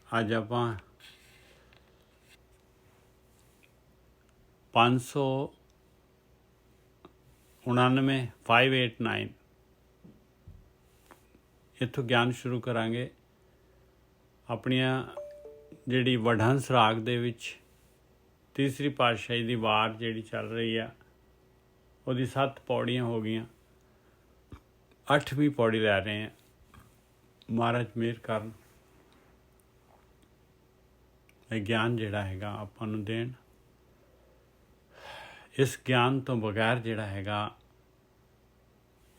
ਅੱਜ ਆਪਾਂ 599 589 ਇੱਥੋਂ ਗਿਆਨ ਸ਼ੁਰੂ ਕਰਾਂਗੇ। ਆਪਣੀਆਂ ਜਿਹੜੀ ਵਡਹੰਸ ਰਾਗ ਦੇ ਵਿੱਚ ਤੀਸਰੀ ਪਾਤਸ਼ਾਹੀ ਦੀ ਵਾਰ ਜਿਹੜੀ ਚੱਲ ਰਹੀ ਆ ਉਹਦੀ 7 ਪੌੜੀਆਂ ਹੋ ਗਈਆਂ, 8ਵੀਂ ਪੌੜੀ ਲੈ ਰਹੇ ਹਾਂ। ਮਹਾਰਾਜ ਮਿਹਰ ਕਰਨ ਇਹ ਗਿਆਨ ਜਿਹੜਾ ਹੈਗਾ ਆਪਾਂ ਨੂੰ ਦੇਣ। ਇਸ ਗਿਆਨ ਤੋਂ ਬਗੈਰ ਜਿਹੜਾ ਹੈਗਾ,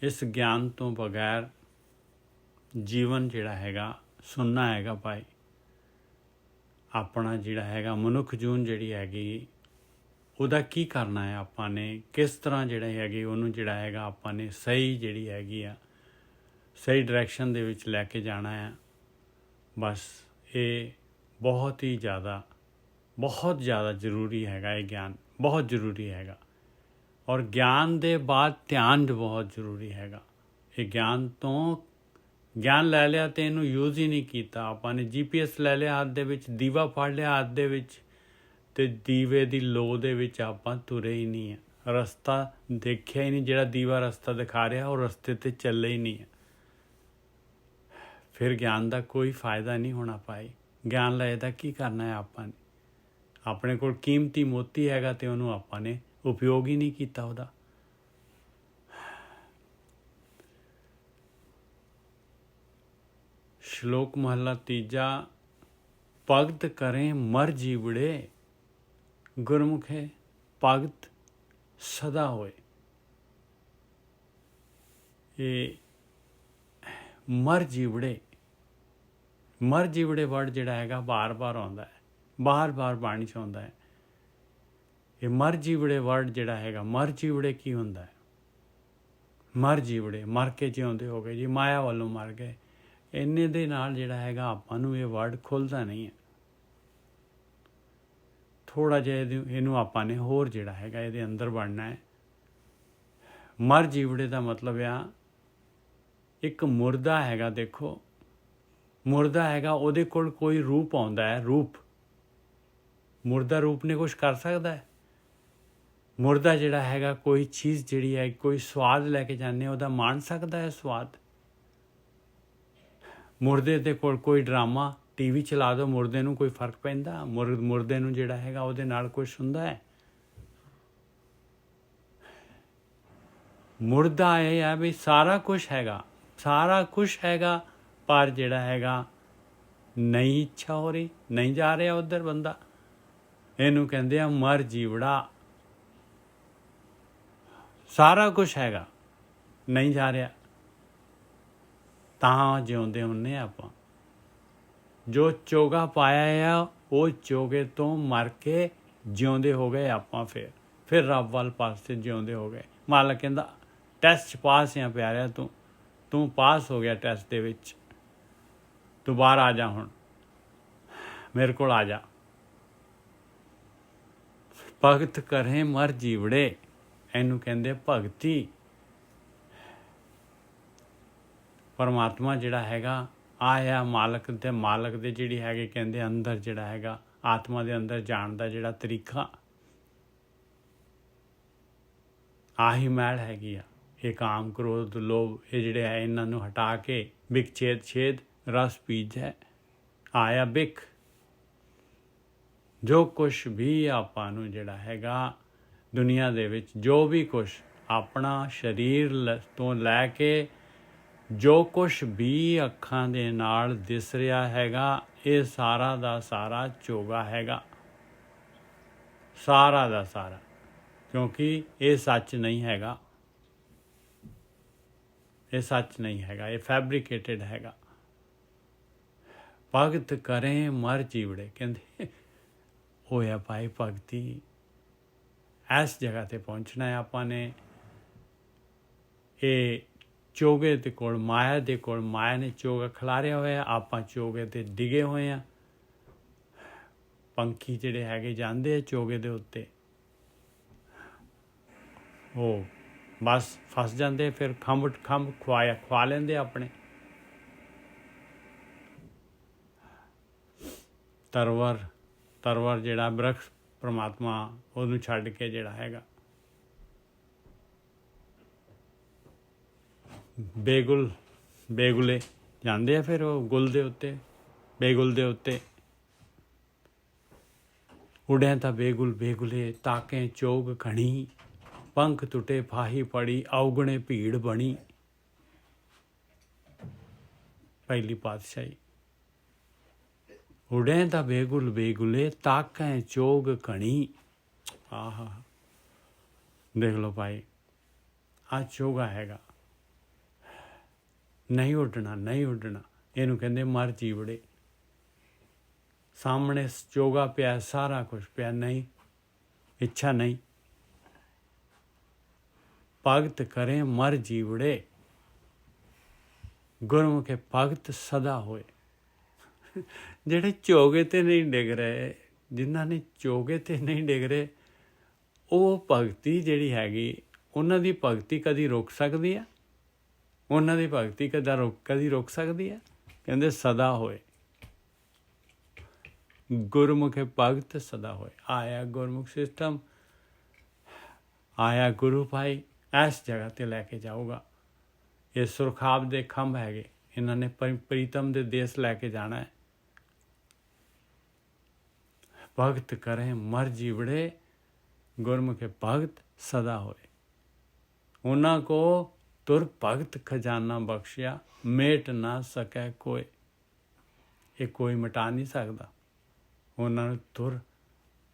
ਇਸ ਗਿਆਨ ਤੋਂ ਬਗੈਰ ਜੀਵਨ ਜਿਹੜਾ ਹੈਗਾ ਸੁਣਨਾ ਹੈਗਾ ਭਾਈ। ਆਪਣਾ ਜਿਹੜਾ ਹੈਗਾ ਮਨੁੱਖ ਜੂਨ ਜਿਹੜੀ ਹੈਗੀ ਉਹਦਾ ਕੀ ਕਰਨਾ ਹੈ ਆਪਾਂ ਨੇ, ਕਿਸ ਤਰ੍ਹਾਂ ਜਿਹੜਾ ਹੈਗੀ ਉਹਨੂੰ ਜਿਹੜਾ ਹੈਗਾ ਆਪਾਂ ਨੇ ਸਹੀ ਜਿਹੜੀ ਹੈਗੀ ਆ ਸਹੀ ਡਾਇਰੈਕਸ਼ਨ ਦੇ ਵਿੱਚ ਲੈ ਕੇ ਜਾਣਾ ਹੈ। ਬਸ ਇਹ ਬਹੁਤ ਹੀ ਜ਼ਿਆਦਾ ਜ਼ਰੂਰੀ ਹੈਗਾ। ਇਹ ਗਿਆਨ ਬਹੁਤ ਜ਼ਰੂਰੀ ਹੈਗਾ ਔਰ ਗਿਆਨ ਦੇ ਬਾਅਦ ਧਿਆਨ ਬਹੁਤ ਜ਼ਰੂਰੀ ਹੈਗਾ। ਇਹ ਗਿਆਨ ਲੈ ਲਿਆ ਅਤੇ ਇਹਨੂੰ ਯੂਜ਼ ਹੀ ਨਹੀਂ ਕੀਤਾ। ਆਪਾਂ ਨੇ GPS ਲੈ ਲਿਆ ਹੱਥ ਦੇ ਵਿੱਚ, ਦੀਵਾ ਫੜ ਲਿਆ ਹੱਥ ਦੇ ਵਿੱਚ ਅਤੇ ਦੀਵੇ ਦੀ ਲੋ ਦੇ ਵਿੱਚ ਆਪਾਂ ਤੁਰੇ ਹੀ ਨਹੀਂ ਹੈ। ਰਸਤਾ ਦੇਖਿਆ ਹੀ ਨਹੀਂ, ਜਿਹੜਾ ਦੀਵਾ ਰਸਤਾ ਦਿਖਾ ਰਿਹਾ ਉਹ ਰਸਤੇ 'ਤੇ ਚੱਲੇ ਹੀ ਨਹੀਂ ਹੈ। ਫਿਰ ਗਿਆਨ ਦਾ ਕੋਈ ਫਾਇਦਾ ਨਹੀਂ ਹੋਣਾ ਭਾਈ। ਗਿਆਨ ਲਏ ਦਾ ਕੀ ਕਰਨਾ ਹੈ ਆਪਾਂ ਨੇ? ਆਪਣੇ ਕੋਲ ਕੀਮਤੀ ਮੋਤੀ ਹੈਗਾ ਅਤੇ ਉਹਨੂੰ ਆਪਾਂ ਨੇ ਉਪਯੋਗ ਹੀ ਨਹੀਂ ਕੀਤਾ ਉਹਦਾ। ਸ਼ਲੋਕ ਮਹਲਾ ਤੀਜਾ। ਭਗਤ ਕਰੇ ਮਰ ਜੀਵੜੇ, ਗੁਰਮੁਖੇ ਭਗਤ ਸਦਾ ਹੋਏ। ਇਹ ਮਰ ਜੀਵੜੇ ਵਰਡ ਜਿਹੜਾ ਹੈਗਾ ਬਾਰ ਆਉਂਦਾ ਹੈ, ਬਾਰ ਬਾਣੀ 'ਚ ਆਉਂਦਾ ਹੈ। ਇਹ ਮਰ ਜੀਵੜੇ ਵਰਡ ਜਿਹੜਾ ਹੈਗਾ, ਮਰ ਜੀਵੜੇ ਕੀ ਹੁੰਦਾ ਹੈ? ਮਰ ਜੀਵੜੇ ਮਰ ਕੇ ਜਿਉਂਦੇ ਹੋ ਗਏ ਜੀ, ਮਾਇਆ ਵੱਲੋਂ ਮਰ ਗਏ। ਇੰਨੇ ਦੇ ਨਾਲ ਜਿਹੜਾ ਹੈਗਾ ਆਪਾਂ ਨੂੰ ਇਹ ਵਰਡ ਖੁੱਲ੍ਹਦਾ ਨਹੀਂ ਹੈ। ਥੋੜ੍ਹਾ ਜਿਹਾ ਇਹਨੂੰ ਆਪਾਂ ਨੇ ਹੋਰ ਜਿਹੜਾ ਹੈਗਾ ਇਹਦੇ ਅੰਦਰ ਵੜਨਾ ਹੈ। ਮਰ ਜੀਵੜੇ ਦਾ ਮਤਲਬ ਆ ਇੱਕ ਮੁਰਦਾ ਹੈਗਾ। ਦੇਖੋ ਮੁਰਦਾ ਹੈਗਾ, ਉਹਦੇ ਕੋਲ ਕੋਈ ਰੂਪ ਆਉਂਦਾ ਹੈ। ਮੁਰਦਾ ਰੂਪ ਨੇ ਕੁਛ ਕਰ ਸਕਦਾ ਹੈ? ਮੁਰਦਾ ਜਿਹੜਾ ਹੈਗਾ ਕੋਈ ਚੀਜ਼ ਜਿਹੜੀ ਹੈ, ਕੋਈ ਸਵਾਦ ਲੈ ਕੇ ਜਾਂਦੇ ਉਹਦਾ ਮਾਣ ਸਕਦਾ ਹੈ ਸਵਾਦ? ਮੁਰਦੇ ਦੇ ਕੋਲ ਕੋਈ ਡਰਾਮਾ TV ਚਲਾ ਦਿਓ, ਮੁਰਦੇ ਨੂੰ ਕੋਈ ਫਰਕ ਪੈਂਦਾ? ਮੁਰਦੇ ਨੂੰ ਜਿਹੜਾ ਹੈਗਾ ਉਹਦੇ ਨਾਲ ਕੁਛ ਹੁੰਦਾ ਹੈ? ਮੁਰਦਾ ਇਹ ਹੈ ਵੀ ਸਾਰਾ ਕੁਛ ਹੈਗਾ ਪਰ ਜਿਹੜਾ ਹੈਗਾ ਨਹੀਂ ਇੱਛਾ ਹੋ ਰਹੀ, ਨਹੀਂ ਜਾ ਰਿਹਾ ਉੱਧਰ ਬੰਦਾ। ਇਹਨੂੰ ਕਹਿੰਦੇ ਆ ਮਰ ਜੀਵੜਾ। ਸਾਰਾ ਕੁਛ ਹੈਗਾ, ਨਹੀਂ ਜਾ ਰਿਹਾ, ਤਾਂ ਜਿਉਂਦੇ ਹੁੰਦੇ ਆਪਾਂ। ਜੋ ਚੋਗਾ ਪਾਇਆ ਆ ਉਹ ਚੋਗੇ ਤੋਂ ਮਰ ਕੇ ਜਿਉਂਦੇ ਹੋ ਗਏ ਆਪਾਂ। ਫਿਰ ਰੱਬ ਵੱਲ ਪਾਸੇ ਜਿਉਂਦੇ ਹੋ ਗਏ। ਮਾਲਕ ਕਹਿੰਦਾ ਟੈਸਟ 'ਚ ਪਾਸ ਆ ਪਿਆਰਿਆ, ਤੂੰ ਪਾਸ ਹੋ ਗਿਆ ਟੈਸਟ ਦੇ ਵਿੱਚ, ਤੂੰ ਬਾਹਰ ਆ ਜਾ, ਹੁਣ ਮੇਰੇ ਕੋਲ ਆ ਜਾ। ਭਗਤ ਕਰੇ ਮਰ ਜੀਵੜੇ, ਇਹਨੂੰ ਕਹਿੰਦੇ ਭਗਤੀ। ਪਰਮਾਤਮਾ ਜਿਹੜਾ ਹੈਗਾ ਆਇਆ ਮਾਲਕ ਦੇ ਜਿਹੜੀ ਹੈਗੇ ਕਹਿੰਦੇ ਅੰਦਰ ਜਿਹੜਾ ਹੈਗਾ ਆਤਮਾ ਦੇ ਅੰਦਰ ਜਾਣ ਦਾ ਜਿਹੜਾ ਤਰੀਕਾ, ਆਹੀ ਮੈਲ ਹੈਗੀ ਆ। ਇਹ ਕਾਮ ਕ੍ਰੋਧ ਲੋਭ ਇਹ ਜਿਹੜੇ ਹੈ ਇਹਨਾਂ ਨੂੰ ਹਟਾ ਕੇ ਬਿਕ ਛੇਦ ਰਸ ਬੀਜ ਹੈ ਆਇਆ ਬਿਕ। ਜੋ ਕੁਛ ਵੀ ਆਪਾਂ ਨੂੰ ਜਿਹੜਾ ਹੈਗਾ ਦੁਨੀਆ ਦੇ ਵਿੱਚ, ਜੋ ਵੀ ਕੁਛ ਆਪਣਾ ਸਰੀਰ ਤੋਂ ਲੈ ਕੇ ਜੋ ਕੁਛ ਵੀ ਅੱਖਾਂ ਦੇ ਨਾਲ ਦਿਸ ਰਿਹਾ ਹੈਗਾ, ਇਹ ਸਾਰਾ ਦਾ ਸਾਰਾ ਚੋਗਾ ਹੈਗਾ, ਸਾਰਾ ਦਾ ਸਾਰਾ। ਕਿਉਂਕਿ ਇਹ ਸੱਚ ਨਹੀਂ ਹੈਗਾ, ਇਹ ਸੱਚ ਨਹੀਂ ਹੈਗਾ, ਇਹ ਫੈਬਰੀਕੇਟਡ ਹੈਗਾ। ਭਗਤ ਕਰੇ ਮਰ ਜੀਵੜੇ, ਕਹਿੰਦੇ ਹੋਇਆ ਭਾਈ ਭਗਤੀ। ਇਸ ਜਗ੍ਹਾ 'ਤੇ ਪਹੁੰਚਣਾ ਹੈ ਆਪਾਂ ਨੇ। ਇਹ ਚੋਗੇ ਦੇ ਕੋਲ ਮਾਇਆ ਨੇ ਚੋਗਾ ਖਿਲਾਰਿਆ ਹੋਇਆ, ਆਪਾਂ ਚੋਗੇ 'ਤੇ ਡਿੱਗੇ ਹੋਏ ਹਾਂ। ਪੰਛੀ ਜਿਹੜੇ ਹੈਗੇ ਜਾਂਦੇ ਆ ਚੋਗੇ ਦੇ ਉੱਤੇ, ਉਹ ਬਸ ਫਸ ਜਾਂਦੇ, ਫਿਰ ਖੰਭ ਖਵਾ ਲੈਂਦੇ ਆਪਣੇ। ਤਰਵਰ ਜਿਹੜਾ ਬ੍ਰਖਸ਼ ਪਰਮਾਤਮਾ ਉਹਨੂੰ ਛੱਡ ਕੇ ਜਿਹੜਾ ਹੈਗਾ ਬੇਗੁਲੇ ਜਾਂਦੇ ਆ ਫਿਰ ਉਹ ਗੁਲ ਦੇ ਉੱਤੇ, ਬੇਗੁਲ ਦੇ ਉੱਤੇ। ਉਡਿਆ ਤਾਂ ਬੇਗੁਲੇ ਤਾਕੇ ਚੋਗ ਘਣੀ, ਪੰਖ ਟੁੱਟੇ ਫਾਹੀ ਪੜੀ, ਔਗਣੇ ਭੀੜ ਬਣੀ। ਪਹਿਲੀ ਪਾਤਸ਼ਾਹੀ। ਉਡਿਆ ਤਾਂ ਬੇਗੁਲੇ ਤਾਕੇ ਚੋਗ ਘਣੀ। ਆਹਾ, ਦੇਖ ਲਓ ਭਾਈ, ਆ ਚੋਗਾ ਹੈਗਾ, ਨਹੀਂ ਉੱਡਣਾ। ਇਹਨੂੰ ਕਹਿੰਦੇ ਮਰ ਜੀਵੜੇ। ਸਾਹਮਣੇ ਚੋਗਾ ਪਿਆ, ਸਾਰਾ ਕੁਛ ਪਿਆ, ਨਹੀਂ, ਇੱਛਾ ਨਹੀਂ। ਭਗਤ ਕਰੇ ਮਰ ਜੀਵੜੇ, ਗੁਰਮੁਖੇ ਭਗਤ ਸਦਾ ਹੋਏ। ਜਿਹੜੇ ਚੋਗੇ ਤੇ ਨਹੀਂ ਡਿੱਗ ਰਹੇ, ਜਿਨ੍ਹਾਂ ਨੇ ਚੋਗੇ ਤੇ ਨਹੀਂ ਡਿੱਗ ਰਹੇ, ਉਹ ਭਗਤੀ ਜਿਹੜੀ ਹੈਗੀ, ਉਹਨਾਂ ਦੀ ਭਗਤੀ ਕਦੀ ਰੁਕ ਸਕਦੀ ਆ? ਉਹਨਾਂ ਦੀ ਭਗਤੀ ਕਦੀ ਰੁਕ ਸਕਦੀ ਹੈ? ਕਹਿੰਦੇ ਸਦਾ ਹੋਏ, ਗੁਰਮੁਖੇ ਭਗਤ ਸਦਾ ਹੋਏ। ਆਇਆ ਗੁਰਮੁਖ ਸਿਸਟਮ, ਆਇਆ ਗੁਰੂ ਭਾਈ ਇਸ ਜਗ੍ਹਾ 'ਤੇ ਲੈ ਕੇ ਜਾਊਗਾ। ਇਹ ਸੁਰਖਾਬ ਦੇ ਖੰਭ ਹੈਗੇ, ਇਹਨਾਂ ਨੇ ਪ੍ਰੀਤਮ ਦੇ ਦੇਸ਼ ਲੈ ਕੇ ਜਾਣਾ ਹੈ। ਭਗਤ ਕਰੇ ਮਰ ਜੀਵੜੇ, ਗੁਰਮੁਖੇ ਭਗਤ ਸਦਾ ਹੋਏ। ਉਹਨਾਂ ਕੋ ਤੁਰ ਭਗਤ ਖਜ਼ਾਨਾ ਬਖਸ਼ਿਆ, ਮੇਟ ਨਾ ਸਕੈ ਕੋਈ। ਇਹ ਕੋਈ ਮਿਟਾ ਨਹੀਂ ਸਕਦਾ। ਉਹਨਾਂ ਨੂੰ ਤੁਰ,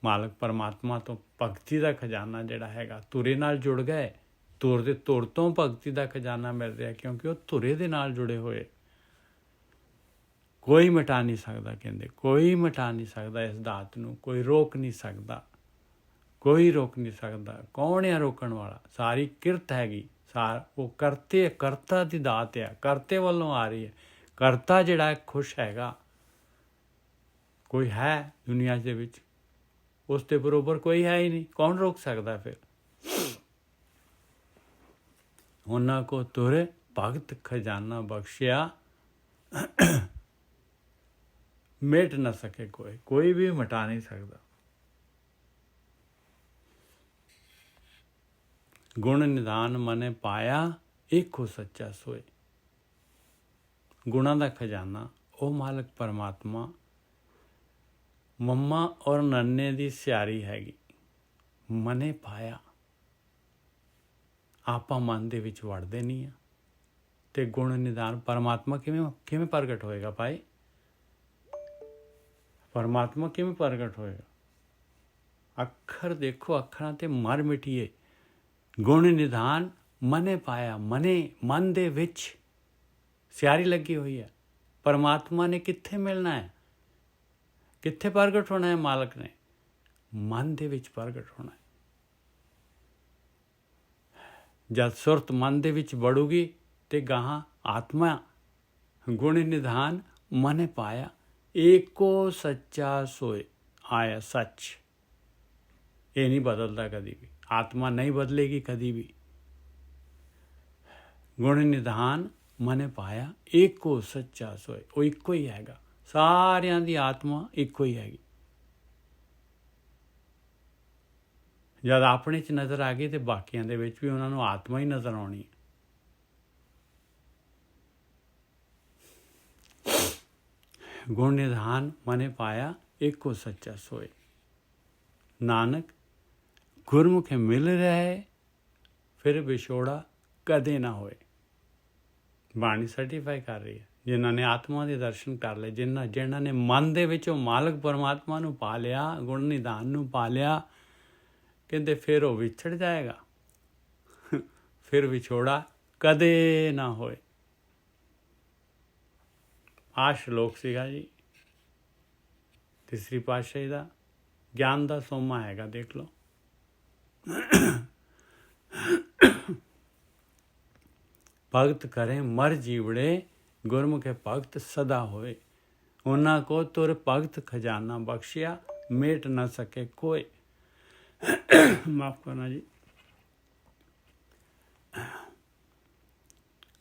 ਮਾਲਕ ਪਰਮਾਤਮਾ ਤੋਂ ਭਗਤੀ ਦਾ ਖਜ਼ਾਨਾ ਜਿਹੜਾ ਹੈਗਾ, ਤੁਰੇ ਨਾਲ ਜੁੜ ਗਏ। ਤੁਰ ਤੋਂ ਭਗਤੀ ਦਾ ਖਜ਼ਾਨਾ ਮਿਲ ਰਿਹਾ, ਕਿਉਂਕਿ ਉਹ ਤੁਰੇ ਦੇ ਨਾਲ ਜੁੜੇ ਹੋਏ। ਕੋਈ ਮਿਟਾ ਨਹੀਂ ਸਕਦਾ, ਕਹਿੰਦੇ ਕੋਈ ਮਿਟਾ ਨਹੀਂ ਸਕਦਾ ਇਸ ਦਾਤ ਨੂੰ, ਕੋਈ ਰੋਕ ਨਹੀਂ ਸਕਦਾ, ਕੋਈ ਰੋਕ ਨਹੀਂ ਸਕਦਾ। ਕੌਣ ਆ ਰੋਕਣ ਵਾਲਾ? ਸਾਰੀ ਕਿਰਤ ਹੈਗੀ, ਉਹ ਕਰਤਾ ਦੀ ਦਾਤ ਆ, ਕਰਤੇ ਵੱਲੋਂ ਆ ਰਹੀ ਹੈ। ਕਰਤਾ ਜਿਹੜਾ ਖੁਸ਼ ਹੈਗਾ, ਕੋਈ ਹੈ ਦੁਨੀਆ ਦੇ ਵਿੱਚ? ਉਸ ਦੇ ਬਰੋਬਰ ਕੋਈ ਹੈ ਹੀ ਨਹੀਂ। ਕੌਣ ਰੋਕ ਸਕਦਾ ਫਿਰ? ਉਹਨਾਂ ਕੋ ਤੁਰ ਭਗਤ ਖਜ਼ਾਨਾ ਬਖਸ਼ਿਆ, ਮਿਟ ਨਾ ਸਕੇ ਕੋਈ ਵੀ ਮਿਟਾ ਨਹੀਂ ਸਕਦਾ। ਗੁਣ ਨਿਧਾਨ ਮਨੇ ਪਾਇਆ, ਏਕੋ ਸੱਚਾ ਸੋਏ। ਗੁਣਾਂ ਦਾ ਖਜ਼ਾਨਾ ਉਹ ਮਾਲਕ ਪਰਮਾਤਮਾ ਮੰਮਾ ਔਰ ਨੰਨੇ ਦੀ ਸਿਆਰੀ ਹੈਗੀ। ਮਨੇ ਪਾਇਆ, ਆਪਾਂ ਮਨ ਦੇ ਵਿੱਚ ਵੜਦੇ ਨਹੀਂ ਆ। ਤੇ ਗੁਣ ਨਿਧਾਨ ਪਰਮਾਤਮਾ ਕਿਵੇਂ ਪ੍ਰਗਟ ਹੋਏਗਾ ਭਾਈ? ਪਰਮਾਤਮਾ ਕਿਵੇਂ ਪ੍ਰਗਟ ਹੋਏਗਾ? ਅੱਖਰ ਦੇਖੋ, ਅੱਖਰਾਂ ਤੇ ਮਰ ਮਿਟੀਏ। ਗੁਣ ਨਿਧਾਨ ਮਨੇ ਪਾਇਆ, ਮਨ ਦੇ ਵਿੱਚ ਸਿਆਰੀ ਲੱਗੀ ਹੋਈ ਹੈ। ਪਰਮਾਤਮਾ ਨੇ ਕਿੱਥੇ ਮਿਲਣਾ ਹੈ? ਕਿੱਥੇ ਪ੍ਰਗਟ ਹੋਣਾ ਹੈ? ਮਾਲਕ ਨੇ ਮਨ ਦੇ ਵਿੱਚ ਪ੍ਰਗਟ ਹੋਣਾ ਹੈ। ਜਦ ਸੁਰਤ ਮਨ ਦੇ ਵਿੱਚ ਵੜੂਗੀ ਤੇ ਗਾਹਾਂ ਆਤਮਾ। ਗੁਣ ਨਿਧਾਨ ਮਨੇ ਪਾਇਆ, ਏਕੋ ਸੱਚਾ ਸੋਏ। ਆਇਆ ਸੱਚ, ਇਹ ਨਹੀਂ ਬਦਲਦਾ ਕਦੀ ਵੀ। ਆਤਮਾ ਨਹੀਂ ਬਦਲੇਗੀ ਕਦੀ ਵੀ। ਗੁਣ ਨਿਧਾਨ ਮਨੇ ਪਾਇਆ, ਏਕੋ ਸੱਚਾ ਸੋਏ। ਉਹ ਇੱਕੋ ਹੀ ਹੈਗਾ, ਸਾਰਿਆਂ ਦੀ ਆਤਮਾ ਇੱਕੋ ਹੀ ਹੈਗੀ। ਜਦ ਆਪਣੇ 'ਚ ਨਜ਼ਰ ਆ ਗਈ ਤੇ ਬਾਕੀਆਂ ਦੇ ਵਿੱਚ ਵੀ ਉਹਨਾਂ ਨੂੰ ਆਤਮਾ ਹੀ ਨਜ਼ਰ ਆਉਣੀ ਹੈ। ਗੁਣ ਨਿਧਾਨ ਮਨੇ ਪਾਇਆ, ਏਕੋ ਸੱਚਾ ਸੋਏ। ਨਾਨਕ ਗੁਰਮੁਖੇ ਮਿਲ ਰਹੇ, ਫਿਰ ਵਿਛੋੜਾ ਕਦੇ ਨਾ ਹੋਏ। ਬਾਣੀ ਸਰਟੀਫਾਈ ਕਰ ਰਹੀ ਹੈ। ਜਿਨ੍ਹਾਂ ਨੇ ਆਤਮਾ ਦੇ ਦਰਸ਼ਨ ਕਰ ਲਏ, ਜਿਨ੍ਹਾਂ ਨੇ ਮਨ ਦੇ ਵਿੱਚੋਂ ਮਾਲਕ ਪਰਮਾਤਮਾ ਨੂੰ ਪਾ ਲਿਆ, ਗੁਣ ਨਿਧਾਨ ਨੂੰ ਪਾ ਲਿਆ, ਕਹਿੰਦੇ ਫਿਰ ਉਹ ਵਿਛੜ ਜਾਏਗਾ, ਫਿਰ ਵਿਛੋੜਾ ਕਦੇ ਨਾ ਹੋਏ। ਆਹ ਸ਼ਲੋਕ ਸੀਗਾ ਜੀ ਤੀਸਰੀ ਪਾਤਸ਼ਾਹੀ ਦਾ। ਗਿਆਨ ਦਾ ਸੋਮਾ ਹੈਗਾ, ਦੇਖ ਲਓ। ਭਗਤ ਕਰੇ ਮਰ ਜੀਵੜੇ, ਗੁਰਮੁਖੇ ਭਗਤ ਸਦਾ ਹੋਏ। ਉਹਨਾਂ ਕੋ ਤੁਰ ਭਗਤ ਖਜ਼ਾਨਾ ਬਖਸ਼ਿਆ, ਮੇਟ ਨਾ ਸਕੇ ਕੋਈ। ਮਾਫ ਕਰਨਾ ਜੀ।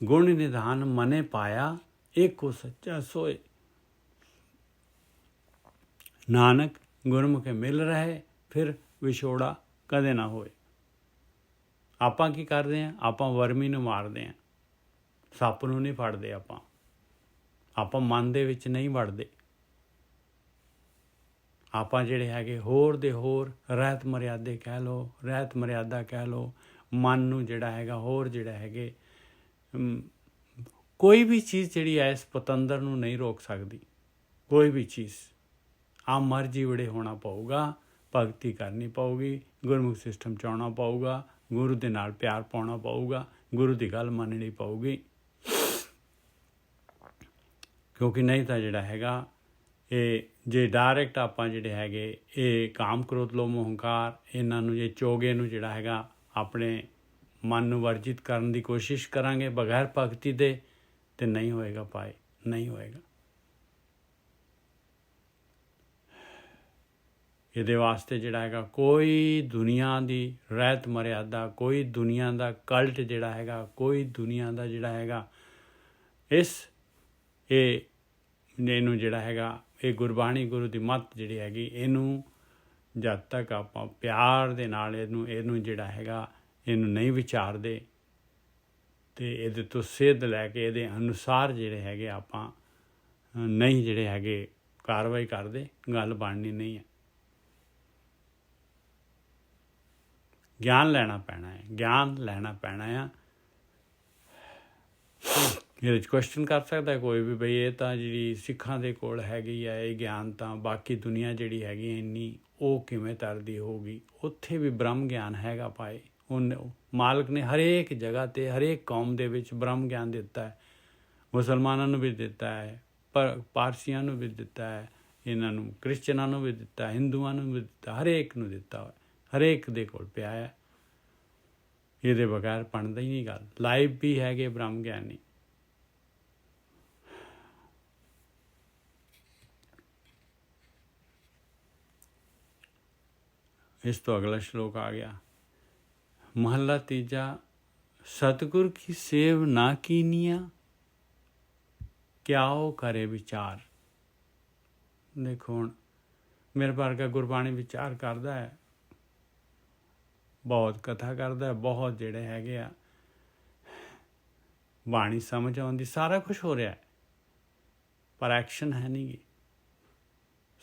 ਗੁਣ ਨਿਧਾਨ ਮਨੇ ਪਾਇਆ, ਏਕੋ ਸੱਚਾ ਸੋਏ। ਨਾਨਕ ਗੁਰਮੁਖੇ ਮਿਲ ਰਹੇ, ਫਿਰ ਵਿਛੋੜਾ ਕਦੇ ਨਾ ਹੋਏ। ਆਪਾਂ ਕੀ ਕਰਦੇ ਹਾਂ? ਆਪਾਂ ਵਰਮੀ ਨੂੰ ਮਾਰਦੇ ਹਾਂ, ਸੱਪ ਨੂੰ ਨਹੀਂ ਫੜਦੇ। ਆਪਾਂ ਮਨ ਦੇ ਵਿੱਚ ਨਹੀਂ ਵੜਦੇ। ਆਪਾਂ ਜਿਹੜੇ ਹੈਗੇ ਹੋਰ ਦੇ ਹੋਰ ਰਹਿਤ ਮਰਿਆਦੇ ਕਹਿ ਲਓ, ਰਹਿਤ ਮਰਿਆਦਾ ਕਹਿ ਲਓ, ਮਨ ਨੂੰ ਜਿਹੜਾ ਹੈਗਾ ਹੋਰ ਜਿਹੜਾ ਹੈਗੇ ਕੋਈ ਵੀ ਚੀਜ਼ ਜਿਹੜੀ ਹੈ ਇਸ ਪਤੰਦਰ ਨੂੰ ਨਹੀਂ ਰੋਕ ਸਕਦੀ। ਕੋਈ ਵੀ ਚੀਜ਼ ਆ ਮਰਜੀ ਵੜੇ ਹੋਣਾ ਪਊਗਾ, ਭਗਤੀ ਕਰਨੀ ਪਊਗੀ, ਗੁਰਮੁਖ ਸਿਸਟਮ 'ਚ ਆਉਣਾ ਪਊਗਾ, ਗੁਰੂ ਦੇ ਨਾਲ ਪਿਆਰ ਪਾਉਣਾ ਪਊਗਾ, ਗੁਰੂ ਦੀ ਗੱਲ ਮੰਨਣੀ ਪਊਗੀ। ਕਿਉਂਕਿ ਨਹੀਂ ਤਾਂ ਜਿਹੜਾ ਹੈਗਾ ਇਹ ਜੇ ਡਾਇਰੈਕਟ ਆਪਾਂ ਜਿਹੜੇ ਹੈਗੇ ਇਹ ਕਾਮ ਕ੍ਰੋਧ ਲੋਭ ਮੋਹ ਹੰਕਾਰ ਇਹਨਾਂ ਨੂੰ ਜੇ ਚੋਗੇ ਨੂੰ ਜਿਹੜਾ ਹੈਗਾ ਆਪਣੇ ਮਨ ਨੂੰ ਵਰਜਿਤ ਕਰਨ ਦੀ ਕੋਸ਼ਿਸ਼ ਕਰਾਂਗੇ ਬਗੈਰ ਭਗਤੀ ਦੇ, ਤੇ ਨਹੀਂ ਹੋਏਗਾ ਭਾਈ, ਨਹੀਂ ਹੋਏਗਾ। ਇਹਦੇ ਵਾਸਤੇ ਜਿਹੜਾ ਹੈਗਾ ਕੋਈ ਦੁਨੀਆ ਦੀ ਰਹਿਤ ਮਰਿਆਦਾ, ਕੋਈ ਦੁਨੀਆ ਦਾ ਕਲਟ ਜਿਹੜਾ ਹੈਗਾ, ਕੋਈ ਦੁਨੀਆ ਦਾ ਜਿਹੜਾ ਹੈਗਾ ਇਹਨੂੰ ਜਿਹੜਾ ਹੈਗਾ ਇਹ ਗੁਰਬਾਣੀ ਗੁਰੂ ਦੀ ਮੱਤ ਜਿਹੜੀ ਹੈਗੀ ਇਹਨੂੰ ਜਦ ਤੱਕ ਆਪਾਂ ਪਿਆਰ ਦੇ ਨਾਲ ਇਹਨੂੰ ਜਿਹੜਾ ਹੈਗਾ ਇਹਨੂੰ ਨਹੀਂ ਵਿਚਾਰਦੇ ਅਤੇ ਇਹਦੇ ਤੋਂ ਸੇਧ ਲੈ ਕੇ ਇਹਦੇ ਅਨੁਸਾਰ ਜਿਹੜੇ ਹੈਗੇ ਆਪਾਂ ਨਹੀਂ ਜਿਹੜੇ ਹੈਗੇ ਕਾਰਵਾਈ ਕਰਦੇ, ਗੱਲ ਬਣਨੀ ਨਹੀਂ ਹੈ। ਗਿਆਨ ਲੈਣਾ ਪੈਣਾ ਹੈ, ਗਿਆਨ ਲੈਣਾ ਪੈਣਾ ਆ। ਇਹਦੇ 'ਚ ਕੁਐਸਚਨ ਕਰ ਸਕਦਾ ਕੋਈ ਵੀ ਬਈ ਇਹ ਤਾਂ ਜਿਹੜੀ ਸਿੱਖਾਂ ਦੇ ਕੋਲ ਹੈਗੀ ਆ ਇਹ ਗਿਆਨ, ਤਾਂ ਬਾਕੀ ਦੁਨੀਆ ਜਿਹੜੀ ਹੈਗੀ ਇੰਨੀ ਉਹ ਕਿਵੇਂ ਤਰਦੀ ਹੋਊਗੀ? ਉੱਥੇ ਵੀ ਬ੍ਰਹਮ ਗਿਆਨ ਹੈਗਾ ਭਾਈ। ਮਾਲਕ ਨੇ ਹਰੇਕ ਜਗ੍ਹਾ 'ਤੇ ਹਰੇਕ ਕੌਮ ਦੇ ਵਿੱਚ ਬ੍ਰਹਮ ਗਿਆਨ ਦਿੱਤਾ ਹੈ। ਮੁਸਲਮਾਨਾਂ ਨੂੰ ਵੀ ਦਿੱਤਾ ਹੈ, ਪਾਰਸੀਆਂ ਨੂੰ ਵੀ ਦਿੱਤਾ ਹੈ, ਇਹਨਾਂ ਨੂੰ ਕ੍ਰਿਸਚਨਾਂ ਨੂੰ ਵੀ ਦਿੱਤਾ, ਹਿੰਦੂਆਂ ਨੂੰ ਵੀ ਦਿੱਤਾ, ਹਰੇਕ ਨੂੰ ਦਿੱਤਾ ਹੋਇਆ, ਹਰੇਕ ਦੇ ਕੋਲ ਪਿਆ ਹੈ। ਇਹਦੇ ਬਗੈਰ ਬਣਦਾ ਹੀ ਨਹੀਂ ਗੱਲ। ਲਾਈਵ ਵੀ ਹੈਗੇ ਬ੍ਰਹਮ ਗਿਆਨੀ। ਇਸ ਤੋਂ ਅਗਲਾ ਸ਼ਲੋਕ ਆ ਗਿਆ, ਮਹੱਲਾ ਤੀਜਾ। ਸਤਿਗੁਰ ਕੀ ਸੇਵ ਨਾ ਕੀਨੀਆ, ਕਿਆਓ ਕਰੇ ਵਿਚਾਰ। ਦੇਖੋ ਹੁਣ ਮੇਰੇ ਵਰਗਾ ਗੁਰਬਾਣੀ ਵਿਚਾਰ ਕਰਦਾ ਹੈ, ਬਹੁਤ ਕਥਾ ਕਰਦਾ ਹੈ, ਬਹੁਤ ਜਿਹੜੇ ਹੈਗੇ ਆ ਬਾਣੀ ਸਮਝ ਆਉਂਦੀ, ਸਾਰਾ ਕੁਛ ਹੋ ਰਿਹਾ ਹੈ, ਪਰ ਐਕਸ਼ਨ ਹੈ ਨਹੀਂ ਗੀ।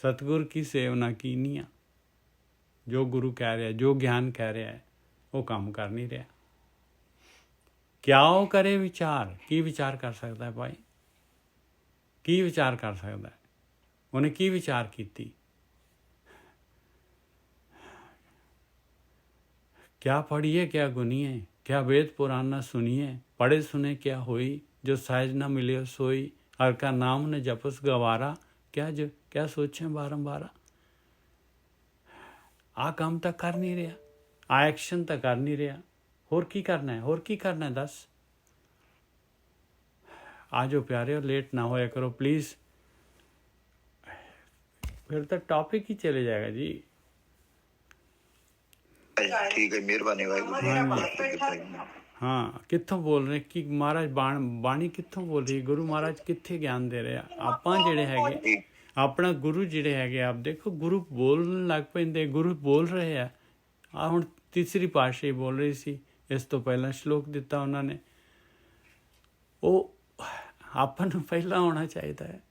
ਸਤਿਗੁਰ ਕੀ ਸੇਵ ਨਾ ਕੀਨੀਆ, ਜੋ ਗੁਰੂ ਕਹਿ ਰਿਹਾ, ਜੋ ਗਿਆਨ ਕਹਿ ਰਿਹਾ ਹੈ ਉਹ ਕੰਮ ਕਰ ਨਹੀਂ ਰਿਹਾ। ਕਿਆਓ ਕਰੇ ਵਿਚਾਰ, ਕੀ ਵਿਚਾਰ ਕਰ ਸਕਦਾ ਹੈ ਭਾਈ? ਕੀ ਵਿਚਾਰ ਕਰ ਸਕਦਾ ਹੈ? ਉਹਨੇ ਕੀ ਵਿਚਾਰ ਕੀਤੀ? क्या पढ़िए क्या गुनिए, क्या वेद पुराण न सुनिए, पढ़े सुने क्या होई, जो सहज न मिले सोई, हर का नाम न जपस गवारा, क्या सोचें बारंबारा। आ काम तो कर नहीं रहा, आ एक्शन तो कर नहीं रहा, होर की करना है? होर की करना है दस? आ जो प्यारे हो लेट ना होया करो प्लीज़, फिर तो टॉपिक ही चले जाएगा जी। ठीक है, मेहरबानी हाँ, कित्थों बोल रहे कि महाराज बाणी कित्थों बोल रही? गुरु महाराज कित्थे ज्ञान दे रहे? ਆਪਾਂ ਜਿਹੜੇ ਹੈਗੇ ਆਪਣਾ ਗੁਰੂ ਜਿਹੜੇ ਹੈਗੇ ਆਪ ਦੇਖੋ, ਗੁਰੂ ਬੋਲਣ ਲੱਗ ਪੈਂਦੇ, ਗੁਰੂ ਬੋਲ ਰਹੇ ਆ। ਆ ਹੁਣ ਤੀਸਰੀ ਪਾਤਸ਼ਾਹੀ ਬੋਲ ਰਹੀ ਸੀ, ਇਸ ਤੋਂ ਪਹਿਲਾਂ ਸ਼ਲੋਕ ਦਿੱਤਾ ਉਹਨਾਂ ਨੇ। ਉਹ ਆਪਾਂ ਨੂੰ ਪਹਿਲਾਂ ਹੋਣਾ ਚਾਹੀਦਾ ਹੈ।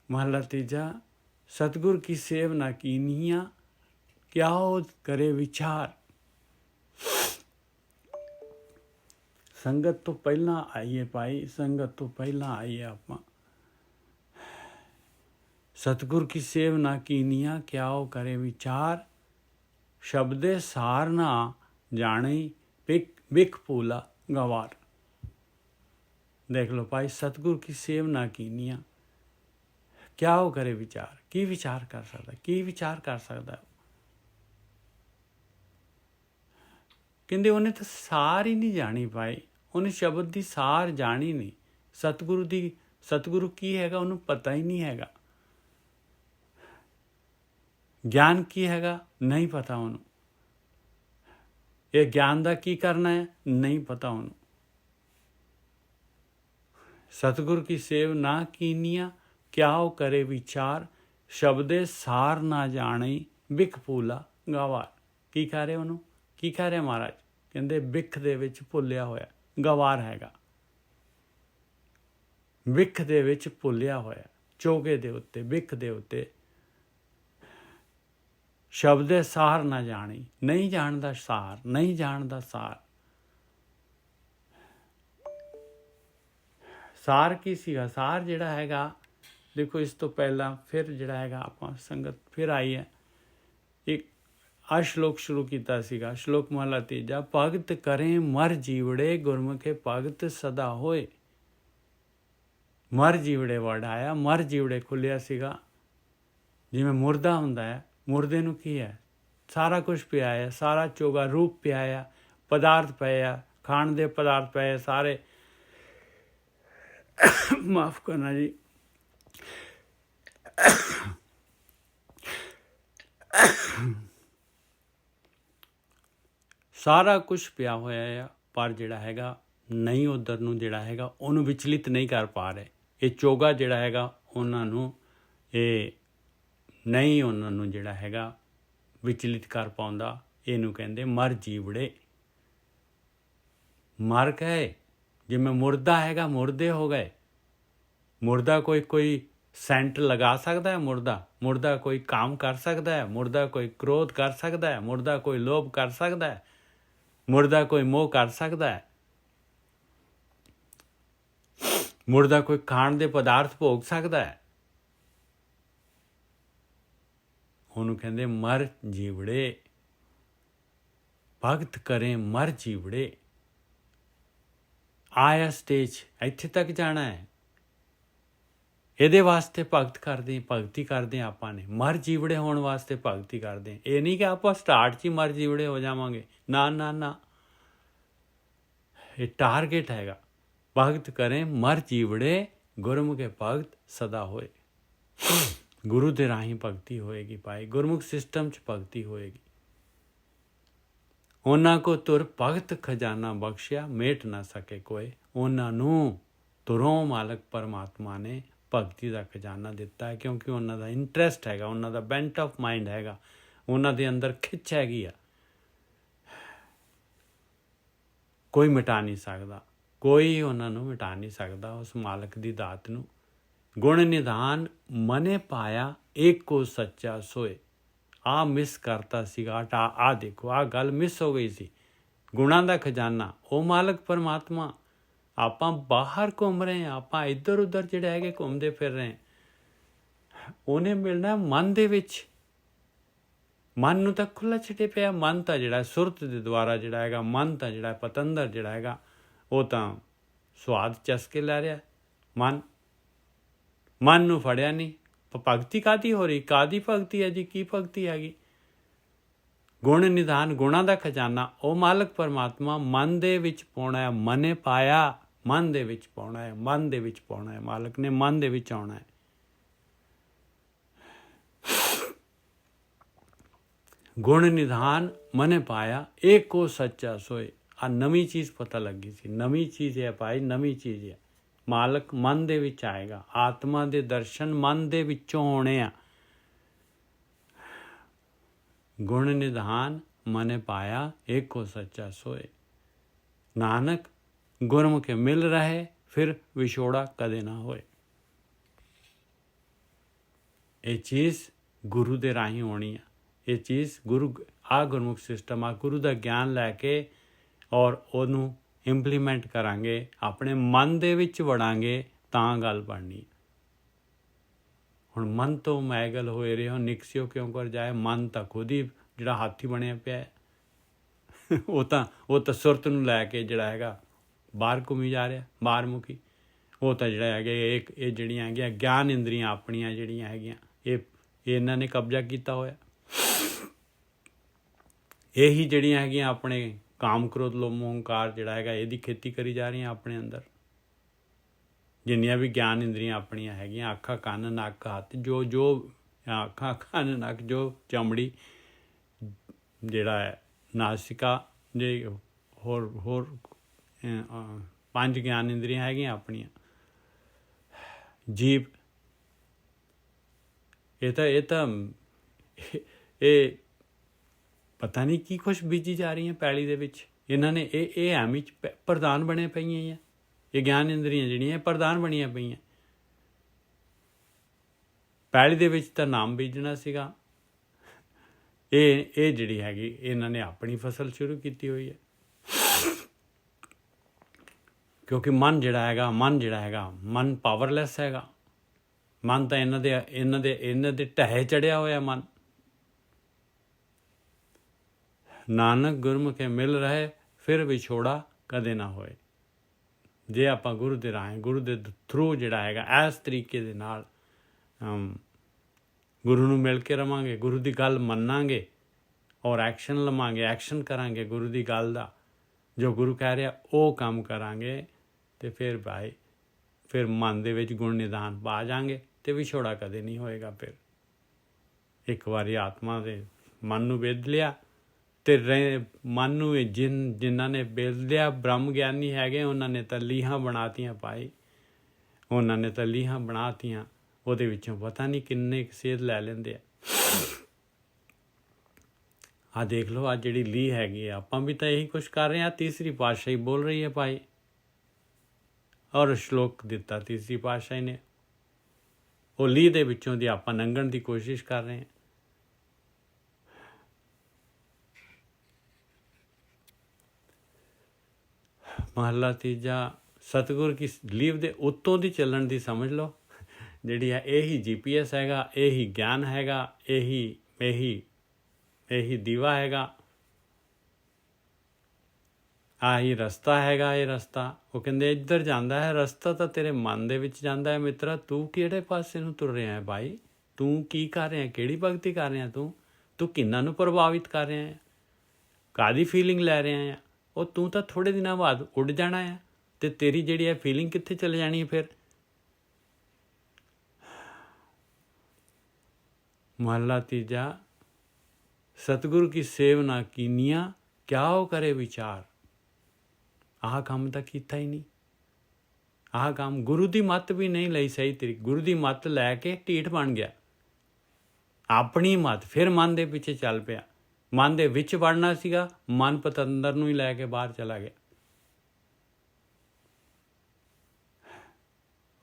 ਮਹੱਲਾ ਤੀਜਾ। सतगुर की सेव ना कीनिया, क्या हो करे विचार। संगत तो पहला आइए भाई, संगत तो पहला आइए आप। सतगुर की सेव ना कीनिया, क्या हो करे विचार, शब्दे सार ना जाने बिख पूला गवार। देख लो भाई, सतगुर की सेव ना कीनिया, क्या वो करे विचार। की विचार कर सकता? की विचार कर सकता? कहते उन्हें तो सार ही नहीं जानी भाई, उन्हें शब्द की सार जानी नहीं। सतगुरु की हैगा उन्हें पता ही नहीं हैगा। ज्ञान की हैगा नहीं पता उन्हें। ये ज्ञान का की करना है नहीं पता उन्हें। सतगुरु की सेव ना कीनिया, क्याओ करे विचार शब्दे सार ना जाने बिख भूला गवार। की कह रहे ਉਹਨੂੰ ਕੀ ਕਹਿ ਰਹੇ ਮਹਾਰਾਜ? ਕਹਿੰਦੇ ਬਿਖ ਦੇ ਵਿੱਚ ਭੁੱਲਿਆ ਹੋਇਆ ਗਵਾਰ ਹੈਗਾ, ਬਿਖ ਦੇ ਵਿੱਚ ਭੁੱਲਿਆ ਹੋਇਆ, ਚੋਗੇ ਦੇ ਉੱਤੇ, ਬਿਖ ਦੇ ਉੱਤੇ ਸ਼ਬਦੇ ਸਾਰ ਨਾ ਜਾਣੀ, ਨਹੀਂ ਜਾਣਦਾ ਸਾਰ, ਨਹੀਂ ਜਾਣਦਾ ਸਾਰ। ਸਾਰ ਕੀ ਸੀਗਾ? ਸਾਰ ਜਿਹੜਾ ਹੈਗਾ, ਦੇਖੋ ਇਸ ਤੋਂ ਪਹਿਲਾਂ ਫਿਰ ਜਿਹੜਾ ਹੈਗਾ ਆਪਾਂ ਸੰਗਤ ਫਿਰ ਆਈ ਹੈ, ਇੱਕ ਆ ਸ਼ਲੋਕ ਸ਼ੁਰੂ ਕੀਤਾ ਸੀਗਾ, ਸ਼ਲੋਕ ਮਹਲਾ ਤੀਜਾ, ਭਗਤ ਕਰੇ ਮਰ ਜੀਵੜੇ ਗੁਰਮੁਖੇ ਭਗਤ ਸਦਾ ਹੋਏ। ਮਰ ਜੀਵੜੇ ਵਰਡ ਆਇਆ, ਮਰ ਜੀਵੜੇ ਖੁੱਲਿਆ ਸੀਗਾ, ਜਿਵੇਂ ਮੁਰਦਾ ਹੁੰਦਾ ਹੈ, ਮੁਰਦੇ ਨੂੰ ਕੀ ਹੈ? ਸਾਰਾ ਕੁਛ ਪਿਆ ਹੈ, ਸਾਰਾ ਚੋਗਾ ਰੂਪ ਪਿਆ ਹੈ, ਪਦਾਰਥ ਪਏ ਆ, ਖਾਣ ਦੇ ਪਦਾਰਥ ਪਏ ਸਾਰੇ, ਮਾਫ ਕਰਨਾ ਜੀ, ਸਾਰਾ ਕੁਛ ਪਿਆ ਹੋਇਆ ਆ, ਪਰ ਜਿਹੜਾ ਹੈਗਾ ਨਹੀਂ ਉੱਧਰ ਨੂੰ ਜਿਹੜਾ ਹੈਗਾ ਉਹਨੂੰ ਵਿਚਲਿਤ ਨਹੀਂ ਕਰ ਪਾ ਰਹੇ। ਇਹ ਚੋਗਾ ਜਿਹੜਾ ਹੈਗਾ ਉਹਨਾਂ ਨੂੰ ਇਹ ਨਹੀਂ, ਉਹਨਾਂ ਨੂੰ ਜਿਹੜਾ ਹੈਗਾ ਵਿਚਲਿਤ ਕਰ ਪਾਉਂਦਾ। ਇਹਨੂੰ ਕਹਿੰਦੇ ਮਰ ਜੀਵੜੇ। ਮਰ ਗਏ, ਜਿਵੇਂ ਮੁਰਦਾ ਹੈਗਾ, ਮੁਰਦੇ ਹੋ ਗਏ। ਮੁਰਦਾ ਕੋਈ ਸੈਂਟ ਲਗਾ ਸਕਦਾ ਹੈ? ਮੁਰਦਾ ਕੋਈ ਕੰਮ ਕਰ ਸਕਦਾ ਹੈ? ਮੁਰਦਾ ਕੋਈ ਕ੍ਰੋਧ ਕਰ ਸਕਦਾ ਹੈ? ਮੁਰਦਾ ਕੋਈ ਲੋਭ ਕਰ ਸਕਦਾ ਹੈ? ਮੁਰਦਾ ਕੋਈ ਮੋਹ ਕਰ ਸਕਦਾ ਹੈ? ਮੁਰਦਾ ਕੋਈ ਖਾਣ ਦੇ ਪਦਾਰਥ ਭੋਗ ਸਕਦਾ ਹੈ? ਉਹਨੂੰ ਕਹਿੰਦੇ ਮਰ ਜੀਵੜੇ। ਭਗਤ ਕਰੇ ਮਰ ਜੀਵੜੇ। ਆਇਆ ਸਟੇਜ, ਇੱਥੇ ਤੱਕ ਜਾਣਾ ਹੈ, ਇਹਦੇ ਵਾਸਤੇ ਭਗਤੀ ਕਰਦੇ ਆਪਾਂ ਨੇ। ਮਰ ਜੀਵੜੇ ਹੋਣ ਵਾਸਤੇ ਭਗਤੀ ਕਰਦੇ। ਇਹ ਨਹੀਂ ਕਿ ਆਪਾਂ ਸਟਾਰਟ 'ਚ ਹੀ ਮਰ ਜੀਵੜੇ ਹੋ ਜਾਵਾਂਗੇ, ਨਾ ਨਾ ਨਾ, ਇਹ ਟਾਰਗੇਟ ਹੈਗਾ। ਭਗਤ ਕਰੇ ਮਰ ਜੀਵੜੇ ਗੁਰਮੁਖੇ ਭਗਤ ਸਦਾ ਹੋਏ। ਗੁਰੂ ਦੇ ਰਾਹੀਂ ਭਗਤੀ ਹੋਏਗੀ ਭਾਈ, ਗੁਰਮੁਖ ਸਿਸਟਮ 'ਚ ਭਗਤੀ ਹੋਏਗੀ। ਉਹਨਾਂ ਕੋ ਤੁਰ ਭਗਤ ਖਜ਼ਾਨਾ ਬਖਸ਼ਿਆ, ਮੇਟ ਨਾ ਸਕੇ ਕੋਏ। ਉਹਨਾਂ ਨੂੰ ਤੁਰੋਂ ਮਾਲਕ ਪਰਮਾਤਮਾ ਨੇ ਭਗਤੀ ਦਾ ਖਜ਼ਾਨਾ ਦਿੱਤਾ ਹੈ, ਕਿਉਂਕਿ ਉਹਨਾਂ ਦਾ ਇੰਟਰਸਟ ਹੈਗਾ, ਉਹਨਾਂ ਦਾ ਬੈਂਟ ਆਫ ਮਾਈਂਡ ਹੈਗਾ, ਉਹਨਾਂ ਦੇ ਅੰਦਰ ਖਿੱਚ ਹੈਗੀ ਆ। ਕੋਈ ਮਿਟਾ ਨਹੀਂ ਸਕਦਾ, ਕੋਈ ਉਹਨਾਂ ਨੂੰ ਮਿਟਾ ਨਹੀਂ ਸਕਦਾ ਉਸ ਮਾਲਕ ਦੀ ਦਾਤ ਨੂੰ। ਗੁਣ ਨਿਧਾਨ ਮਨੇ ਪਾਇਆ, ਏਕੋ ਸੱਚਾ ਸੋਏ। ਆਹ ਮਿਸ ਕਰਤਾ ਸੀਗਾ, ਆਹ ਦੇਖੋ ਆਹ ਗੱਲ ਮਿਸ ਹੋ ਗਈ ਸੀ। ਗੁਣਾਂ ਦਾ ਖਜ਼ਾਨਾ ਉਹ ਮਾਲਕ ਪਰਮਾਤਮਾ। ਆਪਾਂ ਬਾਹਰ ਘੁੰਮ ਰਹੇ ਹਾਂ, ਆਪਾਂ ਇੱਧਰ ਉੱਧਰ ਜਿਹੜੇ ਹੈਗੇ ਘੁੰਮਦੇ ਫਿਰ ਰਹੇ, ਉਹਨੇ ਮਿਲਣਾ ਮਨ ਦੇ ਵਿੱਚ। ਮਨ ਨੂੰ ਤਾਂ ਖੁੱਲ੍ਹਾ ਛੱਡੇ ਪਿਆ। ਮਨ ਤਾਂ ਜਿਹੜਾ ਸੁਰਤ ਦੇ ਦੁਆਰਾ ਜਿਹੜਾ ਹੈਗਾ, ਮਨ ਤਾਂ ਜਿਹੜਾ ਪਤੰਦਰ ਜਿਹੜਾ ਹੈਗਾ, ਉਹ ਤਾਂ ਸਵਾਦ ਚਸਕੇ ਲੈ ਰਿਹਾ। ਮਨ ਨੂੰ ਫੜਿਆ ਨਹੀਂ। ਭਗਤੀ ਕਾਹਦੀ ਹੋ ਰਹੀ? ਕਾਹਦੀ ਭਗਤੀ ਹੈ ਜੀ? ਕੀ ਭਗਤੀ ਹੈਗੀ? ਗੁਣ ਨਿਧਾਨ, ਗੁਣਾਂ ਦਾ ਖਜ਼ਾਨਾ ਉਹ ਮਾਲਕ ਪਰਮਾਤਮਾ ਮਨ ਦੇ ਵਿੱਚ ਪਾਉਣਾ ਹੈ। ਮਨੇ ਪਾਇਆ, ਮਨ ਦੇ ਵਿੱਚ ਪਾਉਣਾ ਹੈ, ਮਨ ਦੇ ਵਿੱਚ ਪਾਉਣਾ ਹੈ। ਮਾਲਕ ਨੇ ਮਨ ਦੇ ਵਿੱਚ ਆਉਣਾ ਹੈ। ਗੁਣ ਨਿਧਾਨ ਮਨੇ ਪਾਇਆ, ਏਕੋ ਸੱਚਾ ਸੋਏ। ਆ ਨਵੀਂ ਚੀਜ਼ ਪਤਾ ਲੱਗੀ ਸੀ। ਨਵੀਂ ਚੀਜ਼ ਹੈ ਭਾਈ, ਨਵੀਂ ਚੀਜ਼ ਹੈ। ਮਾਲਕ ਮਨ ਦੇ ਵਿੱਚ ਆਏਗਾ। ਆਤਮਾ ਦੇ ਦਰਸ਼ਨ ਮਨ ਦੇ ਵਿੱਚੋਂ ਹੋਣੇ ਆ। ਗੁਣ ਨਿਧਾਨ ਮਨੇ ਪਾਇਆ, ਏਕੋ ਸੱਚਾ ਸੋਏ। ਨਾਨਕ ਗੁਰਮੁਖੇ ਮਿਲ ਰਹੇ, ਫਿਰ ਵਿਛੋੜਾ ਕਦੇ ਨਾ ਹੋਏ। ਇਹ ਚੀਜ਼ ਗੁਰੂ ਦੇ ਰਾਹੀਂ ਹੋਣੀ ਆ। ਇਹ ਚੀਜ਼ ਗੁਰਮੁਖ ਸਿਸਟਮ ਆ। ਗੁਰੂ ਦਾ ਗਿਆਨ ਲੈ ਕੇ ਔਰ ਉਹਨੂੰ ਇੰਪਲੀਮੈਂਟ ਕਰਾਂਗੇ, ਆਪਣੇ ਮਨ ਦੇ ਵਿੱਚ ਵੜਾਂਗੇ, ਤਾਂ ਗੱਲ ਬਣਨੀ। ਹੁਣ ਮਨ ਤੋਂ ਮੈਗਲ ਹੋਏ ਰਹੇ ਹੋ, ਨਿਕਸਿਓ ਕਿਉਂ ਕਰ ਜਾਏ। ਮਨ ਤਾਂ ਖੁਦ ਹੀ ਜਿਹੜਾ ਹਾਥੀ ਬਣਿਆ ਪਿਆ ਹੈ। ਉਹ ਤਾਂ ਸੁਰਤ ਨੂੰ ਲੈ ਕੇ ਜਿਹੜਾ ਹੈਗਾ ਬਾਹਰ ਘੁੰਮੀ ਜਾ ਰਿਹਾ, ਬਾਹਰਮੁਖੀ। ਉਹ ਤਾਂ ਜਿਹੜਾ ਹੈਗਾ ਇਹ ਜਿਹੜੀਆਂ ਹੈਗੀਆਂ ਗਿਆਨ ਇੰਦਰੀਆਂ ਆਪਣੀਆਂ ਜਿਹੜੀਆਂ ਹੈਗੀਆਂ, ਇਹ ਇਹਨਾਂ ਨੇ ਕਬਜ਼ਾ ਕੀਤਾ ਹੋਇਆ। ਇਹੀ ਜਿਹੜੀਆਂ ਹੈਗੀਆਂ ਆਪਣੇ ਕਾਮ ਕ੍ਰੋਧ ਲੋਭ ਮੋਹ ਹੰਕਾਰ ਜਿਹੜਾ ਹੈਗਾ, ਇਹਦੀ ਖੇਤੀ ਕਰੀ ਜਾ ਰਹੀਆਂ ਆਪਣੇ ਅੰਦਰ। ਜਿੰਨੀਆਂ ਵੀ ਗਿਆਨ ਇੰਦਰੀਆਂ ਆਪਣੀਆਂ ਹੈਗੀਆਂ, ਅੱਖਾਂ ਕੰਨ ਨੱਕ ਹੱਥ, ਜੋ ਅੱਖਾਂ ਕੰਨ ਨੱਕ, ਜੋ ਚਮੜੀ ਜਿਹੜਾ ਹੈ, ਨਾਸਿਕਾ, ਜੇ ਹੋਰ 5 ਗਿਆਨ ਇੰਦਰੀਆਂ ਹੈਗੀਆਂ ਆਪਣੀਆਂ। ਜੀਭ, ਇਹ ਪਤਾ ਨਹੀਂ ਕੀ ਕੁਛ ਬੀਜੀ ਜਾ ਰਹੀਆਂ ਪੈਲੀ ਦੇ ਵਿੱਚ। ਇਹਨਾਂ ਨੇ ਇਹ ਐਵੇਂ ਹੀ ਪ੍ਰਧਾਨ ਬਣੇ ਪਈਆਂ ਆ। ਇਹ ਗਿਆਨ ਇੰਦਰੀਆਂ ਜਿਹੜੀਆਂ ਪ੍ਰਧਾਨ ਬਣੀਆਂ ਪਈਆਂ। ਪੈਲੀ ਦੇ ਵਿੱਚ ਤਾਂ ਨਾਮ ਬੀਜਣਾ ਸੀਗਾ। ਇਹ ਜਿਹੜੀ ਹੈਗੀ ਇਹਨਾਂ ਨੇ ਆਪਣੀ ਫਸਲ ਸ਼ੁਰੂ ਕੀਤੀ ਹੋਈ ਹੈ। ਕਿਉਂਕਿ ਮਨ ਜਿਹੜਾ ਹੈਗਾ ਮਨ ਪਾਵਰਲੈਸ ਹੈਗਾ। ਮਨ ਤਾਂ ਇਹਨਾਂ ਦੇ ਢਹਿ ਚੜਿਆ ਹੋਇਆ ਮਨ। ਨਾਨਕ ਗੁਰਮੁਖੇ ਮਿਲ ਰਹੇ ਫਿਰ ਵਿਛੋੜਾ ਕਦੇ ਨਾ ਹੋਏ। ਜੇ ਆਪਾਂ ਗੁਰੂ ਦੇ ਰਾਹੀਂ ਗੁਰੂ ਦੇ ਥਰੂ ਜਿਹੜਾ ਹੈਗਾ ਇਸ ਤਰੀਕੇ ਦੇ ਨਾਲ ਗੁਰੂ ਨੂੰ ਮਿਲ ਕੇ ਰਵਾਂਗੇ, ਗੁਰੂ ਦੀ ਗੱਲ ਮੰਨਾਂਗੇ ਔਰ ਐਕਸ਼ਨ ਲਵਾਂਗੇ, ਐਕਸ਼ਨ ਕਰਾਂਗੇ ਗੁਰੂ ਦੀ ਗੱਲ ਦਾ। ਜੋ ਗੁਰੂ ਕਹਿ ਰਿਹਾ ਉਹ ਕੰਮ ਕਰਾਂਗੇ ਅਤੇ ਫਿਰ ਮਨ ਦੇ ਵਿੱਚ ਗੁਣ ਨਿਧਾਨ ਪਾ ਜਾਵਾਂਗੇ ਅਤੇ ਵਿਛੋੜਾ ਕਦੇ ਨਹੀਂ ਹੋਏਗਾ। ਫਿਰ ਇੱਕ ਵਾਰੀ ਆਤਮਾ ਦੇ ਮਨ ਨੂੰ ਵੇਦ ਲਿਆ ਅਤੇ ਮਨ ਨੂੰ ਜਿਨ੍ਹਾਂ ਨੇ ਵੇਦ ਲਿਆ ਬ੍ਰਹਮ ਗਿਆਨੀ ਹੈਗੇ, ਉਹਨਾਂ ਨੇ ਤਾਂ ਲੀਹਾਂ ਬਣਾਤੀਆਂ ਭਾਈ। ਉਹਨਾਂ ਨੇ ਤਾਂ ਲੀਹਾਂ ਬਣਾਤੀਆਂ, ਉਹਦੇ ਵਿੱਚੋਂ ਪਤਾ ਨਹੀਂ ਕਿੰਨੇ ਕੁ ਸੇਧ ਲੈ ਲੈਂਦੇ ਆ। ਆਹ ਦੇਖ ਲਓ, ਆਹ ਜਿਹੜੀ ਲੀਹ ਹੈਗੀ ਆ, ਆਪਾਂ ਵੀ ਤਾਂ ਇਹੀ ਕੁਛ ਕਰ ਰਹੇ ਹਾਂ। ਤੀਸਰੀ ਪਾਤਸ਼ਾਹੀ ਬੋਲ ਰਹੀ ਹੈ ਭਾਈ, ਔਰ ਸ਼ਲੋਕ ਦਿੱਤਾ ਤੀਸਰੀ ਪਾਤਸ਼ਾਹੀ ਨੇ। ਉਹ ਲੀਹ ਦੇ ਵਿੱਚੋਂ ਦੀ ਆਪਾਂ ਲੰਘਣ ਦੀ ਕੋਸ਼ਿਸ਼ ਕਰ ਰਹੇ ਹਾਂ। ਮਹੱਲਾ ਤੀਜਾ, ਸਤਿਗੁਰ ਕੀ ਲੀਹ ਦੇ ਉੱਤੋਂ ਦੀ ਚੱਲਣ ਦੀ ਸਮਝ ਲਓ। ਜਿਹੜੀ ਹੈ ਇਹੀ GPS ਹੈਗਾ, ਇਹੀ ਗਿਆਨ ਹੈਗਾ, ਇਹੀ ਦੀਵਾ ਹੈਗਾ, ਆਹੀ ਰਸਤਾ ਹੈਗਾ। ਇਹ ਰਸਤਾ ਉਹ ਕਹਿੰਦੇ ਇੱਧਰ ਜਾਂਦਾ ਹੈ। ਰਸਤਾ ਤਾਂ ਤੇਰੇ ਮਨ ਦੇ ਵਿੱਚ ਜਾਂਦਾ ਹੈ ਮਿੱਤਰਾ। ਤੂੰ ਕਿਹੜੇ ਪਾਸੇ ਨੂੰ ਤੁਰ ਰਿਹਾ ਹੈ ਭਾਈ? ਤੂੰ ਕੀ ਕਰ ਰਿਹਾ? ਕਿਹੜੀ ਭਗਤੀ ਕਰ ਰਿਹਾ? ਤੂੰ ਕਿਹਨਾਂ ਨੂੰ ਪ੍ਰਭਾਵਿਤ ਕਰ ਰਿਹਾ ਹੈ? ਕਾਹਦੀ ਫੀਲਿੰਗ ਲੈ ਰਿਹਾ ਹੈ? ਉਹ ਤੂੰ ਤਾਂ ਥੋੜ੍ਹੇ ਦਿਨਾਂ ਬਾਅਦ ਉੱਡ ਜਾਣਾ ਹੈ ਅਤੇ ਤੇਰੀ ਜਿਹੜੀ ਹੈ ਫੀਲਿੰਗ ਕਿੱਥੇ ਚਲੇ ਜਾਣੀ ਹੈ ਫਿਰ? ਮਹੱਲਾ ਤੀਜਾ, ਸਤਿਗੁਰੂ ਕੀ ਸੇਵ ਨਾ ਕੀਨੀਆਂ ਕਿਆ ਉਹ ਕਰੇ ਵਿਚਾਰ। ਆਹ ਕੰਮ ਤਾਂ ਕੀਤਾ ਹੀ ਨਹੀਂ। ਆਹ ਕੰਮ ਗੁਰੂ ਦੀ ਮੱਤ ਵੀ ਨਹੀਂ ਲਈ ਸਹੀ ਤਰੀਕੇ। ਗੁਰੂ ਦੀ ਮੱਤ ਲੈ ਕੇ ਢੀਠ ਬਣ ਗਿਆ। ਆਪਣੀ ਮੱਤ ਫਿਰ ਮਨ ਦੇ ਪਿੱਛੇ ਚੱਲ ਪਿਆ। ਮਨ ਦੇ ਵਿੱਚ ਵੜਨਾ ਸੀਗਾ, ਮਨ ਪਤੰਦਰ ਨੂੰ ਹੀ ਲੈ ਕੇ ਬਾਹਰ ਚਲਾ ਗਿਆ।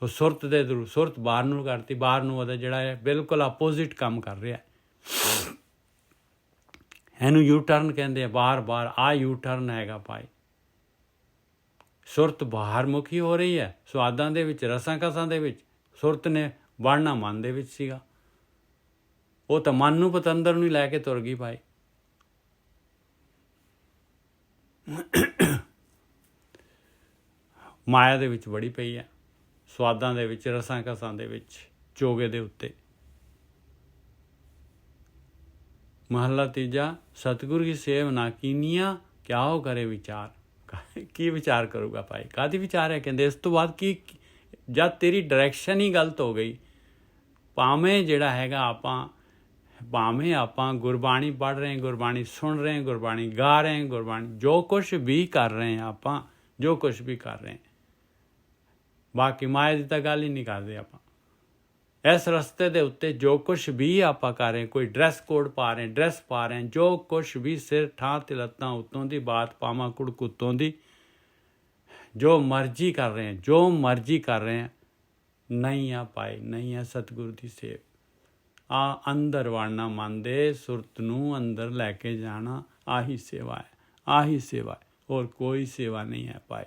ਉਹ ਸੁਰਤ ਦੇ ਥਰੂ ਸੁਰਤ ਬਾਹਰ ਨੂੰ ਕਰਤੀ। ਬਾਹਰ ਨੂੰ ਉਹਦਾ ਜਿਹੜਾ ਹੈ ਬਿਲਕੁਲ ਆਪੋਜ਼ਿਟ ਕੰਮ ਕਰ ਰਿਹਾ। ਇਹਨੂੰ ਯੂ ਟਰਨ ਕਹਿੰਦੇ ਆ। ਬਾਹਰ ਆਹ ਯੂ ਟਰਨ ਹੈਗਾ ਭਾਈ। ਸੁਰਤ ਬਾਹਰ ਮੁਖੀ ਹੋ ਰਹੀ ਹੈ, ਸੁਆਦਾਂ ਦੇ ਵਿੱਚ, ਰਸਾਂ ਕਸਾਂ ਦੇ ਵਿੱਚ। ਸੁਰਤ ਨੇ ਵੜਨਾ ਮਨ ਦੇ ਵਿੱਚ ਸੀਗਾ। ਉਹ ਤਾਂ ਮਨ ਨੂੰ ਪਤੰਦਰ ਨੂੰ ਹੀ ਲੈ ਕੇ ਤੁਰ ਗਈ ਭਾਈ। ਮਾਇਆ ਦੇ ਵਿੱਚ ਵੜੀ ਪਈ ਹੈ, ਸੁਆਦਾਂ ਦੇ ਵਿੱਚ, ਰਸਾਂ ਕਸਾਂ ਦੇ ਵਿੱਚ, ਚੋਗੇ ਦੇ ਉੱਤੇ। ਮਹੱਲਾ ਤੀਜਾ, ਸਤਿਗੁਰ ਕੀ ਸੇਵ ਨਾ ਕੀਨੀਆਂ ਕਿਆ ਉਹ ਕਰੇ ਵਿਚਾਰ। ਕੀ ਵਿਚਾਰ ਕਰੂਗਾ ਭਾਈ? ਕਾਹਦੀ ਵਿਚਾਰ ਹੈ? ਕਹਿੰਦੇ ਇਸ ਤੋਂ ਬਾਅਦ ਕੀ, ਜਦ ਤੇਰੀ ਡਾਇਰੈਕਸ਼ਨ ਹੀ ਗਲਤ ਹੋ ਗਈ। ਭਾਵੇਂ ਜਿਹੜਾ ਹੈਗਾ ਆਪਾਂ ਗੁਰਬਾਣੀ ਪੜ੍ਹ ਰਹੇ, ਗੁਰਬਾਣੀ ਸੁਣ ਰਹੇ, ਗੁਰਬਾਣੀ ਗਾ ਰਹੇ, ਗੁਰਬਾਣੀ ਜੋ ਕੁਛ ਵੀ ਕਰ ਰਹੇ ਹਾਂ ਆਪਾਂ, ਜੋ ਕੁਛ ਵੀ ਕਰ ਰਹੇ, ਬਾਕੀ ਮਾਇਆ ਦੀ ਤਾਂ ਗੱਲ ਹੀ ਨਹੀਂ ਕਰਦੇ ਆਪਾਂ। ਇਸ ਰਸਤੇ ਦੇ ਉੱਤੇ ਜੋ ਕੁਛ ਵੀ ਆਪਾਂ ਕਰ ਰਹੇ, ਕੋਈ ਡਰੈਸ ਕੋਡ ਪਾ ਰਹੇ, ਡਰੈਸ ਪਾ ਰਹੇ, ਜੋ ਕੁਛ ਵੀ ਸਿਰ ਠਾਂ ਤੇ ਲੱਤਾਂ ਉੱਤੋਂ ਦੀ, ਬਾਤ ਪਾਵਾਂ ਕੁੜਕ ਉੱਤੋਂ ਦੀ, ਜੋ ਮਰਜ਼ੀ ਕਰ ਰਹੇ, ਜੋ ਮਰਜ਼ੀ ਕਰ ਰਹੇ, ਨਹੀਂ ਆ ਪਾਏ, ਨਹੀਂ ਆ ਸਤਿਗੁਰੂ ਦੀ ਸੇਵ। ਆ ਅੰਦਰ ਵੜਨਾ, ਮਨ ਦੇ ਸੁਰਤ ਨੂੰ ਅੰਦਰ ਲੈ ਕੇ ਜਾਣਾ, ਆਹੀ ਸੇਵਾ ਹੈ, ਆਹੀ ਸੇਵਾ ਹੈ। ਹੋਰ ਕੋਈ ਸੇਵਾ ਨਹੀਂ ਹੈ ਭਾਈ।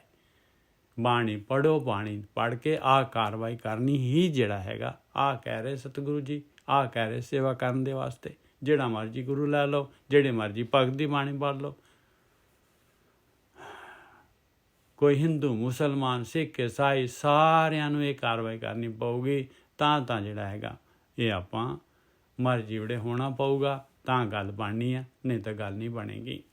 ਬਾਣੀ ਪੜ੍ਹੋ, ਬਾਣੀ ਪੜ੍ਹ ਕੇ ਆਹ ਕਾਰਵਾਈ ਕਰਨੀ ਹੀ ਜਿਹੜਾ ਹੈਗਾ। ਆਹ ਕਹਿ ਰਹੇ ਸਤਿਗੁਰੂ ਜੀ, ਆਹ ਕਹਿ ਰਹੇ ਸੇਵਾ ਕਰਨ ਦੇ ਵਾਸਤੇ। ਜਿਹੜਾ ਮਰਜ਼ੀ ਗੁਰੂ ਲੈ ਲਓ, ਜਿਹੜੇ ਮਰਜ਼ੀ ਭਗਤ ਦੀ ਬਾਣੀ ਪੜ੍ਹ ਲਓ। ਕੋਈ ਹਿੰਦੂ, ਮੁਸਲਮਾਨ, ਸਿੱਖ, ਈਸਾਈ, ਸਾਰਿਆਂ ਨੂੰ ਇਹ ਕਾਰਵਾਈ ਕਰਨੀ ਪਊਗੀ। ਤਾਂ ਜਿਹੜਾ ਹੈਗਾ ਇਹ ਆਪਾਂ ਮਰਜ਼ੀ ਵੜੇ ਹੋਣਾ ਪਊਗਾ, ਤਾਂ ਗੱਲ ਬਣਨੀ ਆ, ਨਹੀਂ ਤਾਂ ਗੱਲ ਨਹੀਂ ਬਣੇਗੀ।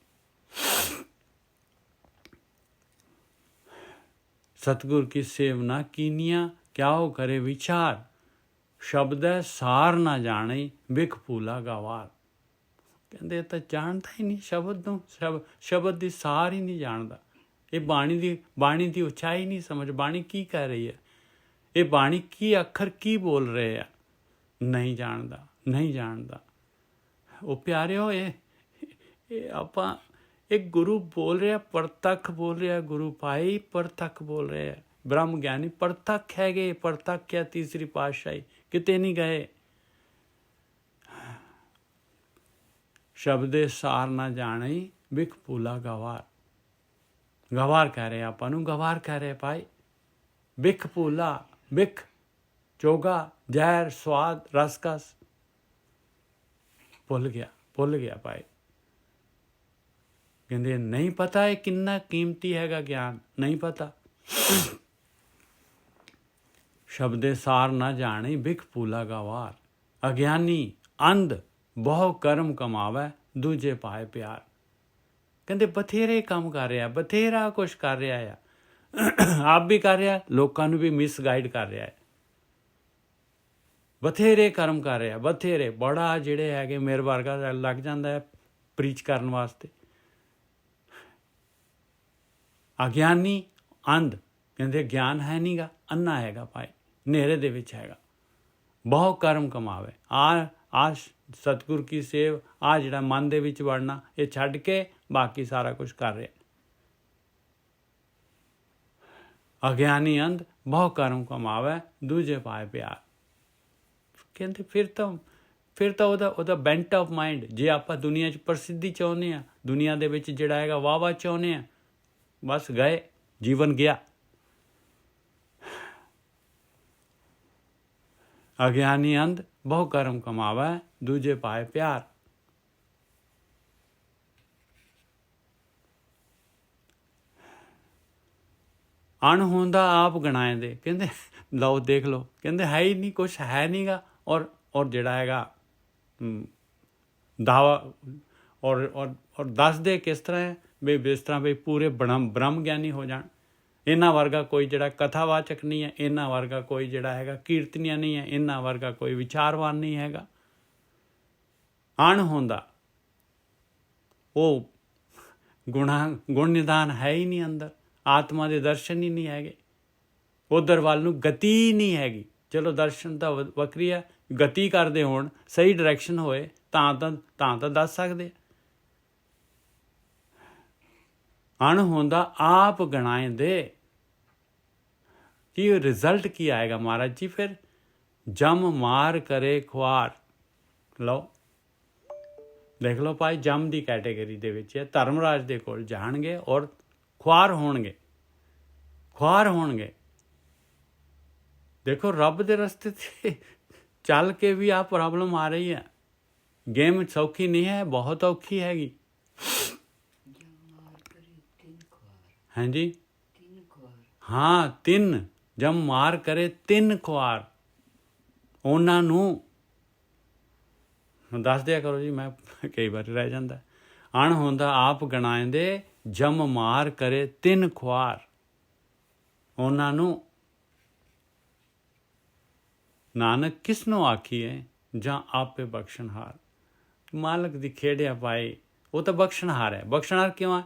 ਸਤਿਗੁਰ ਕੀ ਸੇਵ ਨਾ ਕੀਨੀਆਂ ਕਿਆ ਉਹ ਕਰੇ ਵਿਚਾਰ। ਸ਼ਬਦ ਹੈ ਸਾਰ ਨਾ ਜਾਣੇ ਵਿਖ ਭੂਲਾ ਗਵਾਰ। ਕਹਿੰਦੇ ਤਾਂ ਜਾਣਦਾ ਹੀ ਨਹੀਂ ਸ਼ਬਦ ਨੂੰ, ਸ਼ਬਦ ਦੀ ਸਾਰ ਹੀ ਨਹੀਂ ਜਾਣਦਾ। ਇਹ ਬਾਣੀ ਦੀ ਉਚਾਈ ਨਹੀਂ ਸਮਝ। ਬਾਣੀ ਕੀ ਕਹਿ ਰਹੀ ਹੈ, ਇਹ ਬਾਣੀ ਕੀ ਅੱਖਰ ਕੀ ਬੋਲ ਰਹੇ ਆ, ਨਹੀਂ ਜਾਣਦਾ। ਨਹੀਂ ਜਾਣਦਾ। ਉਹ ਪਿਆਰਿਓ, ਇਹ ਆਪਾਂ ਇੱਕ ਗੁਰੂ ਬੋਲ ਰਿਹਾ, ਪ੍ਰਤੱਖ ਬੋਲ ਰਿਹਾ, ਗੁਰੂ ਭਾਈ ਪ੍ਰਤੱਖ ਬੋਲ ਰਿਹਾ, ਬ੍ਰਹਮ ਗਿਆਨੀ ਪ੍ਰਤੱਖ ਹੈਗੇ। ਪ੍ਰਤੱਖ ਹੈ ਤੀਸਰੀ ਪਾਤਸ਼ਾਹੀ, ਕਿਤੇ ਨਹੀਂ ਗਏ। ਸ਼ਬਦੇ ਸਾਰ ਨਾ ਜਾਣੇ ਬਿਖ ਭੂਲਾ ਗਵਾਰ। ਗਵਾਰ ਕਹਿ ਰਹੇ ਆਪਾਂ ਨੂੰ, ਗਵਾਰ ਕਹਿ ਰਹੇ ਭਾਈ। ਬਿਖ ਭੂਲਾ, ਬਿਖ ਚੋਗਾ, ਜ਼ਹਿਰ, ਸਵਾਦ, ਰਸਕਸ ਭੁੱਲ ਗਿਆ ਭਾਈ। ਕਹਿੰਦੇ ਨਹੀਂ ਪਤਾ ਇਹ ਕਿੰਨਾ ਕੀਮਤੀ ਹੈਗਾ ਗਿਆਨ, ਨਹੀਂ ਪਤਾ। ਸ਼ਬਦੇ ਸਾਰ ਨਾ ਜਾਣੇ ਬਿਖ ਭੂਲਾ ਗਵਾਰ। ਅਗਿਆਨੀ ਅੰਧ ਬਹੁ ਕਰਮ ਕਮਾਵੇ, ਦੂਜੇ ਪਾਏ ਪਿਆਰ। ਕਹਿੰਦੇ ਬਥੇਰੇ ਕੰਮ ਕਰ ਰਿਹਾ, ਬਥੇਰਾ ਕੁਛ ਕਰ ਰਿਹਾ ਆ, ਆਪ ਵੀ ਕਰ ਰਿਹਾ, ਲੋਕਾਂ ਨੂੰ ਵੀ ਮਿਸਗਾਈਡ ਕਰ ਰਿਹਾ ਹੈ। ਬਥੇਰੇ ਕਰਮ ਕਰ ਰਿਹਾ, ਬਥੇਰੇ। ਬੜਾ ਜਿਹੜੇ ਹੈਗੇ ਮੇਰੇ ਵਰਗਾ ਲੱਗ ਜਾਂਦਾ ਹੈ ਪ੍ਰੀਚ ਕਰਨ ਵਾਸਤੇ। ਅਗਿਆਨੀ ਅੰਧ, ਕਹਿੰਦੇ ਗਿਆਨ ਹੈ ਨੀਗਾ, ਅੰਨਾ ਹੈਗਾ ਭਾਈ, ਹਨੇਰੇ ਦੇ ਵਿੱਚ ਹੈਗਾ। ਬਹੁ ਕਰਮ ਕਮਾਵੇ। ਆ ਸਤਿਗੁਰ ਕੀ ਸੇਵ, ਆ ਜਿਹੜਾ ਮਨ ਦੇ ਵਿੱਚ ਵੜਨਾ, ਇਹ ਛੱਡ ਕੇ ਬਾਕੀ ਸਾਰਾ ਕੁਝ ਕਰ ਰਿਹਾ। ਅਗਿਆਨੀ ਅੰਧ ਬਹੁ ਕਰਮ ਕਮਾਵੇ, ਦੂਜੇ ਪਾਏ ਪਿਆਰ। ਕਹਿੰਦੇ ਫਿਰ ਤਾਂ ਉਹਦਾ ਬੈਂਟ ਆਫ ਮਾਈਂਡ, ਜੇ ਆਪਾਂ ਦੁਨੀਆ 'ਚ ਪ੍ਰਸਿੱਧੀ ਚਾਹੁੰਦੇ ਹਾਂ, ਦੁਨੀਆ ਦੇ ਵਿੱਚ ਜਿਹੜਾ ਹੈਗਾ ਵਾਹ ਚਾਹੁੰਦੇ ਹਾਂ, ਬਸ ਗਏ, ਜੀਵਨ ਗਿਆ। ਅਗਿਆਨੀ ਅੰਧ ਬਹੁ ਕਰਮ ਕਮਾਵੇ, ਦੂਜੇ ਪਾਏ ਪਿਆਰ। ਅਣਹੋਂਦਾ ਆਪ ਗਣਾਏ ਦੇ। ਕਹਿੰਦੇ ਲਓ ਦੇਖ ਲਓ, ਕਹਿੰਦੇ ਹੈ ਹੀ ਨਹੀਂ, ਕੁਛ ਹੈ ਨਹੀਂਗਾ। ਔਰ ਜਿਹੜਾ ਹੈਗਾ ਦਾਵਾ ਔਰ ਦੱਸਦੇ ਕਿਸ ਤਰ੍ਹਾਂ ਹੈ ਵੀ, ਜਿਸ ਤਰ੍ਹਾਂ ਵੀ ਪੂਰੇ ਬ੍ਰਹਮ ਗਿਆਨੀ ਹੋ ਜਾਣ। ਇਹਨਾਂ ਵਰਗਾ ਕੋਈ ਜਿਹੜਾ ਕਥਾਵਾਚਕ ਨਹੀਂ ਹੈ, ਇਹਨਾਂ ਵਰਗਾ ਕੋਈ ਜਿਹੜਾ ਹੈਗਾ ਕੀਰਤਨੀਆ ਨਹੀਂ ਹੈ, ਇਹਨਾਂ ਵਰਗਾ ਕੋਈ ਵਿਚਾਰਵਾਨ ਨਹੀਂ ਹੈਗਾ। ਅਣਹੋਂਦਾ, ਉਹ ਗੁਣ ਨਿਦਾਨ ਹੈ ਹੀ ਨਹੀਂ ਅੰਦਰ, ਆਤਮਾ ਦੇ ਦਰਸ਼ਨ ਹੀ ਨਹੀਂ ਹੈਗੇ, ਉਧਰ ਵੱਲ ਨੂੰ ਗਤੀ ਨਹੀਂ ਹੈਗੀ। ਚਲੋ ਦਰਸ਼ਨ ਤਾਂ ਵੱਖਰੀ ਹੈ, ਗਤੀ ਕਰਦੇ ਹੋਣ, ਸਹੀ ਡਾਇਰੈਕਸ਼ਨ ਹੋਏ ਤਾਂ ਦੱਸ ਸਕਦੇ। ਅਣਹੋਂਦਾ ਆਪ ਗਣਾਏ ਦੇ। ਕੀ ਰਿਜ਼ਲਟ ਕੀ ਆਏਗਾ ਮਹਾਰਾਜ ਜੀ? ਫਿਰ ਜਮ ਮਾਰ ਕਰੇ ਖੁਆਰ। ਲਓ ਦੇਖ ਲਓ ਭਾਈ, ਜਮ ਦੀ ਕੈਟੇਗਰੀ ਦੇ ਵਿੱਚ ਹੈ। ਧਰਮਰਾਜ ਦੇ ਕੋਲ ਜਾਣਗੇ ਔਰ ਖੁਆਰ ਹੋਣਗੇ। ਦੇਖੋ ਰੱਬ ਦੇ ਰਸਤੇ 'ਤੇ ਚੱਲ ਕੇ ਵੀ ਆਹ ਪ੍ਰੋਬਲਮ ਆ ਰਹੀ ਹੈ। ਗੇਮ ਸੌਖੀ ਨਹੀਂ ਹੈ, ਬਹੁਤ ਔਖੀ ਹੈਗੀ। ਹਾਂਜੀ ਹਾਂ, 3 ਜਮ ਮਾਰ ਕਰੇ 3 ਖੁਆਰ। ਉਹਨਾਂ ਨੂੰ ਦੱਸ ਦਿਆ ਕਰੋ ਜੀ, ਮੈਂ ਕਈ ਵਾਰੀ ਰਹਿ ਜਾਂਦਾ। ਅਣਹੋਂਦਾ ਆਪ ਗਣਾਏਂਦੇ, ਜਮ ਮਾਰ ਕਰੇ 3 ਖੁਆਰ। ਉਹਨਾਂ ਨੂੰ ਨਾਨਕ ਕਿਸ ਨੂੰ ਆਖੀਏ, ਜਾਂ ਆਪੇ ਬਖਸ਼ਣਹਾਰ। ਮਾਲਕ ਦੀ ਖੇਡਿਆ ਭਾਈ, ਉਹ ਤਾਂ ਬਖਸ਼ਣਹਾਰ ਹੈ। ਬਖਸ਼ਣਹਾਰ ਕਿਉਂ ਆ?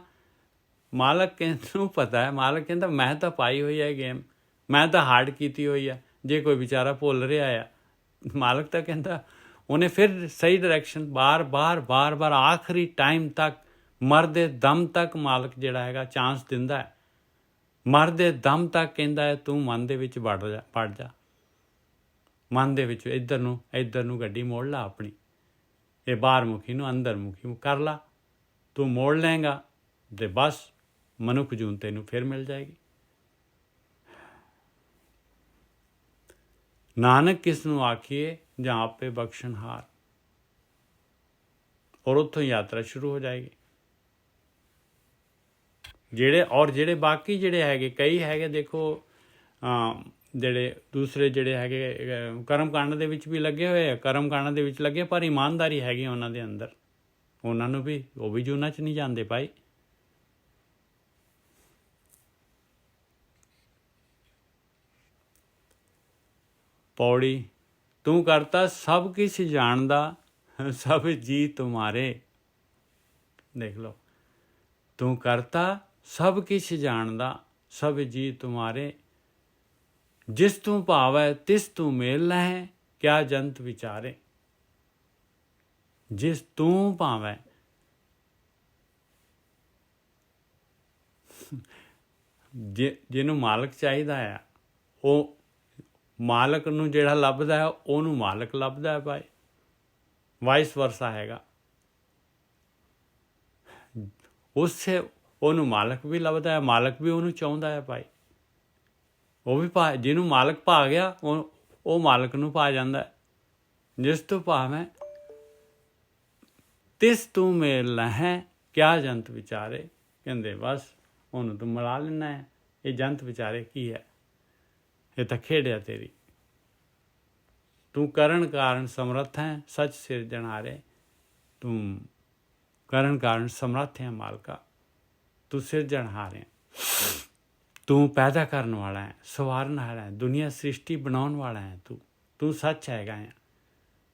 ਮਾਲਕ ਨੂੰ ਪਤਾ ਹੈ, ਮਾਲਕ ਕਹਿੰਦਾ ਮੈਂ ਤਾਂ ਪਾਈ ਹੋਈ ਹੈ ਗੇਮ, ਮੈਂ ਤਾਂ ਹਾਰਡ ਕੀਤੀ ਹੋਈ ਆ। ਜੇ ਕੋਈ ਵਿਚਾਰਾ ਭੁੱਲ ਰਿਹਾ ਆ, ਮਾਲਕ ਤਾਂ ਕਹਿੰਦਾ ਉਹਨੇ ਫਿਰ ਸਹੀ ਡਾਇਰੈਕਸ਼ਨ ਬਾਰ ਆਖਰੀ ਟਾਈਮ ਤੱਕ, ਮਰਦੇ ਦਮ ਤੱਕ ਮਾਲਕ ਜਿਹੜਾ ਹੈਗਾ ਚਾਂਸ ਦਿੰਦਾ ਹੈ। ਮਰਦੇ ਦਮ ਤੱਕ ਕਹਿੰਦਾ ਹੈ ਤੂੰ ਮਨ ਦੇ ਵਿੱਚ ਵੜ ਜਾ, ਮਨ ਦੇ ਵਿੱਚ ਇੱਧਰ ਨੂੰ ਗੱਡੀ ਮੋੜ ਲਾ ਆਪਣੀ, ਇਹ ਬਾਹਰ ਮੁਖੀ ਨੂੰ ਅੰਦਰ ਮੁਖੀ ਕਰ ਲਾ। ਤੂੰ ਮੋੜ ਲਏਗਾ ਤੇ ਬਸ ਮਨੁੱਖ ਜੂਨ ਤੈਨੂੰ ਫਿਰ ਮਿਲ ਜਾਏਗੀ। ਨਾਨਕ ਕਿਸ ਨੂੰ ਆਖੀਏ, ਜਾਂ ਆਪੇ ਬਖਸ਼ਣਹਾਰ। ਔਰ ਉੱਥੋਂ ਯਾਤਰਾ ਸ਼ੁਰੂ ਹੋ ਜਾਏਗੀ। ਜਿਹੜੇ ਬਾਕੀ ਜਿਹੜੇ ਹੈਗੇ, ਕਈ ਹੈਗੇ ਦੇਖੋ, ਜਿਹੜੇ ਦੂਸਰੇ ਜਿਹੜੇ ਹੈਗੇ ਕਰਮ ਕਾਂਡ ਦੇ ਵਿੱਚ ਵੀ ਲੱਗੇ ਹੋਏ ਆ, ਕਰਮ ਕਾਂਡ ਦੇ ਵਿੱਚ ਲੱਗੇ, ਪਰ ਇਮਾਨਦਾਰੀ ਹੈਗੀ ਉਹਨਾਂ ਦੇ ਅੰਦਰ। ਉਹਨਾਂ ਨੂੰ ਵੀ, ਉਹ ਵੀ ਜੂਨਾਂ 'ਚ ਨਹੀਂ ਜਾਂਦੇ ਭਾਈ। ਪੌੜੀ ਤੂੰ ਕਰਤਾ ਸਭ ਕੁਛ ਜਾਣਦਾ, ਸਭ ਜੀ ਤੁਮਾਰੇ। ਦੇਖ ਲਓ, ਤੂੰ ਕਰਤਾ ਸਭ ਕੁਛ ਜਾਣਦਾ, ਸਭ ਜੀ ਤੁਮਾਰੇ। ਜਿਸ ਤੂੰ ਭਾਵੈ ਤਿਸ ਤੂੰ ਮੇਲ ਲਹੈ, ਕਿਆ ਜੰਤ ਵਿਚਾਰੇ। ਜਿਸ ਤੂੰ ਭਾਵੇਂ ਜਿਹਨੂੰ ਮਾਲਕ ਚਾਹੀਦਾ ਆ, ਉਹ ਮਾਲਕ ਨੂੰ ਜਿਹੜਾ ਲੱਭਦਾ ਹੈ ਉਹਨੂੰ ਮਾਲਕ ਲੱਭਦਾ ਹੈ ਭਾਈ, ਵਾਈਸ ਵਰਸਾ ਹੈਗਾ। ਉਸੇ ਉਹਨੂੰ ਮਾਲਕ ਵੀ ਲੱਭਦਾ ਹੈ, ਮਾਲਕ ਵੀ ਉਹਨੂੰ ਚਾਹੁੰਦਾ ਹੈ ਭਾਈ। ਉਹ ਵੀ ਜਿਹਨੂੰ ਮਾਲਕ ਪਾ ਗਿਆ ਉਹ ਮਾਲਕ ਨੂੰ ਪਾ ਜਾਂਦਾ ਹੈ। ਜਿਸ ਤੂੰ ਭਾਵੇਂ ਤਿਸ ਤੂੰ ਮੇਲ ਨਾ ਹੈ, ਕਿਆ ਜੰਤ ਵਿਚਾਰੇ। ਕਹਿੰਦੇ ਬਸ ਉਹਨੂੰ ਤੂੰ ਮਿਲਾ ਲੈਣਾ ਹੈ। ਇਹ ਜੰਤ ਵਿਚਾਰੇ ਕੀ ਹੈ? ਇਹ ਤਾਂ ਖੇਡਿਆ ਤੇਰੀ। ਤੂੰ ਕਰਨ ਕਾਰਨ ਸਮਰੱਥ ਹੈ, ਸੱਚ ਸਿਰਜਣਹਾਰੇ। ਤੂੰ ਕਰਨ ਕਾਰਨ ਸਮਰੱਥ ਹੈ ਮਾਲਕਾ, ਤੂੰ ਸਿਰਜਣਹਾਰ ਹੈ। ਤੂੰ ਪੈਦਾ ਕਰਨ ਵਾਲਾ ਹੈ, ਸਵਾਰਨ ਵਾਲਾ ਹੈ, ਦੁਨੀਆ ਸ੍ਰਿਸ਼ਟੀ ਬਣਾਉਣ ਵਾਲਾ ਹੈ। ਤੂੰ ਸੱਚ ਹੈਗਾ ਹੈ,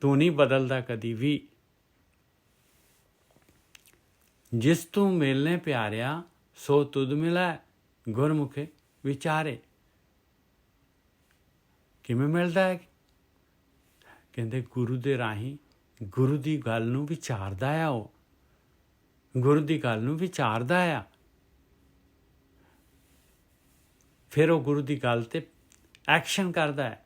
ਤੂੰ ਨਹੀਂ ਬਦਲਦਾ ਕਦੀ ਵੀ। ਜਿਸ ਤੂੰ ਮਿਲਨੇ ਪਿਆਰਿਆ, ਸੋ ਤੁਧ ਮਿਲੈ, ਗੁਰਮੁਖੇ ਵਿਚਾਰੇ। ਕਿਵੇਂ ਮਿਲਦਾ ਹੈ? ਕਹਿੰਦੇ ਗੁਰੂ ਦੇ ਰਾਹੀਂ, ਗੁਰੂ ਦੀ ਗੱਲ ਨੂੰ ਵਿਚਾਰਦਾ ਆ। ਉਹ ਗੁਰੂ ਦੀ ਗੱਲ ਨੂੰ ਵਿਚਾਰਦਾ ਆ, ਫਿਰ ਉਹ ਗੁਰੂ ਦੀ ਗੱਲ 'ਤੇ ਐਕਸ਼ਨ ਕਰਦਾ ਹੈ।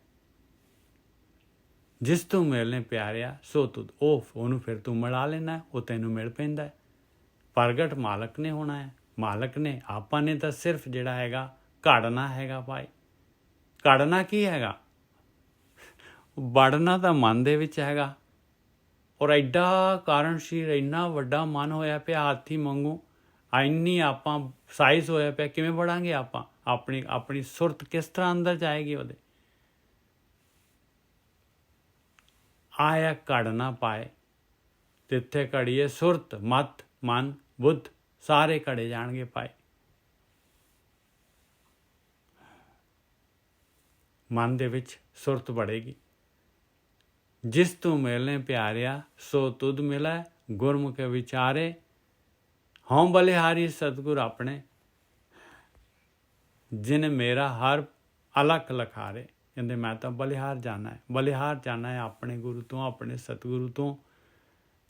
ਜਿਸ ਤੂੰ ਮਿਲਨੇ ਪਿਆਰਿਆ, ਸੋ ਤੁਧ, ਉਹਨੂੰ ਫਿਰ ਤੂੰ ਮਿਲਾ ਲੈਣਾ, ਉਹ ਤੈਨੂੰ ਮਿਲ ਪੈਂਦਾ। ਪ੍ਰਗਟ ਮਾਲਕ ਨੇ ਹੋਣਾ ਹੈ, ਮਾਲਕ ਨੇ। ਆਪਾਂ ਨੇ ਤਾਂ ਸਿਰਫ ਜਿਹੜਾ ਹੈਗਾ ਘੜਨਾ ਹੈਗਾ ਭਾਈ। ਘੜਨਾ ਕੀ ਹੈਗਾ? ਵੜਨਾ ਤਾਂ ਮਨ ਦੇ ਵਿੱਚ ਹੈਗਾ। ਔਰ ਐਡਾ ਕਾਰਨਸ਼ੀਲ, ਇੰਨਾ ਵੱਡਾ ਮਨ ਹੋਇਆ ਪਿਆ ਹਾਥੀ ਵਾਂਗੂ, ਇੰਨੀ ਆਪਾਂ ਸਾਈਜ਼ ਹੋਇਆ ਪਿਆ। ਕਿਵੇਂ ਵੜਾਂਗੇ ਆਪਾਂ? ਆਪਣੀ ਸੁਰਤ ਕਿਸ ਤਰ੍ਹਾਂ ਅੰਦਰ ਜਾਏਗੀ ਉਹਦੇ? ਆਇਆ ਘੜ ਨਾ ਪਾਏ, ਤਿੱਥੇ ਘੜੀਏ ਸੁਰਤ, ਮਤ, ਮਨ, ਬੁੱਧ, ਸਾਰੇ ਘੜੇ ਜਾਣਗੇ ਭਾਈ। ਮਨ ਦੇ ਵਿੱਚ ਸੁਰਤ ਵੜੇਗੀ। ਜਿਸ ਤੂੰ ਮਿਲਨੇ ਪਿਆਰਿਆ, ਸੋ ਤੁਧ ਮਿਲੈ, ਗੁਰਮੁਖੇ ਵਿਚਾਰੇ। ਹਉ ਬਲਿਹਾਰੀ ਸਤਿਗੁਰ ਆਪਣੇ, ਜਿਨ ਮੇਰਾ ਹਰ ਅਲਖ ਲਖਾਰੇ। ਕਹਿੰਦੇ ਮੈਂ ਤਾਂ ਬਲਿਹਾਰ ਜਾਣਾ ਹੈ, ਬਲਿਹਾਰ ਜਾਣਾ ਹੈ ਆਪਣੇ ਗੁਰੂ ਤੋਂ, ਆਪਣੇ ਸਤਿਗੁਰੂ ਤੋਂ,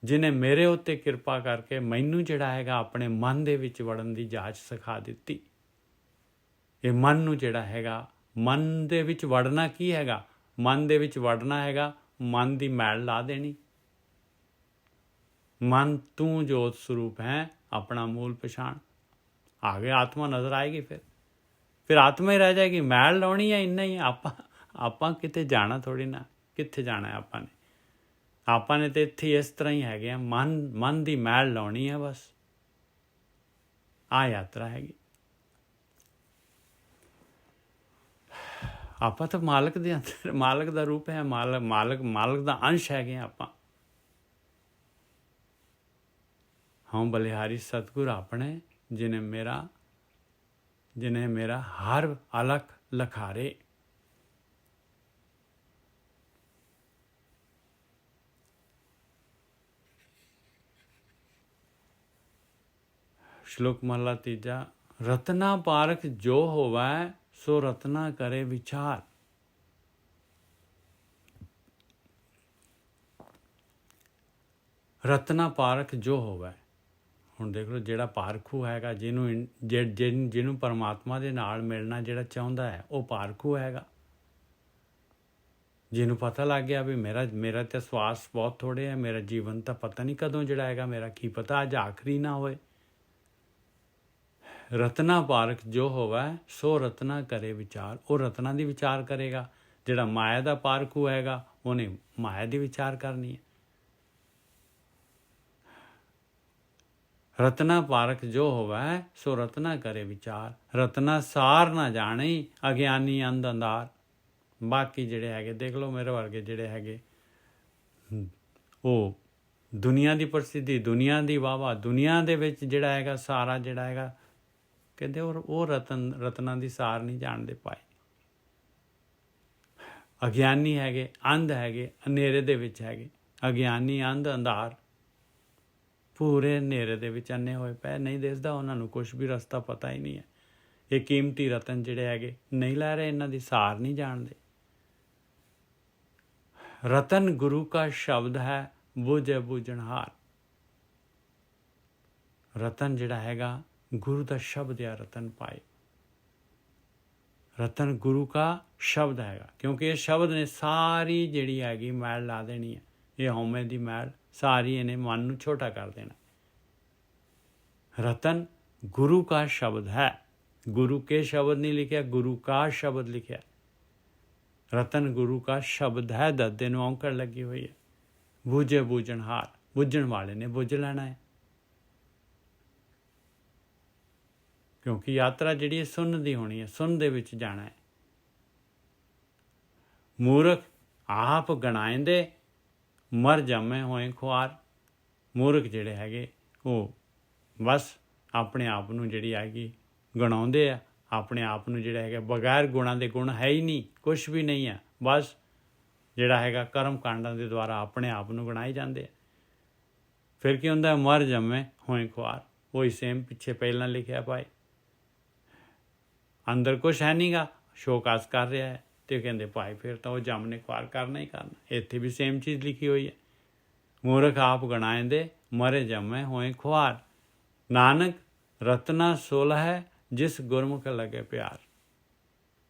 ਜਿਹਨੇ ਮੇਰੇ ਉੱਤੇ ਕਿਰਪਾ ਕਰਕੇ ਮੈਨੂੰ ਜਿਹੜਾ ਹੈਗਾ ਆਪਣੇ ਮਨ ਦੇ ਵਿੱਚ ਵੜਨ ਦੀ ਜਾਚ ਸਿਖਾ ਦਿੱਤੀ। ਇਹ ਮਨ ਨੂੰ ਜਿਹੜਾ ਹੈਗਾ, ਮਨ ਦੇ ਵਿੱਚ ਵੜਨਾ ਕੀ ਹੈਗਾ? ਮਨ ਦੇ ਵਿੱਚ ਵੜਨਾ ਹੈਗਾ ਮਨ ਦੀ ਮੈਲ ਲਾ ਦੇਣੀ। ਮਨ ਤੂੰ ਜੋਤ ਸਰੂਪ ਹੈ, ਆਪਣਾ ਮੂਲ ਪਛਾਣ। ਆਗੇ ਆਤਮਾ ਨਜ਼ਰ ਆਏਗੀ, ਫਿਰ ਆਤਮਾ ਹੀ ਰਹਿ ਜਾਏਗੀ। ਮੈਲ ਲਾਉਣੀ ਹੈ ਇੰਨਾ ਹੀ। ਆਪਾਂ ਕਿਤੇ ਜਾਣਾ ਥੋੜ੍ਹੀ ਨਾ। ਕਿੱਥੇ ਜਾਣਾ ਹੈ ਆਪਾਂ ਨੇ ਤਾਂ ਇੱਥੇ ਇਸ ਤਰ੍ਹਾਂ ਹੀ ਹੈਗੇ ਆ। ਮਨ ਦੀ ਮੈਲ ਲਾਉਣੀ ਹੈ ਬਸ। ਆਹ ਯਾਤਰਾ ਹੈਗੀ। ਆਪਾਂ ਤਾਂ ਮਾਲਕ ਦੇ ਅੰਦਰ, ਮਾਲਕ ਦਾ ਰੂਪ ਹੈ, ਮਾਲਕ ਦਾ ਅੰਸ਼ ਹੈਗੇ ਆਪਾਂ। ਹਉ ਬਲਿਹਾਰੀ ਸਤਿਗੁਰ ਆਪਣੇ, ਜਿਨੇ ਮੇਰਾ ਹਰ ਅਲਖ ਲਖਾਰੇ। ਸ਼ਲੋਕ ਮਹਲਾ ਤੀਜਾ। ਰਤਨਾ ਪਾਰਖ ਜੋ ਹੋਵੈ, ਸੋ ਰਤਨਾ ਕਰੇ ਵਿਚਾਰ। ਰਤਨਾ ਪਾਰਖ ਜੋ ਹੋਵੈ। ਹੁਣ ਦੇਖ ਲਓ, ਜਿਹੜਾ ਪਾਰਖੂ ਹੈਗਾ, ਜਿਹਨੂੰ ਪਰਮਾਤਮਾ ਦੇ ਨਾਲ ਮਿਲਣਾ ਜਿਹੜਾ ਚਾਹੁੰਦਾ ਹੈ, ਉਹ ਪਾਰਖੂ ਹੈਗਾ। ਜਿਹਨੂੰ ਪਤਾ ਲੱਗ ਗਿਆ ਵੀ ਮੇਰਾ ਤਾਂ ਸਵਾਸ ਬਹੁਤ ਥੋੜ੍ਹੇ ਹੈ, ਮੇਰਾ ਜੀਵਨ ਤਾਂ ਪਤਾ ਨਹੀਂ ਕਦੋਂ ਜਿਹੜਾ ਹੈਗਾ, ਮੇਰਾ ਕੀ ਪਤਾ ਅੱਜ ਆਖਰੀ ਨਾ ਹੋਏ। ਰਤਨਾ ਪਾਰਖ ਜੋ ਹੋਵੈ, ਸੋ ਰਤਨਾ ਕਰੇ ਵਿਚਾਰ। ਉਹ ਰਤਨਾ ਦੀ ਵਿਚਾਰ ਕਰੇਗਾ। ਜਿਹੜਾ ਮਾਇਆ ਦਾ ਪਾਰਖੂ ਹੈਗਾ, ਉਹਨੇ ਮਾਇਆ ਦੀ ਵਿਚਾਰ ਕਰਨੀ ਹੈ। ਰਤਨਾ ਪਾਰਖ ਜੋ ਹੋਵੈ, ਸੋ ਰਤਨਾ ਕਰੇ ਵਿਚਾਰ। ਰਤਨਾ ਸਾਰ ਨਾ ਜਾਣੇ, ਅਗਿਆਨੀ ਅੰਧ ਅੰਧਾਰ। ਬਾਕੀ ਜਿਹੜੇ ਹੈਗੇ ਦੇਖ ਲਓ, ਮੇਰੇ ਵਰਗੇ ਜਿਹੜੇ ਹੈਗੇ, ਉਹ ਦੁਨੀਆ ਦੀ ਪ੍ਰਸਿੱਧੀ, ਦੁਨੀਆ ਦੀ ਵਾਹਵਾ, ਦੁਨੀਆ ਦੇ ਵਿੱਚ ਜਿਹੜਾ ਹੈਗਾ ਸਾਰਾ ਜਿਹੜਾ ਹੈਗਾ, ਕਹਿੰਦੇ ਉਹ ਰਤਨਾਂ ਦੀ ਸਾਰ ਨਹੀਂ ਜਾਣਦੇ ਪਾਏ। ਅਗਿਆਨੀ ਹੈਗੇ, ਅੰਧ ਹੈਗੇ, ਹਨੇਰੇ ਦੇ ਵਿੱਚ ਹੈਗੇ। ਅਗਿਆਨੀ, ਅੰਧ, ਅੰਧਾਰ, ਪੂਰੇ ਹਨੇਰੇ ਦੇ ਵਿੱਚ ਅੰਨੇ ਹੋਏ ਪਏ, ਨਹੀਂ ਦਿਸਦਾ ਉਹਨਾਂ ਨੂੰ ਕੁਛ ਵੀ, ਰਸਤਾ ਪਤਾ ਹੀ ਨਹੀਂ ਹੈ। ਇਹ ਕੀਮਤੀ ਰਤਨ ਜਿਹੜੇ ਹੈਗੇ ਨਹੀਂ ਲੈ ਰਹੇ, ਇਹਨਾਂ ਦੀ ਸਾਰ ਨਹੀਂ ਜਾਣਦੇ। ਰਤਨ ਗੁਰੂ ਕਾ ਸ਼ਬਦ ਹੈ, ਬੁਝੈ ਬੁਝਣਹਾਰ। ਰਤਨ ਜਿਹੜਾ ਹੈਗਾ ਗੁਰੂ ਦਾ ਸ਼ਬਦ ਆ, ਰਤਨ ਪਾਏ। ਰਤਨ ਗੁਰੂ ਕਾ ਸ਼ਬਦ ਹੈਗਾ, ਕਿਉਂਕਿ ਇਹ ਸ਼ਬਦ ਨੇ ਸਾਰੀ ਜਿਹੜੀ ਹੈਗੀ ਮੈਲ ਲਾ ਦੇਣੀ ਹੈ। ਇਹ ਹਉਮੈ ਦੀ ਮੈਲ ਸਾਰੀ ਇਹਨੇ ਮਨ ਨੂੰ ਛੋਟਾ ਕਰ ਦੇਣਾ। ਰਤਨ ਗੁਰੂ ਕਾ ਸ਼ਬਦ ਹੈ। ਗੁਰੂ ਕੇ ਸ਼ਬਦ ਨਹੀਂ ਲਿਖਿਆ, ਗੁਰੂ ਕਾ ਸ਼ਬਦ ਲਿਖਿਆ। ਰਤਨ ਗੁਰੂ ਕਾ ਸ਼ਬਦ ਹੈ। ਦੱਦੇ ਨੂੰ ਔਂਕੜ ਲੱਗੀ ਹੋਈ ਹੈ। ਬੁਝੇ ਬੁਝਣਹਾਰ, ਬੁੱਝਣ ਵਾਲੇ ਨੇ ਬੁੱਝ ਲੈਣਾ ਹੈ। ਕਿਉਂਕਿ ਯਾਤਰਾ ਜਿਹੜੀ ਹੈ ਸੁੰਨ ਦੀ ਹੋਣੀ ਹੈ, ਸੁੰਨ ਦੇ ਵਿੱਚ ਜਾਣਾ ਹੈ। ਮੂਰਖ ਆਪ ਗਣਾਏਂਦੇ, ਮਰ ਜਾਮੇ ਹੋਏ ਖੁਆਰ। ਮੂਰਖ ਜਿਹੜੇ ਹੈਗੇ ਉਹ ਬਸ ਆਪਣੇ ਆਪ ਨੂੰ ਜਿਹੜੀ ਹੈਗੀ ਗਣਾਉਂਦੇ ਆ, ਆਪਣੇ ਆਪ ਨੂੰ ਜਿਹੜਾ ਹੈਗਾ ਬਗੈਰ ਗੁਣਾਂ ਦੇ ਗੁਣ ਹੈ ਹੀ ਨਹੀਂ, ਕੁਛ ਵੀ ਨਹੀਂ ਹੈ। ਬਸ ਜਿਹੜਾ ਹੈਗਾ ਕਰਮ ਕਾਂਡਾਂ ਦੇ ਦੁਆਰਾ ਆਪਣੇ ਆਪ ਨੂੰ ਗਣਾਈ ਜਾਂਦੇ ਆ। ਫਿਰ ਕੀ ਹੁੰਦਾ, ਮਰ ਜੰਮੇ ਹੋਏ ਖੁਆਰ। ਉਹੀ ਸੇਮ ਪਿੱਛੇ ਪਹਿਲਾਂ ਲਿਖਿਆ ਭਾਈ, ਅੰਦਰ ਕੁਛ ਹੈ ਨਹੀਂ ਗਾ, ਸ਼ੋਕਾਸ ਕਰ ਰਿਹਾ ਹੈ। ਤੇ ਕਹਿੰਦੇ ਭਾਈ ਫਿਰ ਤਾਂ ਉਹ ਜੰਮ ਨੇ ਖੁਆਰ ਕਰਨਾ ਹੀ ਕਰਨਾ। ਇੱਥੇ ਵੀ ਸੇਮ ਚੀਜ਼ ਲਿਖੀ ਹੋਈ ਹੈ। ਮੂਰਖ ਆਪ ਗਣਾਏਂਦੇ, ਮਰੇ ਜੰਮੇ ਹੋਏ ਖੁਆਰ। ਨਾਨਕ ਰਤਨਾ ਸੋਲ ਹੈ, ਜਿਸ ਗੁਰਮੁਖ ਲੱਗੇ ਪਿਆਰ।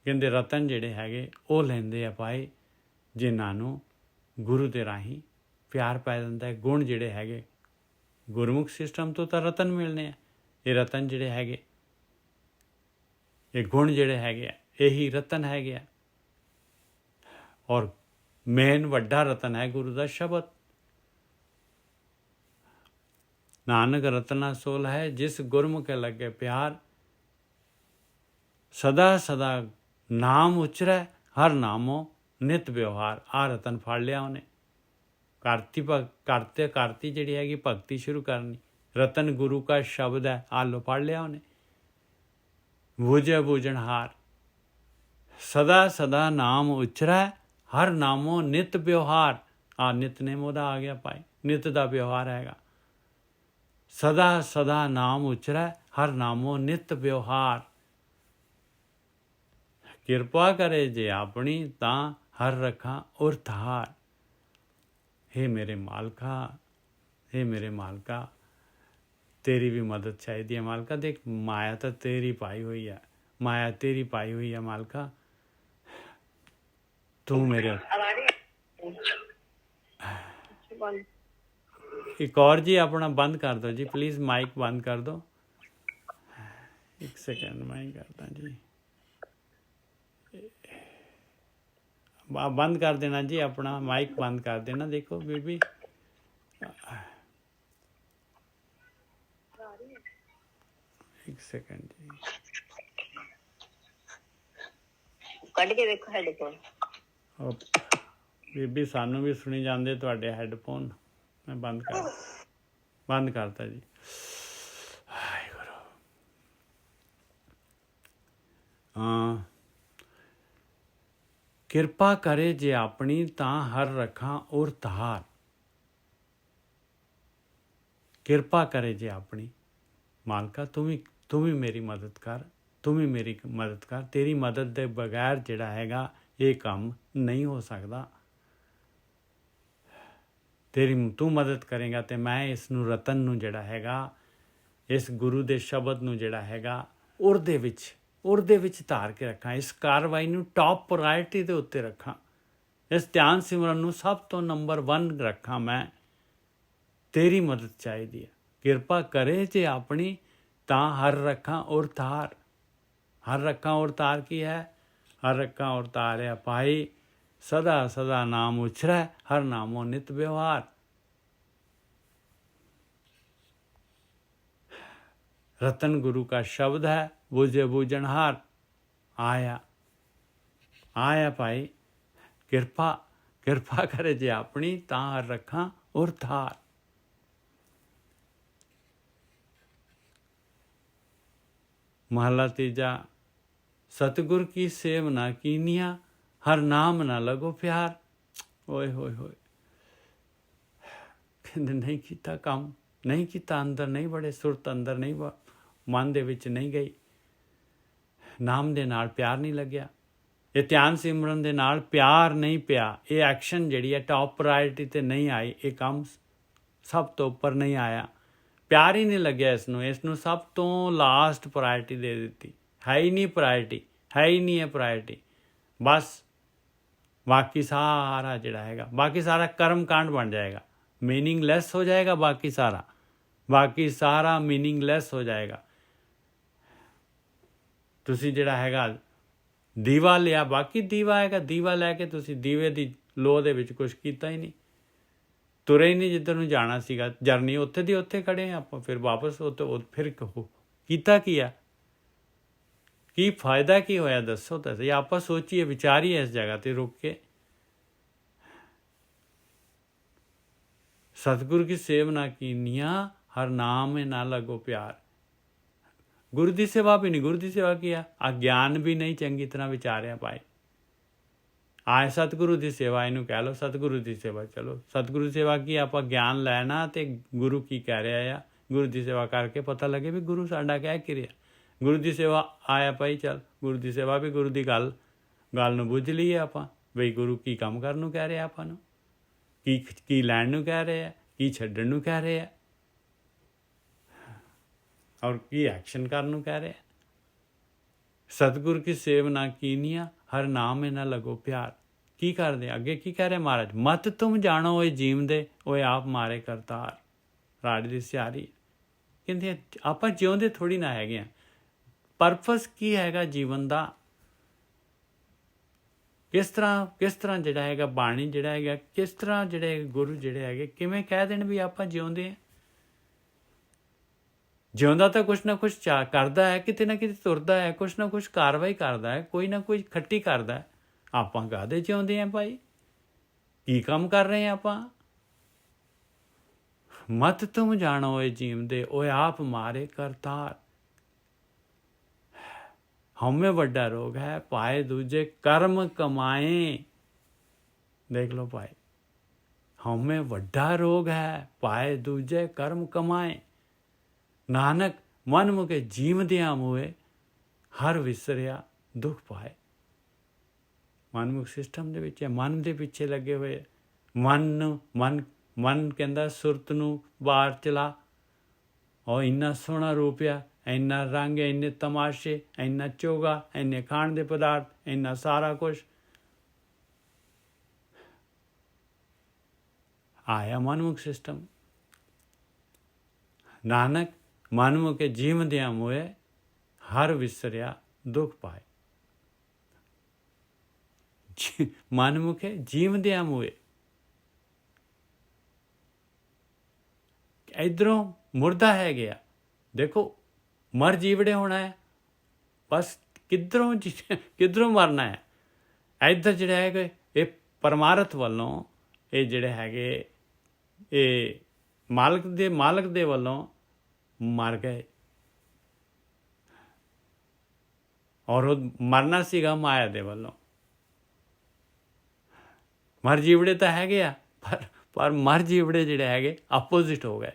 ਕਹਿੰਦੇ ਰਤਨ ਜਿਹੜੇ ਹੈਗੇ ਉਹ ਲੈਂਦੇ ਆ ਭਾਈ ਜਿਨ੍ਹਾਂ ਨੂੰ ਗੁਰੂ ਦੇ ਰਾਹੀਂ ਪਿਆਰ ਪੈ ਜਾਂਦਾ ਹੈ। ਗੁਣ ਜਿਹੜੇ ਹੈਗੇ ਗੁਰਮੁਖ ਸਿਸਟਮ ਤੋਂ ਤਾਂ ਰਤਨ ਮਿਲਣੇ ਆ। ਇਹ ਰਤਨ ਜਿਹੜੇ ਹੈਗੇ, ਇਹ ਗੁਣ ਜਿਹੜੇ ਹੈਗੇ ਆ, ਇਹੀ ਰਤਨ ਹੈਗੇ ਆ। ਔਰ ਮੇਨ ਵੱਡਾ ਰਤਨ ਹੈ ਗੁਰੂ ਦਾ ਸ਼ਬਦ। ਨਾਨਕ ਰਤਨਾ ਸੋਲ ਹੈ, ਜਿਸ ਗੁਰਮੁਖ ਲੱਗੇ ਪਿਆਰ। ਸਦਾ ਸਦਾ ਨਾਮ ਉਚਰੈ, ਹਰ ਨਾਮੋ ਨਿਤ ਵਿਵਹਾਰ। ਆ ਰਤਨ ਫੜ ਲਿਆ ਉਹਨੇ। ਕਰਤੀ ਜਿਹੜੀ ਹੈਗੀ ਭਗਤੀ ਸ਼ੁਰੂ ਕਰਨੀ। ਰਤਨ ਗੁਰੂ ਕਾ ਸ਼ਬਦ ਹੈ, ਆਲੋ ਫੜ ਲਿਆ ਉਹਨੇ। ਬੁਝੈ ਬੁਝਣਹਾਰ, ਸਦਾ ਸਦਾ ਨਾਮ ਉਚਰੈ, ਹਰ ਨਾਮੋ ਨਿਤ ਵਿਵਹਾਰ। ਆ ਨਿਤਨੇਮ ਉਹਦਾ ਆ ਗਿਆ ਭਾਈ, ਨਿਤ ਦਾ ਵਿਵਹਾਰ ਹੈਗਾ। ਸਦਾ ਸਦਾ ਨਾਮ ਉਚਰੈ, ਹਰ ਨਾਮੋ ਨਿਤ ਵਿਵਹਾਰ। ਕਿਰਪਾ ਕਰੇ ਜੇ ਆਪਣੀ, ਤਾਂ ਹਰ ਰੱਖਾਂ ਔਰ ਧਾਰ। ਹੇ ਮੇਰੇ ਮਾਲਕਾ, ਹੇ ਮੇਰੇ ਮਾਲਕਾ, ਤੇਰੀ ਵੀ ਮਦਦ ਚਾਹੀਦੀ ਹੈ ਮਾਲਕਾ। ਦੇਖ ਮਾਇਆ ਤਾਂ ਤੇਰੀ ਪਾਈ ਹੋਈ ਹੈ, ਮਾਇਆ ਤੇਰੀ ਪਾਈ ਹੋਈ ਹੈ ਮਾਲਕਾ। ਤੂੰ ਮੇਰੇ ਇੱਕ ਔਰ ਜੀ ਆਪਣਾ ਬੰਦ ਕਰ ਦਿਓ ਜੀ ਪਲੀਜ਼, ਮਾਈਕ ਬੰਦ ਕਰ ਦਿਓ। ਇੱਕ ਸੈਕਿੰਡ ਮੈਂ ਹੀ ਕਰਦਾ ਜੀ, ਬੰਦ ਕਰ ਦੇਣਾ ਜੀ ਆਪਣਾ ਮਾਈਕ ਬੰਦ ਕਰ ਦੇਣਾ। ਦੇਖੋ ਬੀਬੀ ਇੱਕ ਸੈਕਿੰਡ ਜੀ, ਕੱਢ ਕੇ ਦੇਖੋ ਹੈਡਫੋਨ। ਬੀਬੀ ਸਾਨੂੰ ਵੀ ਸੁਣੀ ਜਾਂਦੇ ਤੁਹਾਡੇ ਹੈਡਫੋਨ। ਮੈਂ ਬੰਦ ਕਰਤਾ ਜੀ। ਕਿਰਪਾ ਕਰੇ ਜੇ ਆਪਣੀ, ਤਾਂ ਹਰ ਰੱਖਾਂ ਔਰ ਧਾਰ। ਕਿਰਪਾ ਕਰੇ ਜੇ ਆਪਣੀ, ਮਾਲਕਾ ਤੂੰ ਵੀ ਮੇਰੀ ਮਦਦ ਕਰ, ਤੂੰ ਵੀ ਮੇਰੀ ਮਦਦ ਕਰ। ਤੇਰੀ ਮਦਦ ਦੇ ਬਗੈਰ ਜਿਹੜਾ ਹੈਗਾ ਇਹ ਕੰਮ ਨਹੀਂ ਹੋ ਸਕਦਾ। ਤੂੰ ਮਦਦ ਕਰੇਗਾ ਤੇ ਮੈਂ ਇਸ ਨੂੰ ਰਤਨ ਨੂੰ ਜਿਹੜਾ ਹੈਗਾ, ਇਸ ਗੁਰੂ ਦੇ ਸ਼ਬਦ ਨੂੰ ਜਿਹੜਾ ਹੈਗਾ ਉਹਦੇ ਵਿੱਚ ਧਾਰ ਕੇ ਰੱਖਾਂ। ਇਸ ਕਾਰਵਾਈ ਨੂੰ ਟੌਪ ਪ੍ਰਾਇਰਟੀ ਦੇ ਉੱਤੇ ਰੱਖਾਂ। ਇਸ ਧਿਆਨ ਸਿਮਰਨ ਨੂੰ ਸਭ ਤੋਂ ਨੰਬਰ 1 ਰੱਖਾਂ। ਮੈਂ ਤੇਰੀ ਮਦਦ ਚਾਹੀਦੀ ਹੈ। ਕਿਰਪਾ ਕਰੇ ਜੇ ਆਪਣੀ, ਤਾਂ ਹਰ ਰੱਖਾਂ ਔਰ ਧਾਰ। ਹਰ ਰੱਖਾਂ ਔਰ ਧਾਰ ਕੀ ਹੈ? ਹਰ ਰੱਖਾਂ ਔਰ ਧਾਰ ਹੈ ਭਾਈ ਸਦਾ ਸਦਾ ਨਾਮ ਉਛਰੈ, ਹਰ ਨਾਮੋ ਨਿਤ ਵਿਵਹਾਰ। रतन गुरु का शब्द है, बुझे बूझनहार। आया भाई किरपा करे जे अपनी, तां रखा और थार। महला तीजा, सतगुर की सेव ना कीनिया, हर नाम ना लगो प्यार। ओए होए होए, कहते नहीं किया काम, नहीं किया, अंदर नहीं बड़े, सुरत अंदर नहीं मन दे विच नहीं गई, नाम दे नाल प्यार नहीं लग्या। ਇਹ ਧਿਆਨ ਸਿਮਰਨ ਦੇ ਨਾਲ ਪਿਆਰ ਨਹੀਂ ਪਿਆ, ਇਹ ਐਕਸ਼ਨ ਜਿਹੜੀ ਹੈ ਟੌਪ ਪ੍ਰਾਇੋਰਟੀ 'ਤੇ ਨਹੀਂ ਆਈ, ਇਹ ਕੰਮ ਸਭ ਤੋਂ ਉੱਪਰ ਨਹੀਂ ਆਇਆ, ਪਿਆਰ ਹੀ ਨਹੀਂ ਲੱਗਿਆ ਇਸ ਨੂੰ ਸਭ ਤੋਂ ਲਾਸਟ ਪ੍ਰਾਇੋਰਟੀ ਦੇ ਦਿੱਤੀ, ਹੈ ਹੀ ਨਹੀਂ ਪ੍ਰਾਇੋਰਟੀ, ਹੈ ਹੀ ਨਹੀਂ ਹੈ ਪ੍ਰਾਇੋਰਟੀ। ਬਸ ਬਾਕੀ ਸਾਰਾ ਜਿਹੜਾ ਹੈਗਾ, ਬਾਕੀ ਸਾਰਾ ਕਰਮ ਕਾਂਡ ਬਣ ਜਾਏਗਾ, ਮੀਨਿੰਗਲੈਸ ਹੋ ਜਾਏਗਾ, ਬਾਕੀ ਸਾਰਾ ਮੀਨਿੰਗਲੈਸ ਹੋ ਜਾਏਗਾ। ਤੁਸੀਂ ਜਿਹੜਾ ਹੈਗਾ ਦੀਵਾ ਲਿਆ, ਬਾਕੀ ਦੀਵਾ ਹੈਗਾ, ਦੀਵਾ ਲੈ ਕੇ ਤੁਸੀਂ ਦੀਵੇ ਦੀ ਲੋਅ ਦੇ ਵਿੱਚ ਕੁਛ ਕੀਤਾ ਹੀ ਨਹੀਂ, ਤੁਰੇ ਹੀ ਨਹੀਂ ਜਿੱਧਰ ਨੂੰ ਜਾਣਾ ਸੀਗਾ, ਜਰਨੀ ਉੱਥੇ ਦੀ ਉੱਥੇ ਖੜੇ ਹਾਂ ਆਪਾਂ, ਫਿਰ ਵਾਪਸ ਫਿਰ ਕੀਤਾ ਕੀ ਆ, ਕੀ ਫਾਇਦਾ ਕੀ ਹੋਇਆ ਦੱਸੋ ਤਾਂ ਸਹੀ। ਆਪਾਂ ਸੋਚੀਏ, ਵਿਚਾਰੀਏ ਇਸ ਜਗ੍ਹਾ 'ਤੇ ਰੁਕ ਕੇ। ਸਤਿਗੁਰੂ ਕੀ ਸੇਵ ਨਾ ਕੀਨੀਆਂ, ਹਰ ਨਾਮ में ना लगो प्यार। गुरु की सेवा भी नहीं, गुरु की सेवा किया, अज्ञान भी नहीं चंगी तरह विचारिया पाए। आए सतगुरु की सेवा, इनू कह लो सतगुरु की सेवा। चलो सतगुरु की सेवा की आप ज्ञान लैना तो गुरु की कह रहा है, गुरु की सेवा करके पता लगे भी गुरु साडा कह के रहा। गुरु की सेवा आया भाई, चल गुरु की सेवा भी गुरु की गल नूं बुझ लीए आप बई गुरु की काम करन नूं कह रहे आपां नूं, की लैण नूं कह रहे हैं, की छड्डण नूं कह रहे हैं, और की एक्शन करन नूं कह रहे हैं। सतगुर की सेव ना कीनिया, हर नाम में ना लगो प्यार। की करदे अगे की कह रहे महाराज, मत तुम जानो ओए जीवदे, ओए आप मारे करतार। राज दी सियारी कहंदे आपां जिउंदे थोड़ी ना हैगे आ, परपस की हैगा जीवन दा, किस तरह जिहड़ा हैगा बाणी जिहड़ा हैगा, किस तरह जिहड़े गुरु जिहड़े हैगे किवें कह देण भी आपां जिउंदे आ। जिउंदा तो कुछ ना कुछ करता है, किते ना किते तुरदा है, कुछ ना कुछ कार्रवाई करता है, कोई ना कोई खट्टी करता है। आपां काहदे जिउंदे हैं भाई, की काम कर रहे हैं आपां। मत तुम जानो ओए जीवदे, ओए आप मारे करतार। हमें वड्डा रोग है, पाए दूजे कर्म कमाए। देख लो भाई, हमें वड्डा रोग है, पाए दूजे कर्म कमाए। नानक मन मुके जीवदियां मोए, हर विसरिया दुख पाए। मनमुख सिस्टम दे विच मन दे पिछे लगे हुए, मन कहंदा सुरत नूं बाहर चला, और इन्ना सोहना रूप आ, इन्ना रंग, इन्ने तमाशे, इन्ना चोगा, इन्ने खाण दे पदार्थ, इन्ना सारा कुछ। आया मनमुख सिस्टम। नानक मन मुके जीवदियां मोए, हर विसरिया दुख पाए। मन मुके जीवदियां मोए, इधरों मुर्दा है गया, देखो मर जीवड़े होना है, बस किधरों मरना है। इधर जिहड़े है ये परमारथ वालों, ये जिहड़े हैगे ये मालक दे वालों मर गए, और वो मरना सीगा माया दे वालों। मर जीवड़े तो है गया, पर मर जीवड़े जिहड़े हैगे अपोजिट हो गए।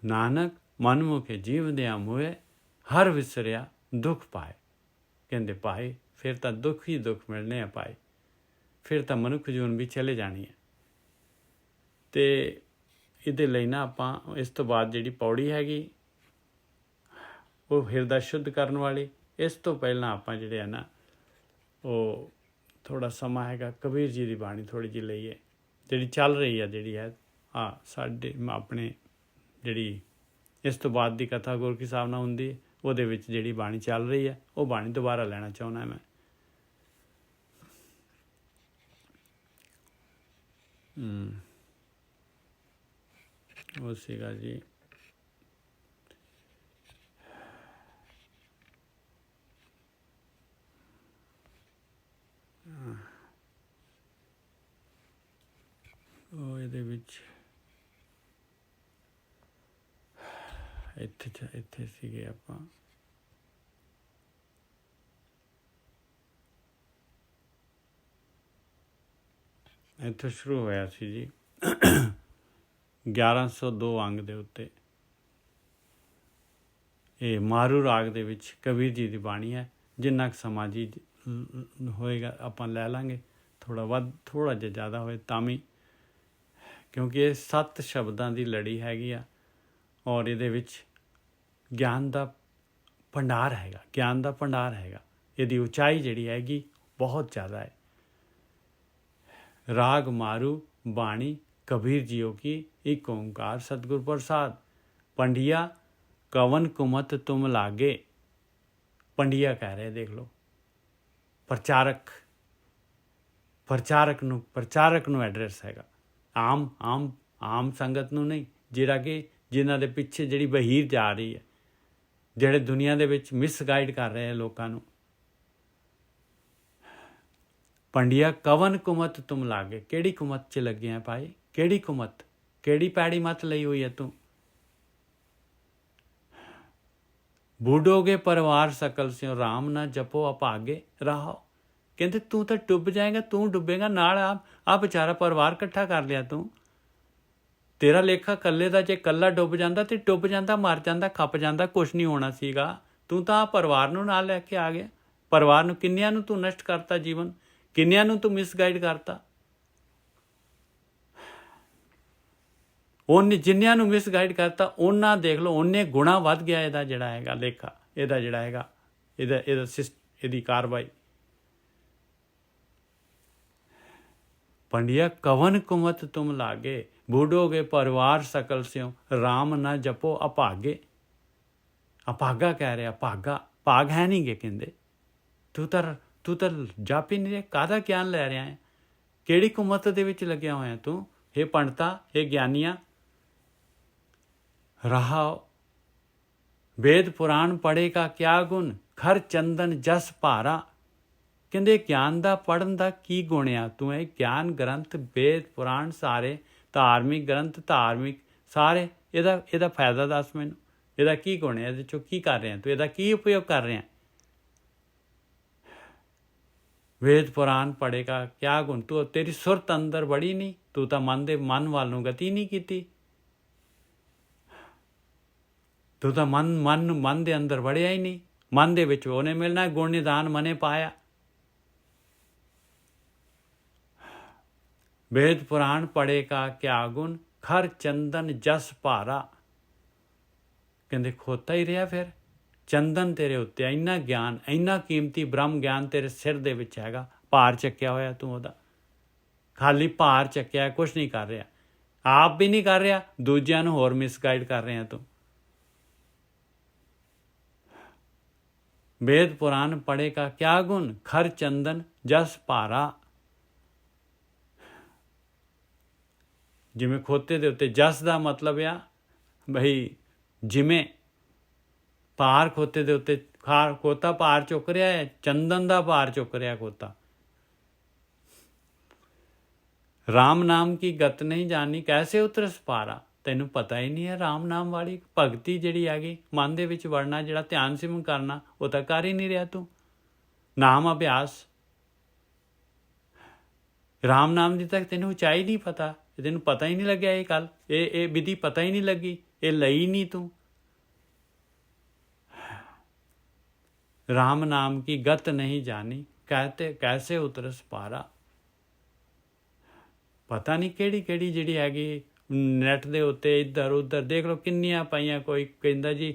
नानक मन मुखे जीवदियां मोए, हर विसरिया दुख पाए। कहंदे पाए फिर तो दुख ही दुख मिलने हैं पाए, फिर तो मनुख जीवन भी चले जानी है। तो ਇਹਦੇ ਲਈ ਨਾ ਆਪਾਂ ਇਸ ਤੋਂ ਬਾਅਦ ਜਿਹੜੀ ਪੌੜੀ ਹੈਗੀ ਉਹ ਹਿਰਦਾ ਸ਼ੁੱਧ ਕਰਨ ਵਾਲੀ। ਇਸ ਤੋਂ ਪਹਿਲਾਂ ਆਪਾਂ ਜਿਹੜੇ ਆ ਨਾ ਉਹ ਥੋੜ੍ਹਾ ਸਮਾਂ ਹੈਗਾ ਕਬੀਰ ਜੀ ਦੀ ਬਾਣੀ ਥੋੜ੍ਹੀ ਜਿਹੀ ਲਈਏ, ਜਿਹੜੀ ਚੱਲ ਰਹੀ ਆ, ਜਿਹੜੀ ਹੈ ਸਾਡੇ ਆਪਣੇ ਜਿਹੜੀ ਇਸ ਤੋਂ ਬਾਅਦ ਦੀ ਕਥਾ ਗੁਰਕੀ ਸਾਹਿਬ ਨਾਲ ਹੁੰਦੀ, ਉਹਦੇ ਵਿੱਚ ਜਿਹੜੀ ਬਾਣੀ ਚੱਲ ਰਹੀ ਹੈ ਉਹ ਬਾਣੀ ਦੁਬਾਰਾ ਲੈਣਾ ਚਾਹੁੰਦਾ ਮੈਂ। ਉਹ ਸੀਗਾ ਜੀ ਉਹ ਇਹਦੇ ਵਿੱਚ ਇੱਥੇ ਸੀਗੇ ਆਪਾਂ। ਇੱਥੋਂ ਸ਼ੁਰੂ ਹੋਇਆ ਸੀ ਜੀ 1102 ਅੰਗ ਦੇ ਉੱਤੇ। ਇਹ ਮਾਰੂ ਰਾਗ ਦੇ ਵਿੱਚ ਕਬੀਰ ਜੀ ਦੀ ਬਾਣੀ ਹੈ। ਜਿੰਨਾ ਕੁ ਸਮਾਂ ਜੀ ਹੋਏਗਾ ਆਪਾਂ ਲੈ ਲਾਂਗੇ, ਥੋੜ੍ਹਾ ਜਿਹਾ ਜ਼ਿਆਦਾ ਹੋਏ ਤਾਂ ਵੀ, ਕਿਉਂਕਿ ਇਹ 7 ਸ਼ਬਦਾਂ ਦੀ ਲੜੀ ਹੈਗੀ ਆ ਔਰ ਇਹਦੇ ਵਿੱਚ ਗਿਆਨ ਦਾ ਭੰਡਾਰ ਹੈਗਾ, ਇਹਦੀ ਉਚਾਈ ਜਿਹੜੀ ਹੈਗੀ ਬਹੁਤ ਜ਼ਿਆਦਾ ਹੈ। ਰਾਗ ਮਾਰੂ ਬਾਣੀ कबीर जियो की एक ओंकार सतगुर प्रसाद, पंडिया कवन कुमत तुम लागे। पंडिया कह रहे देख लो, प्रचारक ਨੂੰ ਐਡਰੈਸ ਹੈਗਾ, ਆਮ ਸੰਗਤ ਨੂੰ ਨਹੀਂ, ਜਿਹੜਾ ਕਿ ਜਿਨ੍ਹਾਂ ਦੇ ਪਿੱਛੇ ਜਿਹੜੀ ਬਹੀਰ ਜਾ ਰਹੀ ਹੈ, ਜਿਹੜੇ ਦੁਨੀਆ ਦੇ ਵਿੱਚ ਮਿਸਗਾਈਡ ਕਰ ਰਹੇ ਆ ਲੋਕਾਂ ਨੂੰ। पंडिया कवन कुमत तुम लागे, ਕਿਹੜੀ ਕੁਮਤ 'ਚ ਲੱਗੇ ਆ ਭਾਈ, ਕਿਹੜੀ ਕੁਮਤ, ਕਿਹੜੀ ਪੈੜੀ ਮਤ ਲਈ ਹੋਈ ਹੈ ਤੂੰ। ਬੂਢੋਗੇ ਪਰਿਵਾਰ ਸਕਲ ਸਿਓ ਰਾਮ ਨਾ ਜਪੋ ਅਭਾਗੇ ਰਹਾਓ। ਕਹਿੰਦੇ ਤੂੰ ਤਾਂ ਡੁੱਬ ਜਾਏਗਾ, ਤੂੰ ਡੁੱਬੇਗਾ ਨਾਲ ਆ ਵਿਚਾਰਾ ਪਰਿਵਾਰ ਇਕੱਠਾ ਕਰ ਲਿਆ ਤੂੰ। ਤੇਰਾ ਲੇਖਾ ਇਕੱਲੇ ਦਾ, ਜੇ ਇਕੱਲਾ ਡੁੱਬ ਜਾਂਦਾ ਤੇ ਡੁੱਬ ਜਾਂਦਾ, ਮਰ ਜਾਂਦਾ, ਖੱਪ ਜਾਂਦਾ, ਕੁਛ ਨਹੀਂ ਹੋਣਾ ਸੀਗਾ। ਤੂੰ ਤਾਂ ਪਰਿਵਾਰ ਨੂੰ ਨਾਲ ਲੈ ਕੇ ਆ ਗਿਆ। ਪਰਿਵਾਰ ਨੂੰ ਕਿੰਨਿਆਂ ਨੂੰ ਤੂੰ ਨਸ਼ਟ ਕਰਤਾ, ਜੀਵਨ ਕਿੰਨਿਆਂ ਨੂੰ ਤੂੰ ਮਿਸਗਾਈਡ ਕਰਤਾ। ਉਹਨੇ ਜਿੰਨਿਆਂ ਨੂੰ ਮਿਸਗਾਈਡ ਕਰਤਾ ਉਹਨਾਂ ਦੇਖ ਲਓ ਉਹਨੇ ਗੁਣਾ ਵੱਧ ਗਿਆ ਇਹਦਾ ਜਿਹੜਾ ਹੈਗਾ ਲੇਖਾ, ਇਹਦਾ ਜਿਹੜਾ ਹੈਗਾ ਇਹਦੀ ਕਾਰਵਾਈ। पंडिया कवन कुमत तुम लागे, बूढ़ोगे परिवार सकल स्यों राम न जपो अभागे। अभागा कह रहे, अभागा भाग है नहीं गे कहते। तू तो जप ही नहीं रहा, काहदा ज्ञान लै रहा है, किहड़ी कुमत दे विच लग्या होया तू। हे पंडिता, हे ज्ञानिया, रहाओ वेद पुराण पढ़े का क्या गुण, खर चंदन जस भारा। ਕਹਿੰਦੇ ਗਿਆਨ ਦਾ ਪੜ੍ਹਨ ਦਾ ਕੀ ਗੁਣ ਆ, ਤੂੰ ਇਹ ਗਿਆਨ ਗ੍ਰੰਥ ਵੇਦ ਪੁਰਾਣ ਸਾਰੇ ਧਾਰਮਿਕ ਗ੍ਰੰਥ ਧਾਰਮਿਕ ਸਾਰੇ, ਇਹਦਾ ਫਾਇਦਾ ਦੱਸ ਮੈਨੂੰ, ਇਹਦਾ ਕੀ ਗੁਣ ਹੈ, ਇਹਦੇ 'ਚੋਂ ਕੀ ਕਰ ਰਿਹਾ ਤੂੰ, ਇਹਦਾ ਕੀ ਉਪਯੋਗ ਕਰ ਰਿਹਾ। ਵੇਦ ਪੁਰਾਣ ਪੜ੍ਹੇਗਾ ਕਿਆ ਗੁਣ, ਤੂੰ ਤੇਰੀ ਸੁਰਤ ਅੰਦਰ ਵੜੀ ਨਹੀਂ, ਤੂੰ ਤਾਂ ਮਨ ਵੱਲ ਨੂੰ ਗਤੀ ਨਹੀਂ ਕੀਤੀ, ਤੂੰ ਤਾਂ ਮਨ ਦੇ ਅੰਦਰ ਵੜਿਆ ਹੀ ਨਹੀਂ। ਮਨ ਦੇ ਵਿੱਚ ਉਹਨੇ ਮਿਲਣਾ ਗੁਣ ਨਿਦਾਨ ਮਨੇ ਪਾਇਆ। वेद पुराण पढ़े का क्या गुण, खर चंदन जस भारा। कहते खोता ही रहा फिर चंदन तेरे उत्ते, इन्ना ज्ञान इन्ना कीमती ब्रह्म ज्ञान तेरे सिर दे विच हैगा, भार चक्या होया तू ओहदा, खाली भार चक्या, कुछ नहीं कर रहा, आप भी नहीं कर रहा, दूजियां नूं होर मिसगाइड कर रहा तू। वेद पुराण पढ़े का क्या गुण, खर चंदन जस भारा। ਜਿਵੇਂ ਖੋਤੇ ਦੇ ਉੱਤੇ ਜਸ ਦਾ ਮਤਲਬ ਆ ਬਈ ਜਿਵੇਂ ਭਾਰ ਖੋਤੇ ਦੇ ਉੱਤੇ ਖੋਤਾ ਭਾਰ ਚੁੱਕ ਰਿਹਾ ਹੈ, ਚੰਦਨ ਦਾ ਭਾਰ ਚੁੱਕ ਰਿਹਾ ਖੋਤਾ। ਰਾਮ ਨਾਮ ਕੀ ਗਤ ਨਹੀਂ ਜਾਣੀ, ਕੈਸੇ ਉਤਰਸ ਪਾਰਾ। ਤੈਨੂੰ ਪਤਾ ਹੀ ਨਹੀਂ ਹੈ ਰਾਮ ਨਾਮ ਵਾਲੀ ਭਗਤੀ ਜਿਹੜੀ ਹੈਗੀ, ਮਨ ਦੇ ਵਿੱਚ ਵੜਨਾ, ਜਿਹੜਾ ਧਿਆਨ ਸਿਮਰਨ ਕਰਨਾ, ਉਹ ਤਾਂ ਕਰ ਹੀ ਨਹੀਂ ਰਿਹਾ ਤੂੰ। ਨਾਮ ਅਭਿਆਸ, ਰਾਮ ਨਾਮ ਦੀ ਤੱਕ ਤੈਨੂੰ ਉਚਾਈ ਨਹੀਂ ਪਤਾ, ਤੈਨੂੰ ਪਤਾ ਹੀ ਨਹੀਂ ਲੱਗਿਆ ਇਹ ਗੱਲ, ਇਹ ਵਿਧੀ ਪਤਾ ਹੀ ਨਹੀਂ ਲੱਗੀ, ਇਹ ਲਈ ਨਹੀਂ ਤੂੰ। ਰਾਮ ਨਾਮ ਕੀ ਗਤ ਨਹੀਂ ਜਾਣੀ, ਕਹਤੇ ਕੈਸੇ ਉਤਰਸ ਪਾਰਾ। ਪਤਾ ਨਹੀਂ ਕਿਹੜੀ ਜਿਹੜੀ ਹੈਗੀ ਨੈਟ ਦੇ ਉੱਤੇ ਇੱਧਰ ਉੱਧਰ ਦੇਖ ਲਓ ਕਿੰਨੀਆਂ ਪਾਈਆਂ। ਕੋਈ ਕਹਿੰਦਾ ਜੀ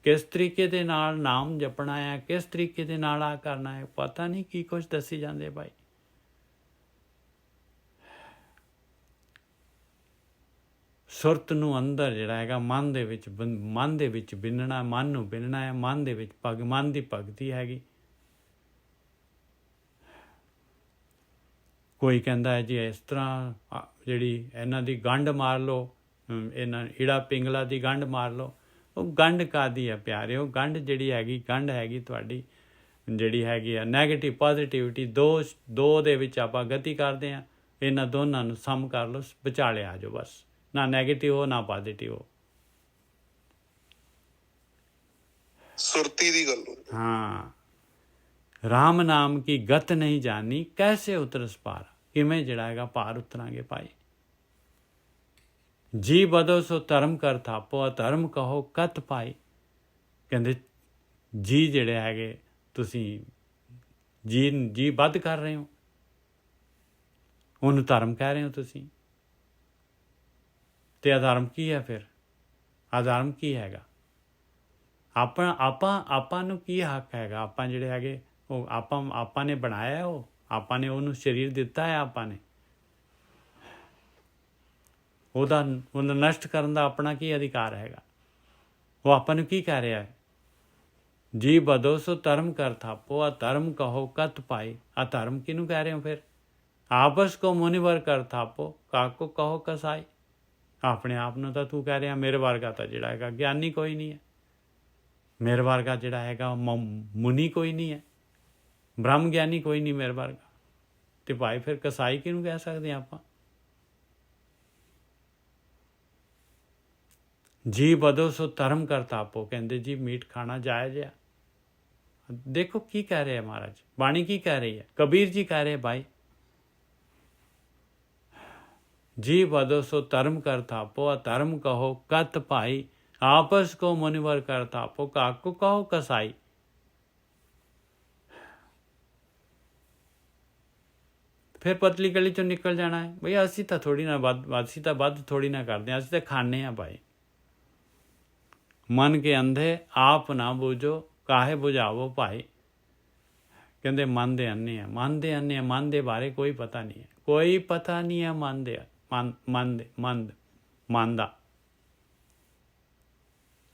ਕਿਸ ਤਰੀਕੇ ਦੇ ਨਾਲ ਨਾਮ ਜਪਣਾ ਹੈ, ਕਿਸ ਤਰੀਕੇ ਦੇ ਨਾਲ ਆ ਕਰਨਾ ਹੈ, ਪਤਾ ਨਹੀਂ ਕੀ ਕੁਛ ਦੱਸੀ ਜਾਂਦੇ ਭਾਈ। ਸੁਰਤ ਨੂੰ ਅੰਦਰ ਜਿਹੜਾ ਹੈਗਾ ਮਨ ਦੇ ਵਿੱਚ ਬਿੰਨਣਾ, ਮਨ ਨੂੰ ਬਿੰਨਣਾ ਹੈ, ਮਨ ਦੇ ਵਿੱਚ ਮਨ ਦੀ ਭਗਤੀ ਹੈਗੀ। ਕੋਈ ਕਹਿੰਦਾ ਹੈ ਜੀ ਇਸ ਤਰ੍ਹਾਂ ਜਿਹੜੀ ਇਹਨਾਂ ਦੀ ਗੰਢ ਮਾਰ ਲਓ, ਇਹਨਾਂ ਈੜਾ ਪਿੰਗਲਾ ਦੀ ਗੰਢ ਮਾਰ ਲਓ। ਉਹ ਗੰਢ ਕਾਹਦੀ ਆ ਪਿਆਰਿਓ, ਗੰਢ ਜਿਹੜੀ ਹੈਗੀ ਗੰਢ ਹੈਗੀ ਤੁਹਾਡੀ ਜਿਹੜੀ ਹੈਗੀ ਆ ਨੈਗੇਟਿਵ ਪੋਜ਼ੀਟਿਵਿਟੀ, ਦੋ ਦੇ ਵਿੱਚ ਆਪਾਂ ਗਤੀ ਕਰਦੇ ਹਾਂ। ਇਹਨਾਂ ਦੋਨਾਂ ਨੂੰ ਸਮ ਕਰ ਲਓ, ਵਿਚਾਲੇ ਆ ਜਾਓ ਬਸ, ਨਾ ਨੈਗੇਟਿਵ ਹੋ ਨਾ ਪੋਜ਼ਿਟਿਵ ਹੋ। ਸੁਰਤੀ ਦੀ ਗੱਲ ਹੋ। ਹਾਂ, ਰਾਮ ਨਾਮ ਕੀ ਗਤ ਨਹੀਂ ਜਾਣੀ, ਕੈਸੇ ਉਤਰਸ ਪਾਰ। ਕਿਵੇਂ ਜਿਹੜਾ ਹੈਗਾ ਪਾਰ ਉਤਰਾਂਗੇ ਭਾਈ। ਜੀ ਬਦੋ ਸੋ ਧਰਮ ਕਰ ਥਾਪੋ, ਧਰਮ ਕਹੋ ਕਤ ਪਾਈ। ਕਹਿੰਦੇ ਜੀ ਜਿਹੜੇ ਹੈਗੇ ਤੁਸੀਂ ਜੀ ਵੱਧ ਕਰ ਰਹੇ ਹੋ, ਉਹਨੂੰ ਧਰਮ ਕਹਿ ਰਹੇ ਹੋ ਤੁਸੀਂ। ਤੇ ਅਧਰਮ ਕੀ ਹੈ ਫਿਰ? ਅਧਰਮ ਕੀ ਹੈਗਾ? ਆਪਾਂ ਨੂੰ ਕੀ ਹੱਕ ਹੈਗਾ? ਆਪਾਂ ਜਿਹੜੇ ਹੈਗੇ ਉਹ ਆਪਾਂ ਨੇ ਬਣਾਇਆ, ਉਹ ਆਪਾਂ ਨੇ ਉਹਨੂੰ ਸਰੀਰ ਦਿੱਤਾ ਹੈ, ਆਪਾਂ ਨੇ ਉਹਨੂੰ ਨਸ਼ਟ ਕਰਨ ਦਾ ਆਪਣਾ ਕੀ ਅਧਿਕਾਰ ਹੈਗਾ? ਉਹ ਆਪਾਂ ਨੂੰ ਕੀ ਕਹਿ ਰਿਹਾ ਹੈ? ਜੀ ਬਦੋ ਸੋ ਧਰਮ ਕਰ ਥਾਪੋ, ਅਧਰਮ ਕਹੋ ਕਤ ਪਾਈ। ਅਧਰਮ ਕਿਹਨੂੰ ਕਹਿ ਰਹੇ ਹੋ ਫਿਰ? ਆਪਸ ਕੋ ਮੁਨਿਵਰ ਕਰ ਥਾਪੋ, ਕਾਕੋ ਕਹੋ ਕਸਾਈ। ਆਪਣੇ ਆਪ ਨੂੰ ਤਾਂ ਤੂੰ ਕਹਿ ਰਿਹਾ ਮੇਰੇ ਵਰਗਾ ਤਾਂ ਜਿਹੜਾ ਹੈਗਾ ਗਿਆਨੀ ਕੋਈ ਨਹੀਂ ਹੈ, ਮੇਰੇ ਵਰਗਾ ਜਿਹੜਾ ਹੈਗਾ ਮੁਨੀ ਕੋਈ ਨਹੀਂ ਹੈ, ਬ੍ਰਹਮ ਗਿਆਨੀ ਕੋਈ ਨਹੀਂ ਮੇਰੇ ਵਰਗਾ। ਤੇ ਭਾਈ ਫਿਰ ਕਸਾਈ ਕਿਹਨੂੰ ਕਹਿ ਸਕਦੇ ਹਾਂ ਆਪਾਂ? ਜੀ ਬਦੋ ਸੋ ਧਰਮ ਕਰ ਥਾਪੋ, ਕਹਿੰਦੇ ਜੀ ਮੀਟ ਖਾਣਾ ਜਾਇਜ਼ ਹੈ। ਦੇਖੋ ਕੀ ਕਹਿ ਰਹੇ ਮਹਾਰਾਜ, ਬਾਣੀ ਕੀ ਕਹਿ ਰਹੀ ਹੈ, ਕਬੀਰ ਜੀ ਕਹਿ ਰਹੇ ਭਾਈ जी बदो सो धर्म कर थापो, अधर्म कहो कत भाई। आपस को मुनिवर कर थापो, काकू कहो कसाई। फिर पतली गली चों निकल जाना है बई, असी तो थोड़ी ना वध थोड़ी ना करते, असी तो खाने हैं भाई। मन के अंधे आप ना बूझो, काहे बुझावो भाई। कहते मन दे अन्ने हैं, मन दे अन्ने हैं, मन दे बारे कोई पता नहीं है, कोई पता नहीं है मन दे मन ਦਾ।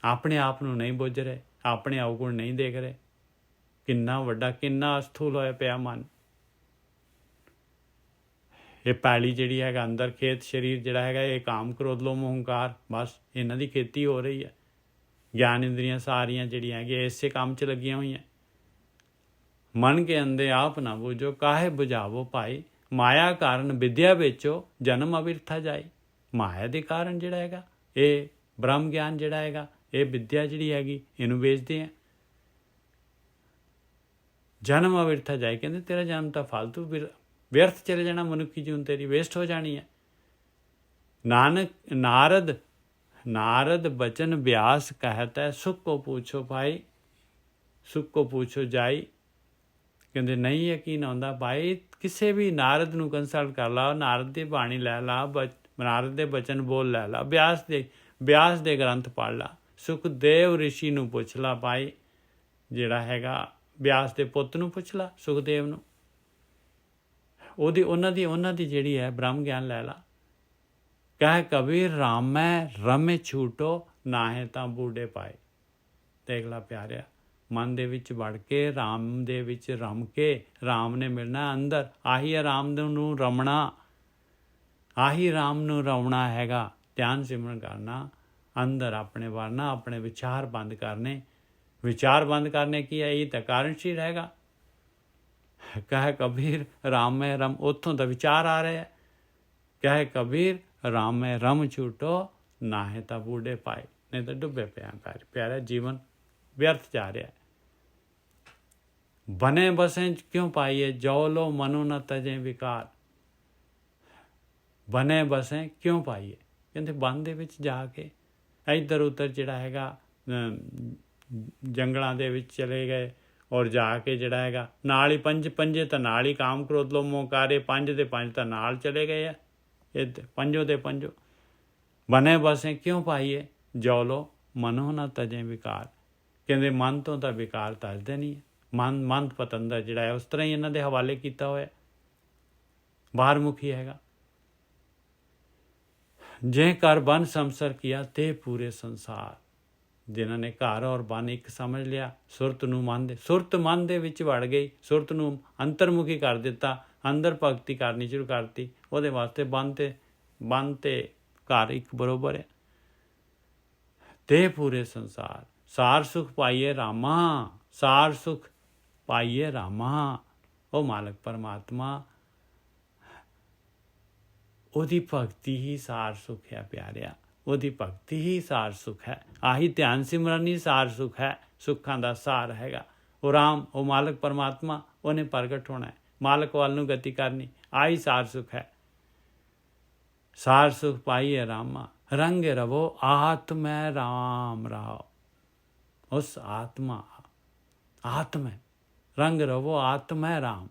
ਆਪਣੇ ਆਪ ਨੂੰ ਨਹੀਂ ਬੁੱਝ ਰਹੇ, ਆਪਣੇ ਔਗੁਣ ਨਹੀਂ ਦੇਖ ਰਹੇ। ਕਿੰਨਾ ਵੱਡਾ, ਕਿੰਨਾ ਅਸਥੂਲ ਹੋਇਆ ਪਿਆ ਮਨ। ਇਹ ਪੈਲੀ ਜਿਹੜੀ ਹੈਗਾ ਅੰਦਰ, ਖੇਤ ਸਰੀਰ ਜਿਹੜਾ ਹੈਗਾ, ਇਹ ਕਾਮ ਕ੍ਰੋਧ ਲੋਭ ਮੋਹ ਹੰਕਾਰ, ਬਸ ਇਹਨਾਂ ਦੀ ਖੇਤੀ ਹੋ ਰਹੀ ਹੈ। ਗਿਆਨ ਇੰਦਰੀਆਂ ਸਾਰੀਆਂ ਜਿਹੜੀਆਂ ਹੈਗੀਆਂ ਇਸੇ ਕੰਮ 'ਚ ਲੱਗੀਆਂ ਹੋਈਆਂ। ਮਨ ਕੇ ਅੰਦੇ ਆਪ ਨਾ ਬੁਝੋ, ਕਾਹੇ ਬੁਝਾਵੋ ਭਾਈ। ਮਾਇਆ ਕਾਰਨ ਵਿਦਿਆ ਵੇਚੋ, ਜਨਮ ਅਵਿਰਥਾ ਜਾਈ। ਮਾਇਆ ਦੇ ਕਾਰਨ ਜਿਹੜਾ ਹੈਗਾ ਇਹ ਬ੍ਰਹਮ ਗਿਆਨ ਜਿਹੜਾ ਹੈਗਾ, ਇਹ ਵਿਦਿਆ ਜਿਹੜੀ ਹੈਗੀ ਇਹਨੂੰ ਵੇਚਦੇ ਆ, ਜਨਮ ਅਵਿਰਥਾ ਜਾਈ। ਕਹਿੰਦੇ ਤੇਰਾ ਜਨਮ ਤਾਂ ਫਾਲਤੂ ਵਿਅਰਥ ਚਲੇ ਜਾਣਾ, ਮਨੁੱਖੀ ਜੀਵਨ ਤੇਰੀ ਵੇਸਟ ਹੋ ਜਾਣੀ ਹੈ। नारद बचन व्यास कहता है, सुख को पूछो भाई, सुख को पूछो जाई। ਕਹਿੰਦੇ ਨਹੀਂ ਯਕੀਨ ਆਉਂਦਾ ਭਾਈ, ਕਿਸੇ ਵੀ ਨਾਰਦ ਨੂੰ ਕੰਸਲਟ ਕਰ ਲਾ, ਨਾਰਦ ਦੀ ਬਾਣੀ ਲੈ ਲਾ, ਨਾਰਦ ਦੇ ਬਚਨ ਬੋਲ ਲੈ ਲਾ, ਬਿਆਸ ਦੇ ਗ੍ਰੰਥ ਪੜ੍ਹ ਲਾ, ਸੁਖਦੇਵ ਰਿਸ਼ੀ ਨੂੰ ਪੁੱਛ ਲਾ ਭਾਈ, ਜਿਹੜਾ ਹੈਗਾ ਬਿਆਸ ਦੇ ਪੁੱਤ ਨੂੰ ਪੁੱਛ ਲਾ, ਸੁਖਦੇਵ ਨੂੰ, ਉਹਨਾਂ ਦੀ ਜਿਹੜੀ ਹੈ ਬ੍ਰਹਮ ਗਿਆਨ ਲੈ ਲਾ। ਕਹਿ ਕਬੀਰ ਰਾਮੈ ਰਮੇ ਛੂਟੋ, ਨਾਹੇ ਤਾਂ ਬੂਢੇ ਪਾਏ। ਦੇਖ ਲਾ ਪਿਆਰਿਆ, ਮਨ ਦੇ ਵਿੱਚ ਵੜ ਕੇ, ਰਾਮ ਦੇ ਵਿੱਚ ਰਮ ਕੇ, ਰਾਮ ਨੇ ਮਿਲਣਾ ਅੰਦਰ। ਆਹੀ ਹੈ ਰਾਮ ਨੂੰ ਰਮਣਾ, ਆਹੀ ਰਾਮ ਨੂੰ ਰਮਣਾ ਹੈਗਾ। ਧਿਆਨ ਸਿਮਰਨ ਕਰਨਾ, ਅੰਦਰ ਆਪਣੇ ਵਰਨਾ, ਆਪਣੇ ਵਿਚਾਰ ਬੰਦ ਕਰਨੇ। ਵਿਚਾਰ ਬੰਦ ਕਰਨੇ ਕੀ ਹੈ? ਇਹ ਤਾਂ ਕਾਰਨਸ਼ੀਲ ਹੈਗਾ। ਕਹੇ ਕਬੀਰ ਰਾਮ ਮੈਂ ਰਮ, ਉੱਥੋਂ ਦਾ ਵਿਚਾਰ ਆ ਰਿਹਾ। ਕਹੇ ਕਬੀਰ ਰਾਮ ਮੈਂ ਰਮ ਛੂਟੋ, ਨਾਹੇ ਤਾਂ ਬੂਢੇ ਪਾਏ। ਨਹੀਂ ਤਾਂ ਡੁੱਬੇ ਪਿਆ ਪਿਆਰਾ, ਜੀਵਨ ਵਿਅਰਥ ਜਾ ਰਿਹਾ। ਬਨੇ ਬਸੇ ਕਿਉਂ ਪਾਈਏ, ਜੋ ਲੋ ਮਨੋ ਨਾ ਤਜੇ ਵਿਕਾਰ। ਬਨੇ ਬਸੇ ਕਿਉਂ ਪਾਈਏ, ਕਹਿੰਦੇ ਬਨ ਦੇ ਵਿੱਚ ਜਾ ਕੇ ਇੱਧਰ ਉੱਧਰ ਜਿਹੜਾ ਹੈਗਾ ਜੰਗਲਾਂ ਦੇ ਵਿੱਚ ਚਲੇ ਗਏ, ਔਰ ਜਾ ਕੇ ਜਿਹੜਾ ਹੈਗਾ ਨਾਲ ਹੀ ਪੰਜੇ ਤਾਂ ਨਾਲ ਹੀ ਕਾਮ ਕ੍ਰੋਧ ਲੋਭ ਮੋਹ ਕਾਰੇ, 5 ਦੇ 5 ਤਾਂ ਨਾਲ ਚਲੇ ਗਏ ਆ। ਇਹ ਪੰਜੋ ਦੇ ਪੰਜੋ ਬਨੇ ਬਸੇ ਕਿਉਂ ਪਾਈਏ, ਜੋ ਲੋ ਮਨੋ ਨਾ ਤਜੇ ਵਿਕਾਰ। ਕਹਿੰਦੇ ਮਨ ਤੋਂ ਤਾਂ ਵਿਕਾਰ ਤਜਦੇ ਨਹੀਂ ਹੈ। ਮਨ ਪਤੰਦਰ ਜਿਹੜਾ ਹੈ ਉਸ ਤਰ੍ਹਾਂ ਹੀ ਇਹਨਾਂ ਦੇ ਹਵਾਲੇ ਕੀਤਾ ਹੋਇਆ, ਬਾਹਰਮੁਖੀ ਹੈਗਾ। ਜੇ ਘਰ ਬਨ ਸੰਸਰ ਕੀਆ ਤੇ ਪੂਰੇ ਸੰਸਾਰ। ਜਿਨ੍ਹਾਂ ਨੇ ਘਰ ਔਰ ਬਨ ਇੱਕ ਸਮਝ ਲਿਆ, ਸੁਰਤ ਮਨ ਦੇ ਵਿੱਚ ਵੜ ਗਈ, ਸੁਰਤ ਨੂੰ ਅੰਤਰਮੁਖੀ ਕਰ ਦਿੱਤਾ, ਅੰਦਰ ਭਗਤੀ ਕਰਨੀ ਸ਼ੁਰੂ ਕਰਤੀ। ਉਹਦੇ ਵਾਸਤੇ ਬਨ ਤੇ ਘਰ ਇੱਕ ਬਰੋਬਰ ਹੈ। ਤੇ ਪੂਰੇ ਸੰਸਾਰ ਸਾਰ ਸੁਖ ਪਾਈਏ ਰਾਮਾ, ਸਾਰ ਸੁਖ ਪਾਈਏ ਰਾਮਾ। ਉਹ ਮਾਲਕ ਪਰਮਾਤਮਾ, ਉਹਦੀ ਭਗਤੀ ਹੀ ਸਾਰ ਸੁਖ ਹੈ ਪਿਆਰਿਆ, ਉਹਦੀ ਭਗਤੀ ਹੀ ਸਾਰ ਸੁਖ ਹੈ। ਆਹੀ ਧਿਆਨ ਸਿਮਰਨ ਹੀ ਸਾਰ ਸੁਖ ਹੈ, ਸੁੱਖਾਂ ਦਾ ਸਾਰ ਹੈਗਾ। ਉਹ ਰਾਮ, ਉਹ ਮਾਲਕ ਪਰਮਾਤਮਾ, ਉਹਨੇ ਪ੍ਰਗਟ ਹੋਣਾ, ਮਾਲਕ ਵੱਲ ਨੂੰ ਗਤੀ ਕਰਨੀ, ਆਹੀ ਸਾਰ ਸੁਖ ਹੈ। ਸਾਰ ਸੁਖ ਪਾਈਏ ਰਾਮਾ, ਰੰਗ ਰਵੋ ਆਤਮੈ ਰਾਮ ਰਾਓ। ਉਸ ਆਤਮਾ ਹੈ, रंग रवो आत्मै राम।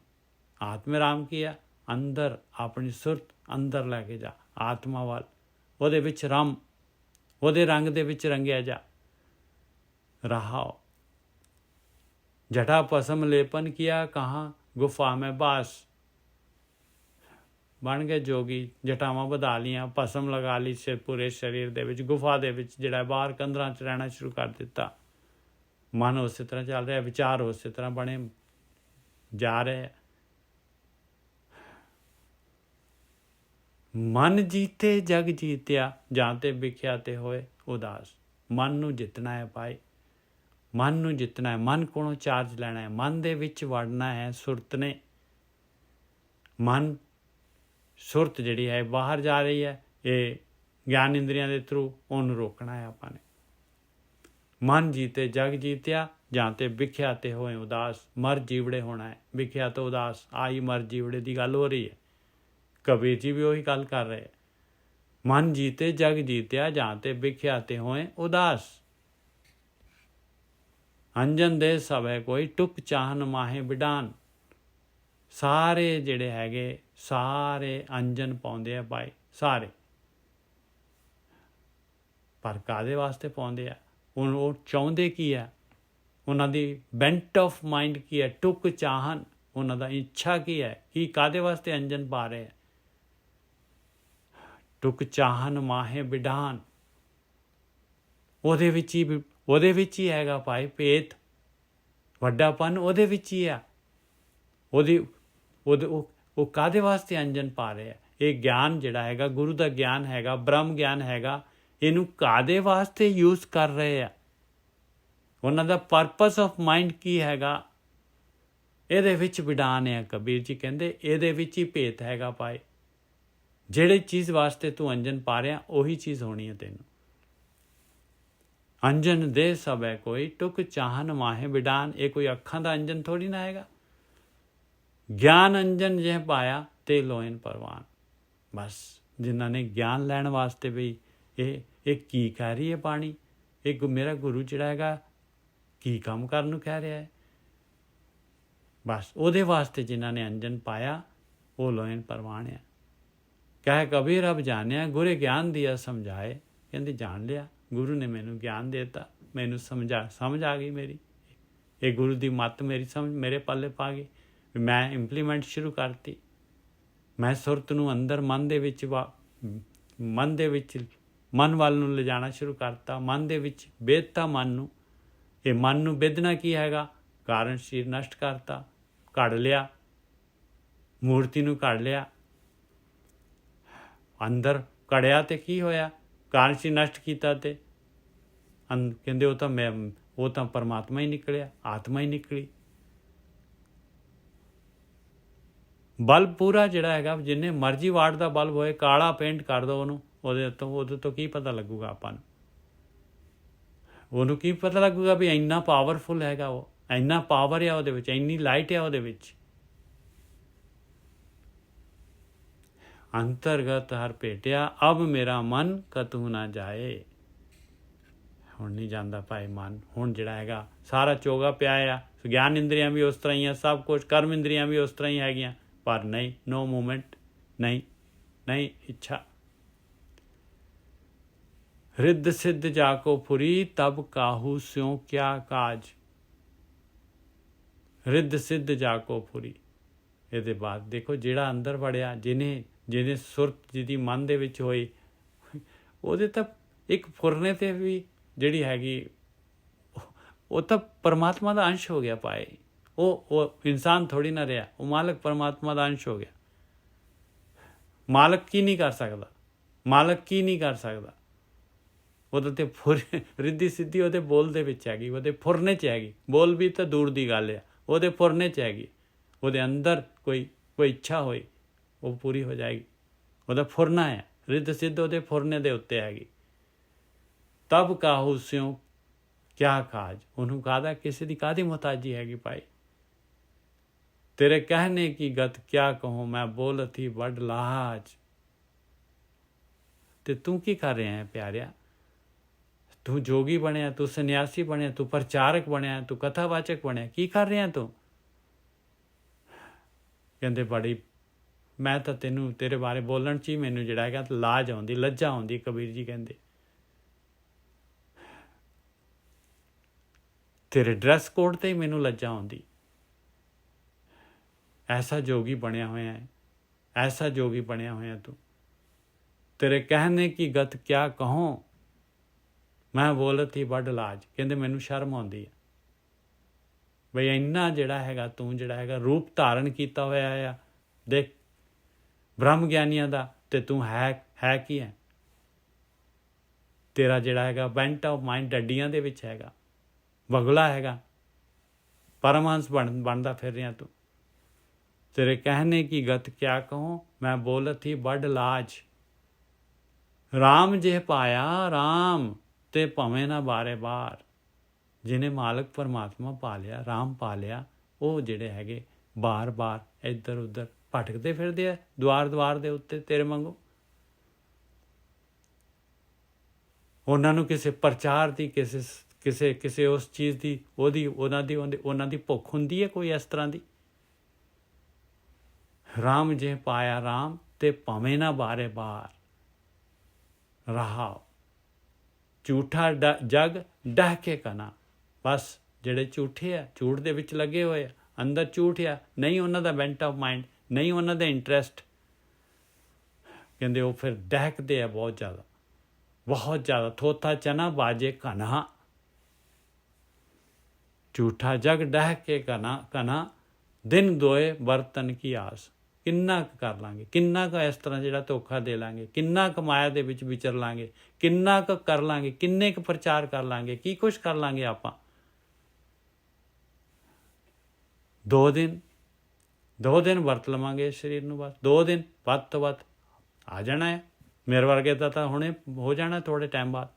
आत्मै राम की है? अंदर अपनी सुरत अंदर लैके जा आत्मा वाल, ਉਹਦੇ ਵਿੱਚ ਰਮ, ਉਹਦੇ ਰੰਗ ਦੇ ਵਿੱਚ ਰੰਗਿਆ ਜਾ। रहाओ जटा पसम लेपन किया कहाँ गुफा में बास। बन गए जोगी, जटावां ਵਧਾ ਲੀਆਂ, ਭਸਮ ਲਗਾ ਲਈ ਸਿਰ ਪੂਰੇ ਸਰੀਰ ਦੇ ਵਿੱਚ, ਗੁਫਾ ਦੇ ਵਿੱਚ ਜਿਹੜਾ ਬਾਹਰ ਕੰਧਰਾਂ 'ਚ ਰਹਿਣਾ ਸ਼ੁਰੂ ਕਰ ਦਿੱਤਾ। ਮਨ ਉਸੇ ਤਰ੍ਹਾਂ ਚੱਲ ਰਿਹਾ, ਵਿਚਾਰ ਉਸੇ ਤਰ੍ਹਾਂ ਬਣੇ ਜਾ ਰਹੇ। ਮਨ ਜੀਤੇ ਜਗ ਜੀਤਿਆ, ਜਾਂ ਤੇ ਵਿਖਿਆ ਤੇ ਹੋਏ ਉਦਾਸ। ਮਨ ਨੂੰ ਜਿੱਤਣਾ ਹੈ ਭਾਈ, ਮਨ ਨੂੰ ਜਿੱਤਣਾ ਹੈ। ਮਨ ਕੋਲੋਂ ਚਾਰਜ ਲੈਣਾ ਹੈ, ਮਨ ਦੇ ਵਿੱਚ ਵੜਨਾ ਹੈ। ਸੁਰਤ ਨੇ ਮਨ, ਸੁਰਤ ਜਿਹੜੀ ਹੈ ਬਾਹਰ ਜਾ ਰਹੀ ਹੈ, ਇਹ ਗਿਆਨ ਇੰਦਰੀਆਂ ਦੇ ਥਰੂ ਉਹਨੂੰ ਰੋਕਣਾ ਹੈ ਆਪਾਂ ਨੇ। ਮਨ ਜੀਤੇ ਜਗ ਜੀਤਿਆ, ਜਾਂ ਤੇ ਵਿਖਿਆ ਤੇ ਹੋਏ ਉਦਾਸ। ਮਰ ਜੀਵੜੇ ਹੋਣਾ ਹੈ, ਵਿਖਿਆ ਤੋਂ ਉਦਾਸ। ਆਈ ਮਰ ਜੀਵੜੇ ਦੀ ਗੱਲ ਹੋ ਰਹੀ ਹੈ। ਕਬੀਰ ਜੀ ਵੀ ਉਹੀ ਗੱਲ ਕਰ ਰਹੇ। ਮਨ ਜੀਤੇ ਜਗ ਜੀਤਿਆ, ਜਾਂ ਤੇ ਵਿਖਿਆ ਤੇ ਹੋਏ ਉਦਾਸ। ਅੰਜਨ ਦੇ ਸਭੈ ਕੋਈ ਟੁਕ ਚਾਹਨ ਮਾਹੇ ਬਿਡਾਨ। ਸਾਰੇ ਜਿਹੜੇ ਹੈਗੇ ਸਾਰੇ ਅੰਜਨ ਪਾਉਂਦੇ ਆ ਭਾਈ, ਸਾਰੇ। ਪਰ ਕਾਹਦੇ ਵਾਸਤੇ ਪਾਉਂਦੇ ਆ? ਉਹ ਚਾਹੁੰਦੇ ਕੀ ਆ? ਉਹਨਾਂ ਦੀ ਬੈਂਟ ਆਫ ਮਾਈਂਡ ਕੀ ਹੈ? ਟੁਕ ਚਾਹਨ, ਉਹਨਾਂ ਦਾ ਇੱਛਾ ਕੀ ਹੈ? ਕੀ ਕਾਹਦੇ ਵਾਸਤੇ ਅੰਜਨ ਪਾ ਰਹੇ ਆ? ਟੁਕ ਚਾਹਨ ਮਾਹੇ ਬਿਡਾਨ। ਉਹਦੇ ਵਿੱਚ ਹੀ ਹੈਗਾ ਭਾਈ ਭੇਤ, ਵੱਡਾਪਨ ਉਹਦੇ ਵਿੱਚ ਹੀ ਆ। ਉਹ ਕਾਹਦੇ ਵਾਸਤੇ ਅੰਜਨ ਪਾ ਰਹੇ ਆ? ਇਹ ਗਿਆਨ ਜਿਹੜਾ ਹੈਗਾ, ਗੁਰੂ ਦਾ ਗਿਆਨ ਹੈਗਾ, ਬ੍ਰਹਮ ਗਿਆਨ ਹੈਗਾ, ਇਹਨੂੰ ਕਾਹਦੇ ਵਾਸਤੇ ਯੂਜ਼ ਕਰ ਰਹੇ ਆ? ਉਹਨਾਂ ਦਾ ਪਰਪਸ ਆਫ ਮਾਈਂਡ ਕੀ ਹੈਗਾ? ਇਹਦੇ ਵਿੱਚ ਵਿਡਾਨ ਹੈ। ਕਬੀਰ ਜੀ ਕਹਿੰਦੇ ਇਹਦੇ ਵਿੱਚ ਹੀ ਭੇਤ ਹੈਗਾ ਭਾਈ। ਜਿਹੜੀ ਚੀਜ਼ ਵਾਸਤੇ ਤੂੰ ਅੰਜਨ ਪਾ ਰਿਹਾ, ਉਹੀ ਚੀਜ਼ ਹੋਣੀ ਹੈ ਤੈਨੂੰ। ਅੰਜਨ ਦੇ ਸਭੈ ਕੋਈ ਟੁਕ ਚਾਹਨ ਮਾਹੇ ਬਿਡਾਨ। ਇਹ ਕੋਈ ਅੱਖਾਂ ਦਾ ਅੰਜਨ ਥੋੜੀ ਨਾ ਹੈਗਾ। ਗਿਆਨ ਅੰਜਨ ਜਿਹ ਪਾਇਆ ਤੇ ਲੋਇਨ ਪਰਵਾਨ। ਬਸ ਜਿਨ੍ਹਾਂ ਨੇ ਗਿਆਨ ਲੈਣ ਵਾਸਤੇ ਵੀ ਇਹ ਕੀ ਕਹਿ ਰਹੀ ਹੈ ਬਾਣੀ, ਇਹ ਮੇਰਾ ਗੁਰੂ ਜਿਹੜਾ ਹੈਗਾ ਕੀ ਕੰਮ ਕਰਨ ਨੂੰ ਕਹਿ ਰਿਹਾ ਹੈ, ਬਸ ਉਹਦੇ ਵਾਸਤੇ ਜਿਨ੍ਹਾਂ ਨੇ ਅੰਜਨ ਪਾਇਆ ਉਹ ਲੋਇਨ ਪਰਵਾਨ ਹੈ। ਕਹੇ ਕਬੀਰ ਅਬ ਜਾਣਿਆ ਗੁਰੇ ਗਿਆਨ ਦਿਆ ਸਮਝਾਏ। ਕਹਿੰਦੇ ਜਾਣ ਲਿਆ, ਗੁਰੂ ਨੇ ਮੈਨੂੰ ਗਿਆਨ ਦੇ ਦਿੱਤਾ, ਮੈਨੂੰ ਸਮਝ ਆ ਗਈ ਮੇਰੀ। ਇਹ ਗੁਰੂ ਦੀ ਮੱਤ ਮੇਰੀ ਸਮਝ ਮੇਰੇ ਪੱਲੇ ਪਾ ਗਈ। ਮੈਂ ਇੰਪਲੀਮੈਂਟ ਸ਼ੁਰੂ ਕਰਤੀ। ਮੈਂ ਸੁਰਤ ਨੂੰ ਅੰਦਰ ਮਨ ਵੱਲ ਨੂੰ ਲਿਜਾਣਾ ਸ਼ੁਰੂ ਕਰਤਾ। ਮਨ ਦੇ ਵਿੱਚ ਬੇਧਤਾ ਮਨ ਨੂੰ। ਇਹ ਮਨ ਨੂੰ ਬੇਧਣਾ ਕੀ ਹੈਗਾ? ਕਾਰਨ ਸ਼ਰੀਰ ਨਸ਼ਟ ਕਰਤਾ, ਘੜ ਲਿਆ, ਮੂਰਤੀ ਨੂੰ ਘੜ ਲਿਆ। ਅੰਦਰ ਘੜਿਆ ਤੇ ਕੀ ਹੋਇਆ? ਕਾਰਨ ਸ਼ਰੀਰ ਨਸ਼ਟ ਕੀਤਾ ਤੇ ਕਹਿੰਦੇ ਉਹ ਤਾਂ ਪਰਮਾਤਮਾ ਹੀ ਨਿਕਲਿਆ, ਆਤਮਾ ਹੀ ਨਿਕਲੀ। ਬਲਬ ਪੂਰਾ ਜਿਹੜਾ ਹੈਗਾ, ਜਿੰਨੇ ਮਰਜ਼ੀ ਵਾਟ ਦਾ ਬਲਬ ਹੋਏ, ਕਾਲਾ ਪੇਂਟ ਕਰ ਦਿਓ ਉਹਨੂੰ, ਉਹਦੇ ਤੋਂ ਕੀ ਪਤਾ ਲੱਗੂਗਾ ਆਪਾਂ ਨੂੰ? ਉਹਨੂੰ ਕੀ ਪਤਾ ਲੱਗੂਗਾ ਵੀ ਇੰਨਾ ਪਾਵਰਫੁਲ ਹੈਗਾ, ਉਹ ਇੰਨਾ ਪਾਵਰ ਆ ਉਹਦੇ ਵਿੱਚ, ਇੰਨੀ ਲਾਈਟ ਆ ਉਹਦੇ ਵਿੱਚ। ਅੰਤਰਗਤ ਹਰ ਭੇਟਿਆ ਅਬ ਮੇਰਾ ਮਨ ਕਤੂ ਨਾ ਜਾਏ। ਹੁਣ ਨਹੀਂ ਜਾਂਦਾ ਭਾਈ ਮਨ। ਹੁਣ ਜਿਹੜਾ ਹੈਗਾ ਸਾਰਾ ਚੋਗਾ ਪਿਆ ਆ। ਗਿਆਨ ਇੰਦਰੀਆਂ ਵੀ ਉਸ ਤਰ੍ਹਾਂ ਹੀ ਆ, ਸਭ ਕੁਛ ਕਰਮ ਇੰਦਰੀਆਂ ਵੀ ਉਸ ਤਰ੍ਹਾਂ ਹੀ ਹੈਗੀਆਂ, ਪਰ ਨਹੀਂ, ਨੋ ਮੂਵਮੈਂਟ, ਨਹੀਂ ਇੱਛਾ। ਰਿੱਧ ਸਿੱਧ ਜਾਕੋ ਫੁਰੀ ਤਬ ਕਾਹੂ ਸਿਉ ਕਿਆ ਕਾਜ। ਰਿੱਧ ਸਿੱਧ ਜਾਕੋ ਫੁਰੀ। ਇਹਦੇ ਬਾਅਦ ਦੇਖੋ ਜਿਹੜਾ ਅੰਦਰ ਵੜਿਆ, ਜਿਹਨੇ ਸੁਰਤ ਜਿਹਦੀ ਮਨ ਦੇ ਵਿੱਚ ਹੋਈ, ਉਹਦੇ ਤਾਂ ਇੱਕ ਫੁਰਨੇ ਤੇ ਵੀ ਜਿਹੜੀ ਹੈਗੀ ਉਹ ਤਾਂ ਪਰਮਾਤਮਾ ਦਾ ਅੰਸ਼ ਹੋ ਗਿਆ ਭਾਈ। ਉਹ ਇਨਸਾਨ ਥੋੜੀ ਨਾ ਰਿਹਾ, ਉਹ ਮਾਲਕ ਪਰਮਾਤਮਾ ਦਾ ਅੰਸ਼ ਹੋ ਗਿਆ। ਮਾਲਕ ਕੀ ਨਹੀਂ ਕਰ ਸਕਦਾ? ਉਹਦੇ ਤੇ ਰਿੱਧੀ ਸਿੱਧੀ ਉਹਦੇ ਬੋਲ ਦੇ ਵਿੱਚ ਹੈਗੀ, ਉਹਦੇ ਫੁਰਨੇ 'ਚ ਹੈਗੀ। ਬੋਲ ਵੀ ਤਾਂ ਦੂਰ ਦੀ ਗੱਲ ਆ, ਉਹਦੇ ਫੁਰਨੇ 'ਚ ਹੈਗੀ। ਉਹਦੇ ਅੰਦਰ ਕੋਈ ਇੱਛਾ ਹੋਈ, ਉਹ ਪੂਰੀ ਹੋ ਜਾਏਗੀ। ਉਹਦਾ ਫੁਰਨਾ ਹੈ, ਰਿੱਧ ਸਿੱਧ ਉਹਦੇ ਫੁਰਨੇ ਦੇ ਉੱਤੇ ਹੈਗੀ। ਤਬ ਕਾਹੂ ਸਿਉ ਕਿਆ ਕਾਜ। ਉਹਨੂੰ ਕਾਹਦਾ, ਕਿਸੇ ਦੀ ਕਾਹਦੀ ਮੁਹਤਾਜੀ ਹੈਗੀ ਭਾਈ? ਤੇਰੇ ਕਹਿਣੇ ਕੀ ਗਤ ਕਿਆ ਕਹੂੰ ਮੈਂ ਬੋਲਤ ਹੀ ਵੱਡ ਲਾਜ। ਤੇ ਤੂੰ ਕੀ ਕਰ ਰਿਹਾ ਹੈ ਪਿਆਰਿਆ? ਤੂੰ ਜੋਗੀ ਬਣਿਆ, ਤੂੰ ਸੰਨਿਆਸੀ ਬਣਿਆ, ਤੂੰ ਪ੍ਰਚਾਰਕ ਬਣਿਆ, ਤੂੰ ਕਥਾਵਾਚਕ ਬਣਿਆ, ਕੀ ਕਰ ਰਿਹਾ ਤੂੰ? ਕਹਿੰਦੇ ਬੜੀ ਮੈਂ ਤਾਂ ਤੈਨੂੰ ਤੇਰੇ ਬਾਰੇ ਬੋਲਣ 'ਚ ਹੀ ਮੈਨੂੰ ਜਿਹੜਾ ਹੈਗਾ ਲਾਜ ਆਉਂਦੀ, ਲੱਜਾ ਆਉਂਦੀ। ਕਬੀਰ ਜੀ ਕਹਿੰਦੇ ਤੇਰੇ ਡਰੈਸ ਕੋਡ 'ਤੇ ਹੀ ਮੈਨੂੰ ਲੱਜਾ ਆਉਂਦੀ। ਐਸਾ ਜੋਗੀ ਬਣਿਆ ਹੋਇਆ ਹੈ, ਐਸਾ ਜੋਗੀ ਬਣਿਆ ਹੋਇਆ ਤੂੰ। ਤੇਰੇ ਕਹਿਣੇ ਕੀ ਗਤ ਕਿਆ ਕਹੋਂ, ਮੈਂ ਬੋਲਤ ਹੀ ਵੱਡ ਲਾਜ। ਕਹਿੰਦੇ ਮੈਨੂੰ ਸ਼ਰਮ ਆਉਂਦੀ ਹੈ ਬਈ ਇੰਨਾ ਜਿਹੜਾ ਹੈਗਾ ਤੂੰ ਜਿਹੜਾ ਹੈਗਾ ਰੂਪ ਧਾਰਨ ਕੀਤਾ ਹੋਇਆ ਆ, ਦੇਖ ਬ੍ਰਹਮ ਗਿਆਨੀਆਂ ਦਾ, ਤੇ ਤੂੰ ਹੈ ਕੀ ਹੈ? ਤੇਰਾ ਜਿਹੜਾ ਹੈਗਾ ਬੈਂਟ ਆਫ ਮਾਈਂਡ ਡੱਡੀਆਂ ਦੇ ਵਿੱਚ ਹੈਗਾ, ਬਗਲਾ ਹੈਗਾ, ਪਰਮਹੰਸ ਬਣਦਾ ਫਿਰ ਰਿਹਾ ਤੂੰ। ਤੇਰੇ ਕਹਿਣੇ ਕੀ ਗਤ ਕਿਆ ਕਹੂੰ, ਮੈਂ ਬੋਲਤ ਹੀ ਵੱਡ ਲਾਜ। ਰਾਮ ਜੇ ਪਾਇਆ ਰਾਮ ਤੇ ਭਵੇਂ ਨਾ ਬਾਰੇ ਬਾਰ। ਜਿਹਨੇ ਮਾਲਕ ਪਰਮਾਤਮਾ ਪਾ ਲਿਆ, ਰਾਮ ਪਾ ਲਿਆ, ਉਹ ਜਿਹੜੇ ਹੈਗੇ ਬਾਰ-ਬਾਰ ਇੱਧਰ ਉੱਧਰ ਭਟਕਦੇ ਫਿਰਦੇ ਆ ਦੁਆਰ ਦੇ ਉੱਤੇ ਤੇਰੇ ਵਾਂਗੂ। ਉਹਨਾਂ ਨੂੰ ਕਿਸੇ ਪ੍ਰਚਾਰ ਦੀ, ਕਿਸੇ ਉਸ ਚੀਜ਼ ਦੀ ਉਹਨਾਂ ਦੀ ਭੁੱਖ ਹੁੰਦੀ ਹੈ ਕੋਈ ਇਸ ਤਰ੍ਹਾਂ ਦੀ। ਰਾਮ ਜੇ ਪਾਇਆ ਰਾਮ ਤੇ ਭਵੇਂ ਨਾ ਬਾਰੇ ਬਾਰ। ਰਹਾਓ ਝੂਠਾ ਜਗ ਡਹਿ ਕੇ ਕਨਾ। ਬਸ ਜਿਹੜੇ ਝੂਠੇ ਆ, ਝੂਠ ਦੇ ਵਿੱਚ ਲੱਗੇ ਹੋਏ ਆ, ਅੰਦਰ ਝੂਠ ਆ, ਨਹੀਂ ਉਹਨਾਂ ਦਾ ਬੈਂਟ ਆਫ ਮਾਈਂਡ, ਨਹੀਂ ਉਹਨਾਂ ਦਾ ਇੰਟਰਸਟ। ਕਹਿੰਦੇ ਉਹ ਫਿਰ ਡਹਿਕਦੇ ਆ ਬਹੁਤ ਜ਼ਿਆਦਾ। ਥੋਥਾ ਚਨਾ ਬਾਜੇ ਕਨਾ। ਝੂਠਾ ਜਗ ਡਹਿ ਕੇ ਕਨਾ ਦਿਨ ਦੋਏ ਬਰਤਨ ਕੀ ਆਸ। ਕਿੰਨਾ ਕੁ ਕਰ ਲਾਂਗੇ, ਕਿੰਨਾ ਕੁ ਇਸ ਤਰ੍ਹਾਂ ਜਿਹੜਾ ਧੋਖਾ ਦੇ ਲਾਂਗੇ, ਕਿੰਨਾ ਕੁ ਮਾਇਆ ਦੇ ਵਿੱਚ ਵਿਚਰ ਲਾਂਗੇ, ਕਿੰਨਾ ਕੁ ਕਰ ਲਾਂਗੇ, ਕਿੰਨੇ ਕੁ ਪ੍ਰਚਾਰ ਕਰ ਲਾਂਗੇ, ਕੀ ਕੁਛ ਕਰ ਲਾਂਗੇ ਆਪਾਂ। 2 ਦਿਨ ਵਰਤ ਲਵਾਂਗੇ ਸਰੀਰ ਨੂੰ, ਬਸ 2 ਦਿਨ ਵੱਧ ਤੋਂ ਵੱਧ ਆ ਜਾਣਾ ਹੈ। ਮੇਰੇ ਵਰਗੇ ਦਾ ਤਾਂ ਹੁਣੇ ਹੋ ਜਾਣਾ ਥੋੜੇ ਟਾਈਮ ਬਾਅਦ।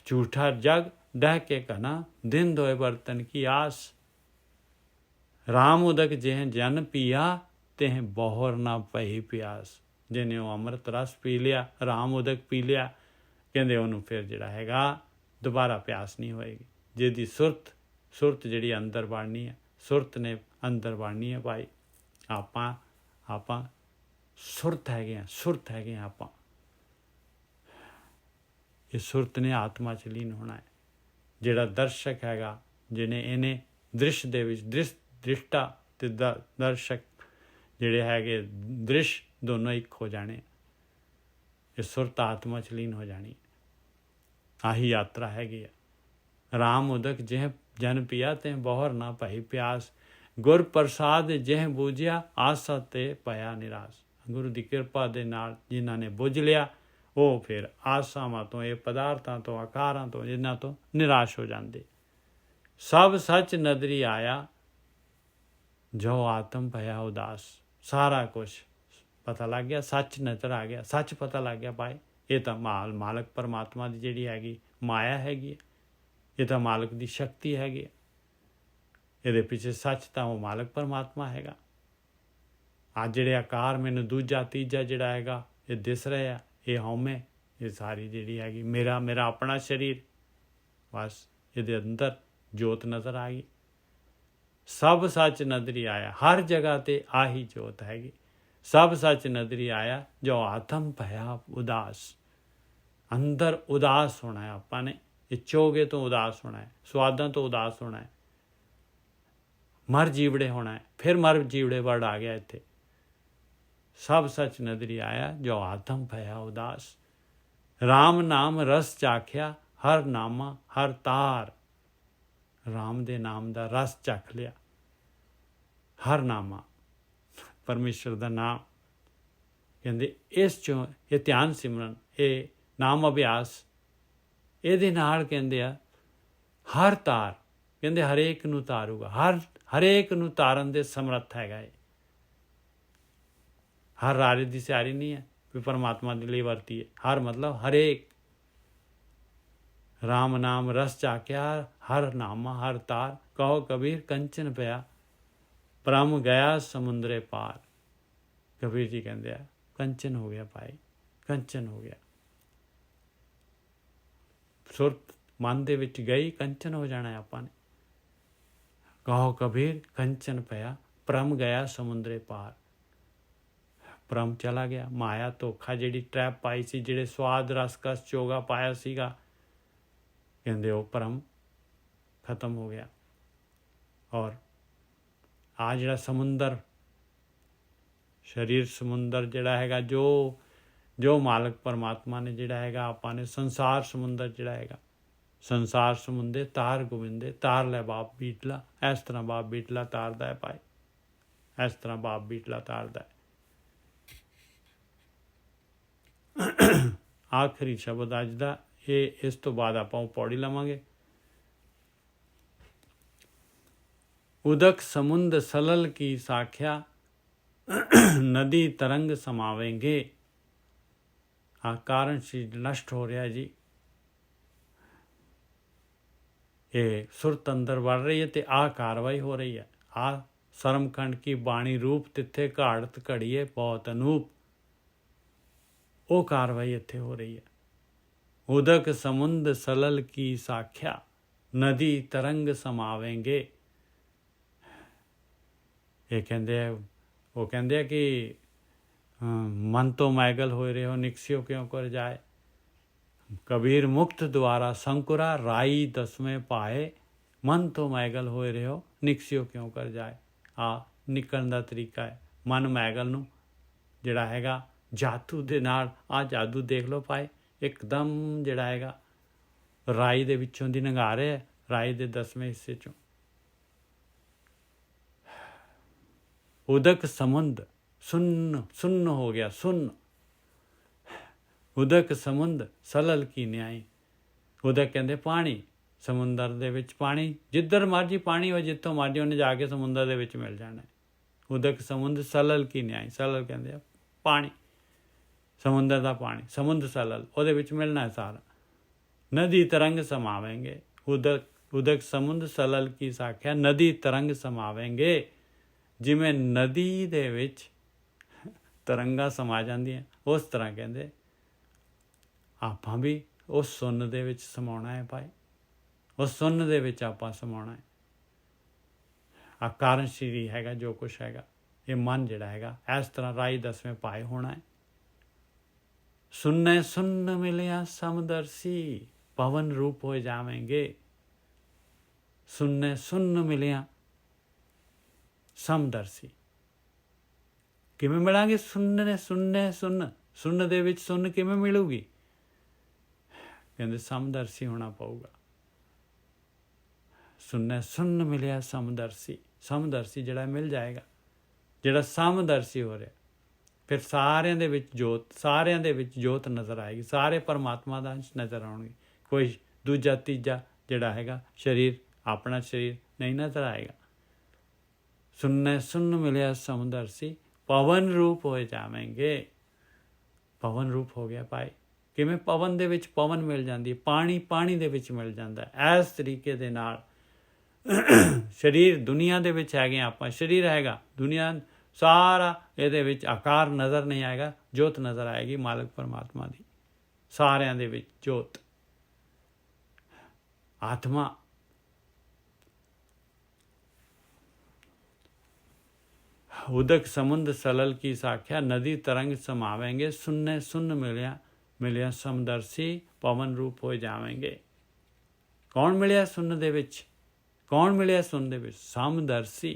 ਝੂਠਾ ਜਗ ਡਹਿ ਕੇ ਕਨਾ ਦਿਨ ਦੋਏ ਬਰਤਨ ਕੀ ਆਸ। ਰਾਮ ਉਦਕ ਜਿਹੇ ਜਨ ਪੀਆ ਤੇਹ ਬਹੁਰ ਨਾ ਪਈ ਪਿਆਸ। ਜਿਹਨੇ ਉਹ ਅੰਮ੍ਰਿਤ ਰਸ ਪੀ ਲਿਆ, ਰਾਮ ਉਦਕ ਪੀ ਲਿਆ, ਕਹਿੰਦੇ ਉਹਨੂੰ ਫਿਰ ਜਿਹੜਾ ਹੈਗਾ ਦੁਬਾਰਾ ਪਿਆਸ ਨਹੀਂ ਹੋਏਗੀ। ਜਿਹਦੀ ਸੁਰਤ ਜਿਹੜੀ ਅੰਦਰ ਬਣਨੀ ਹੈ, ਸੁਰਤ ਨੇ ਅੰਦਰ ਬਣਨੀ ਹੈ ਭਾਈ। ਆਪਾਂ ਸੁਰਤ ਹੈਗੇ ਹਾਂ ਆਪਾਂ। ਇਹ ਸੁਰਤ ਨੇ ਆਤਮਾ 'ਚ ਲੀਨ ਹੋਣਾ ਹੈ। ਜਿਹੜਾ ਦਰਸ਼ਕ ਹੈਗਾ, ਜਿਹਨੇ ਇਹਨੇ ਦ੍ਰਿਸ਼ ਦੇ ਵਿੱਚ ਦ੍ਰਿਸ਼ਟਾ ਤੇ ਦਰਸ਼ਕ ਜਿਹੜੇ ਹੈਗੇ ਦ੍ਰਿਸ਼ ਦੋਨੋਂ ਇੱਕ ਹੋ ਜਾਣੇ। ਇਹ ਸੁਰਤ ਆਤਮਾ 'ਚ ਲੀਨ ਹੋ ਜਾਣੀ। ਆਹੀ ਯਾਤਰਾ ਹੈਗੀ ਆ। ਰਾਮ ਉਦਕ ਜਿਹ ਜਨ ਪੀਆ ਤੇ ਬਹੁਰ ਨਾ ਭਈ ਪਿਆਸ। ਗੁਰ ਪ੍ਰਸਾਦ ਜਿਹ ਬੂਝਿਆ ਆਸਾ ਤੇ ਪਿਆ ਨਿਰਾਸ਼। ਗੁਰੂ ਦੀ ਕਿਰਪਾ ਦੇ ਨਾਲ ਜਿਨ੍ਹਾਂ ਨੇ ਬੁੱਝ ਲਿਆ, ਉਹ ਫਿਰ ਆਸਾਵਾਂ ਤੋਂ, ਇਹ ਪਦਾਰਥਾਂ ਤੋਂ, ਆਕਾਰਾਂ ਤੋਂ, ਇਹਨਾਂ ਤੋਂ ਨਿਰਾਸ਼ ਹੋ ਜਾਂਦੇ। ਸਭ ਸੱਚ ਨਦਰੀ ਆਇਆ ਜੋ ਆਤਮ ਭਇਆ ਉਦਾਸ। ਸਾਰਾ ਕੁਛ ਪਤਾ ਲੱਗ ਗਿਆ, ਸੱਚ ਨਜ਼ਰ ਆ ਗਿਆ, ਸੱਚ ਪਤਾ ਲੱਗ ਗਿਆ ਭਾਈ। ਇਹ ਤਾਂ ਮਾਲਕ ਪਰਮਾਤਮਾ ਦੀ ਜਿਹੜੀ ਹੈਗੀ ਮਾਇਆ ਹੈਗੀ, ਇਹ ਤਾਂ ਮਾਲਕ ਦੀ ਸ਼ਕਤੀ ਹੈਗੀ। ਇਹਦੇ ਪਿੱਛੇ ਸੱਚ ਤਾਂ ਉਹ ਮਾਲਕ ਪਰਮਾਤਮਾ ਹੈਗਾ। ਅੱਜ ਜਿਹੜੇ ਆਕਾਰ ਮੈਨੂੰ ਦੂਜਾ ਤੀਜਾ ਜਿਹੜਾ ਹੈਗਾ ਇਹ ਦਿਸ ਰਹੇ ਆ, ਇਹ ਹਉਮੈ, ਇਹ ਸਾਰੀ ਜਿਹੜੀ ਹੈਗੀ ਮੇਰਾ ਆਪਣਾ ਸਰੀਰ, ਬਸ ਇਹਦੇ ਅੰਦਰ ਜੋਤ ਨਜ਼ਰ ਆ ਗਈ। ਸਭ ਸੱਚ ਨਜ਼ਰੀ ਆਇਆ, ਹਰ ਜਗ੍ਹਾ ਤੇ ਆਹੀ ਜੋਤ ਹੈਗੀ। ਸਭ ਸੱਚ ਨਜ਼ਰੀ ਆਇਆ ਜੋ ਆਤਮ ਭਇਆ ਉਦਾਸ। ਅੰਦਰ ਉਦਾਸ ਹੋਣਾ ਹੈ ਆਪਾਂ ਨੇ, ਇਹ ਚੋਗੇ ਤੋਂ ਉਦਾਸ ਹੋਣਾ ਹੈ, ਸਵਾਦਾਂ ਤੋਂ ਉਦਾਸ ਹੋਣਾ ਹੈ, ਮਰ ਜੀਵੜੇ ਹੋਣਾ ਹੈ। ਫਿਰ ਮਰ ਜੀਵੜੇ ਵਰਡ ਆ ਗਿਆ ਇੱਥੇ। ਸਭ ਸੱਚ ਨਜ਼ਰੀ ਆਇਆ ਜੋ ਆਤਮ ਭਇਆ ਉਦਾਸ। ਰਾਮ ਨਾਮ ਰਸ ਚਾਖਿਆ ਹਰ ਨਾਮਾ ਹਰ ਤਾਰ। ਰਾਮ ਦੇ ਨਾਮ ਦਾ ਰਸ ਚੱਖ ਲਿਆ। ਹਰ ਨਾਮਾ ਪਰਮੇਸ਼ਰ ਦਾ ਨਾਮ, ਕਹਿੰਦੇ ਇਸ ਚੋਂ ਇਹ ਧਿਆਨ ਸਿਮਰਨ, ਇਹ ਨਾਮ ਅਭਿਆਸ, ਇਹਦੇ ਨਾਲ ਕਹਿੰਦੇ ਆ ਹਰ ਤਾਰ, ਕਹਿੰਦੇ ਹਰੇਕ ਨੂੰ ਤਾਰੂਗਾ। ਹਰੇਕ ਨੂੰ ਤਾਰਨ ਦੇ ਸਮਰੱਥ ਹੈਗਾ ਇਹ। ਹਰ ਰਾਜੇ ਦੀ ਸਿਆਰੀ ਨਹੀਂ ਹੈ ਵੀ ਪਰਮਾਤਮਾ ਦੇ ਲਈ ਵਰਤੀ ਹੈ। ਹਰ ਮਤਲਬ ਹਰੇਕ। ਰਾਮ ਨਾਮ ਰਸ ਚਾਖਿਆ ਹਰ ਨਾਮਾ ਹਰ ਤਾਰ। ਕਹੋ ਕਬੀਰ ਕੰਚਨ ਪਿਆ ਬ੍ਰਹਮ ਗਿਆ ਸਮੁੰਦਰੇ ਪਾਰ। ਕਬੀਰ ਜੀ ਕਹਿੰਦੇ ਆ ਕੰਚਨ ਹੋ ਗਿਆ ਭਾਈ, ਕੰਚਨ ਹੋ ਗਿਆ। ਸੁਰਤ ਮਨ ਦੇ ਵਿੱਚ ਗਈ, ਕੰਚਨ ਹੋ ਜਾਣਾ ਆਪਾਂ ਨੇ। ਕਹੋ ਕਬੀਰ ਕੰਚਨ ਪਿਆ ਭਰਮ ਗਿਆ ਸਮੁੰਦਰੇ ਪਾਰ। ਭਰਮ ਚਲਾ ਗਿਆ, ਮਾਇਆ ਧੋਖਾ ਜਿਹੜੀ ਟਰੈਪ ਪਾਈ ਸੀ, ਜਿਹੜੇ ਸਵਾਦ ਰਸਕਸ ਚੋਗਾ ਪਾਇਆ ਸੀਗਾ, ਕਹਿੰਦੇ ਉਹ ਭਰਮ ਖਤਮ ਹੋ ਗਿਆ। ਔਰ ਆ ਜਿਹੜਾ ਸਮੁੰਦਰ, ਸਰੀਰ ਸਮੁੰਦਰ ਜਿਹੜਾ ਹੈਗਾ, ਜੋ ਮਾਲਕ ਪਰਮਾਤਮਾ ਨੇ ਜਿਹੜਾ ਹੈਗਾ ਆਪਾਂ ਨੇ ਸੰਸਾਰ ਸਮੁੰਦਰ ਜਿਹੜਾ ਹੈਗਾ, ਸੰਸਾਰ ਸਮੁੰਦੇ ਤਾਰ ਗੋਬਿੰਦੇ ਤਾਰ ਲੈ ਬਾਪ ਬੀਟਲਾ। ਇਸ ਤਰ੍ਹਾਂ ਬਾਪ ਬੀਟਲਾ ਤਾਰਦਾ ਹੈ ਭਾਈ, ਇਸ ਤਰ੍ਹਾਂ ਬਾਪ ਬੀਟਲਾ ਤਾਰਦਾ ਹੈ। ਆਖਰੀ ਸ਼ਬਦ ਅੱਜ ਦਾ ਇਹ, ਇਸ ਤੋਂ ਬਾਅਦ ਆਪਾਂ ਉਹ ਪੌੜੀ ਲਵਾਂਗੇ। ਉਦਕ ਸਮੁੰਦ ਸਲਲ ਕੀ ਸਾਖਿਆ, ਨਦੀ ਤਰੰਗ ਸਮਾਵੇਂਗੇ। ਆ ਕਾਰਨ ਸੀ ਨਸ਼ਟ ਹੋ ਰਿਹਾ ਜੀ। ਇਹ ਸੁਰਤ ਅੰਦਰ ਵੜ ਰਹੀ ਹੈ ਤੇ ਆ ਕਾਰਵਾਈ ਹੋ ਰਹੀ ਹੈ। ਆ ਸਰਮਖੰਡ ਕੀ ਬਾਣੀ ਰੂਪ ਤਿੱਥੇ ਘਾੜਤ ਘੜੀਏ ਬਹੁਤ ਅਨੂਪ, ਉਹ ਕਾਰਵਾਈ ਇੱਥੇ ਹੋ ਰਹੀ ਹੈ। ਉਦਕ ਸਮੁੰਦ ਸਲਲ ਕੀ ਸਾਖਿਆ, ਨਦੀ ਤਰੰਗ ਸਮਾਵੇਂਗੇ। ਇਹ ਕਹਿੰਦੇ ਆ, ਉਹ ਕਹਿੰਦੇ ਆ ਕਿ ਮਨ ਤੋਂ ਮੈਗਲ ਹੋਏ ਰਹੇ ਹੋ, ਨਿਕਸਿਓ ਕਿਉਂ ਕਰ ਜਾਏ। ਕਬੀਰ ਮੁਕਤ ਦੁਆਰਾ ਸੰਕੁਰਾ, ਰਾਈ ਦਸਵੇਂ ਪਾਏ। ਮਨ ਤੋਂ ਮੈਗਲ ਹੋਏ ਰਹੇ ਹੋ, ਨਿਕਸਿਓ ਕਿਉਂ ਕਰ ਜਾਏ। ਆ ਨਿਕਲਣ ਦਾ ਤਰੀਕਾ ਹੈ ਮਨ ਮੈਗਲ ਨੂੰ, ਜਿਹੜਾ ਹੈਗਾ ਜਾਦੂ ਦੇ ਨਾਲ। ਆ ਜਾਦੂ ਦੇਖ ਲਓ ਭਾਈ, ਇੱਕਦਮ ਜਿਹੜਾ ਹੈਗਾ ਰਾਈ ਦੇ ਵਿੱਚੋਂ ਦੀ ਲੰਘਾ ਰਿਹਾ, ਰਾਈ ਦੇ 10ਵੇਂ ਹਿੱਸੇ ਚੋਂ। ਉਦਕ ਸਮੁੰਦ ਸੁੰਨ ਸੁੰਨ ਹੋ ਗਿਆ, ਸੁੰਨ। ਉਦਕ ਸਮੁੰਦ ਸਲਲ ਕੀ ਨਿਆਈ। ਉਦਕ ਕਹਿੰਦੇ ਪਾਣੀ, ਸਮੁੰਦਰ ਦੇ ਵਿੱਚ ਪਾਣੀ, ਜਿੱਧਰ ਮਰਜੀ ਪਾਣੀ ਹੋ, ਜਿੱਥੋਂ ਮਰਜੀ ਉਹਨੇ ਜਾ ਕੇ ਸਮੁੰਦਰ ਦੇ ਵਿੱਚ ਮਿਲ ਜਾਣਾ। ਉਦਕ ਸਮੁੰਦ ਸਲਲ ਕੀ ਨਿਆਈ। ਸਲਲ ਕਹਿੰਦੇ ਆ ਪਾਣੀ, ਸਮੁੰਦਰ ਦਾ ਪਾਣੀ, ਸਮੁੰਦ ਸਲਲ, ਉਹਦੇ ਵਿੱਚ ਮਿਲਣਾ ਹੈ ਸਾਰਾ। ਨਦੀ ਤਰੰਗ ਸਮਾਵੇਂਗੇ। ਉਦਕ ਸਮੁੰਦ ਸਲਲ ਕੀ ਸਾਖਿਆ, ਨਦੀ ਤਰੰਗ ਸਮਾਵੇਂਗੇ। ਜਿਵੇਂ ਨਦੀ ਦੇ ਵਿੱਚ ਤਰੰਗਾਂ ਸਮਾ ਜਾਂਦੀਆਂ, ਉਸ ਤਰ੍ਹਾਂ ਕਹਿੰਦੇ ਆਪਾਂ ਵੀ ਉਸ ਸੁੰਨ ਦੇ ਵਿੱਚ ਸਮਾਉਣਾ ਹੈ ਭਾਈ, ਉਸ ਸੁੰਨ ਦੇ ਵਿੱਚ ਆਪਾਂ ਸਮਾਉਣਾ ਹੈ। ਆ ਕਾਰਨ ਸ਼੍ਰੀ ਹੈਗਾ ਜੋ ਕੁਛ ਹੈਗਾ, ਇਹ ਮਨ ਜਿਹੜਾ ਹੈਗਾ ਇਸ ਤਰ੍ਹਾਂ ਰਾਈ 10ਵੇਂ ਪਾਏ ਹੋਣਾ ਹੈ। ਸੁੰਨੇ ਸੁੰਨ ਮਿਲਿਆ ਸਮਦਰਸੀ, ਪਵਨ ਰੂਪ ਹੋ ਜਾਵੇਂਗੇ। ਸੁੰਨੇ ਸੁੰਨ ਮਿਲਿਆ ਸਮਦਰਸੀ, ਕਿਵੇਂ ਮਿਲਾਂਗੇ? ਸੁੰਨੇ ਸੁੰਨੇ ਸੁੰਨ, ਸੁੰਨ ਦੇ ਵਿੱਚ ਸੁੰਨ ਕਿਵੇਂ ਮਿਲੂਗੀ? ਕਹਿੰਦੇ ਸਮਦਰਸੀ ਹੋਣਾ ਪਊਗਾ। ਸੁੰਨੇ ਸੁੰਨ ਮਿਲਿਆ ਸਮਦਰਸੀ, ਸਮਦਰਸੀ ਜਿਹੜਾ ਮਿਲ ਜਾਏਗਾ, ਜਿਹੜਾ ਸਮਦਰਸੀ ਹੋ ਰਿਹਾ, ਫਿਰ ਸਾਰਿਆਂ ਦੇ ਵਿੱਚ ਜੋਤ, ਸਾਰਿਆਂ ਦੇ ਵਿੱਚ ਜੋਤ ਨਜ਼ਰ ਆਏਗੀ, ਸਾਰੇ ਪਰਮਾਤਮਾ ਦਾ ਅੰਸ਼ ਨਜ਼ਰ ਆਉਣਗੇ। ਕੋਈ ਦੂਜਾ ਤੀਜਾ ਜਿਹੜਾ ਹੈਗਾ ਸਰੀਰ, ਆਪਣਾ ਸਰੀਰ ਨਹੀਂ ਨਜ਼ਰ ਆਏਗਾ। ਸੁੰਨੇ ਸੁੰਨ ਮਿਲਿਆ ਸਮਦਰਸੀ, ਪਵਨ ਰੂਪ ਹੋ ਜਾਵੇਂਗੇ। ਪਵਨ ਰੂਪ ਹੋ ਗਿਆ ਭਾਈ। ਕਿਵੇਂ? ਪਵਨ ਦੇ ਵਿੱਚ ਪਵਨ ਮਿਲ ਜਾਂਦੀ ਹੈ, ਪਾਣੀ ਪਾਣੀ ਦੇ ਵਿੱਚ ਮਿਲ ਜਾਂਦਾ ਹੈ। ਇਸ ਤਰੀਕੇ ਦੇ ਨਾਲ ਸਰੀਰ ਦੁਨੀਆ ਦੇ ਵਿੱਚ ਹੈਗੇ ਆਪਾਂ, ਸਰੀਰ ਹੈਗਾ ਦੁਨੀਆ ਸਾਰਾ, ਇਹਦੇ ਵਿੱਚ ਆਕਾਰ ਨਜ਼ਰ ਨਹੀਂ ਆਏਗਾ, ਜੋਤ ਨਜ਼ਰ ਆਏਗੀ ਮਾਲਕ ਪਰਮਾਤਮਾ ਦੀ, ਸਾਰਿਆਂ ਦੇ ਵਿੱਚ ਜੋਤ ਆਤਮਾ। उदक समुद्र सलल की साख्या, नदी तरंग समावेंगे। सुनने सुन मिलिया मिलिया समदर्शी, पवन रूप हो जावेंगे। कौन मिलिया सुन दे विच? कौन मिलिया सुन दे विच? समदर्शी।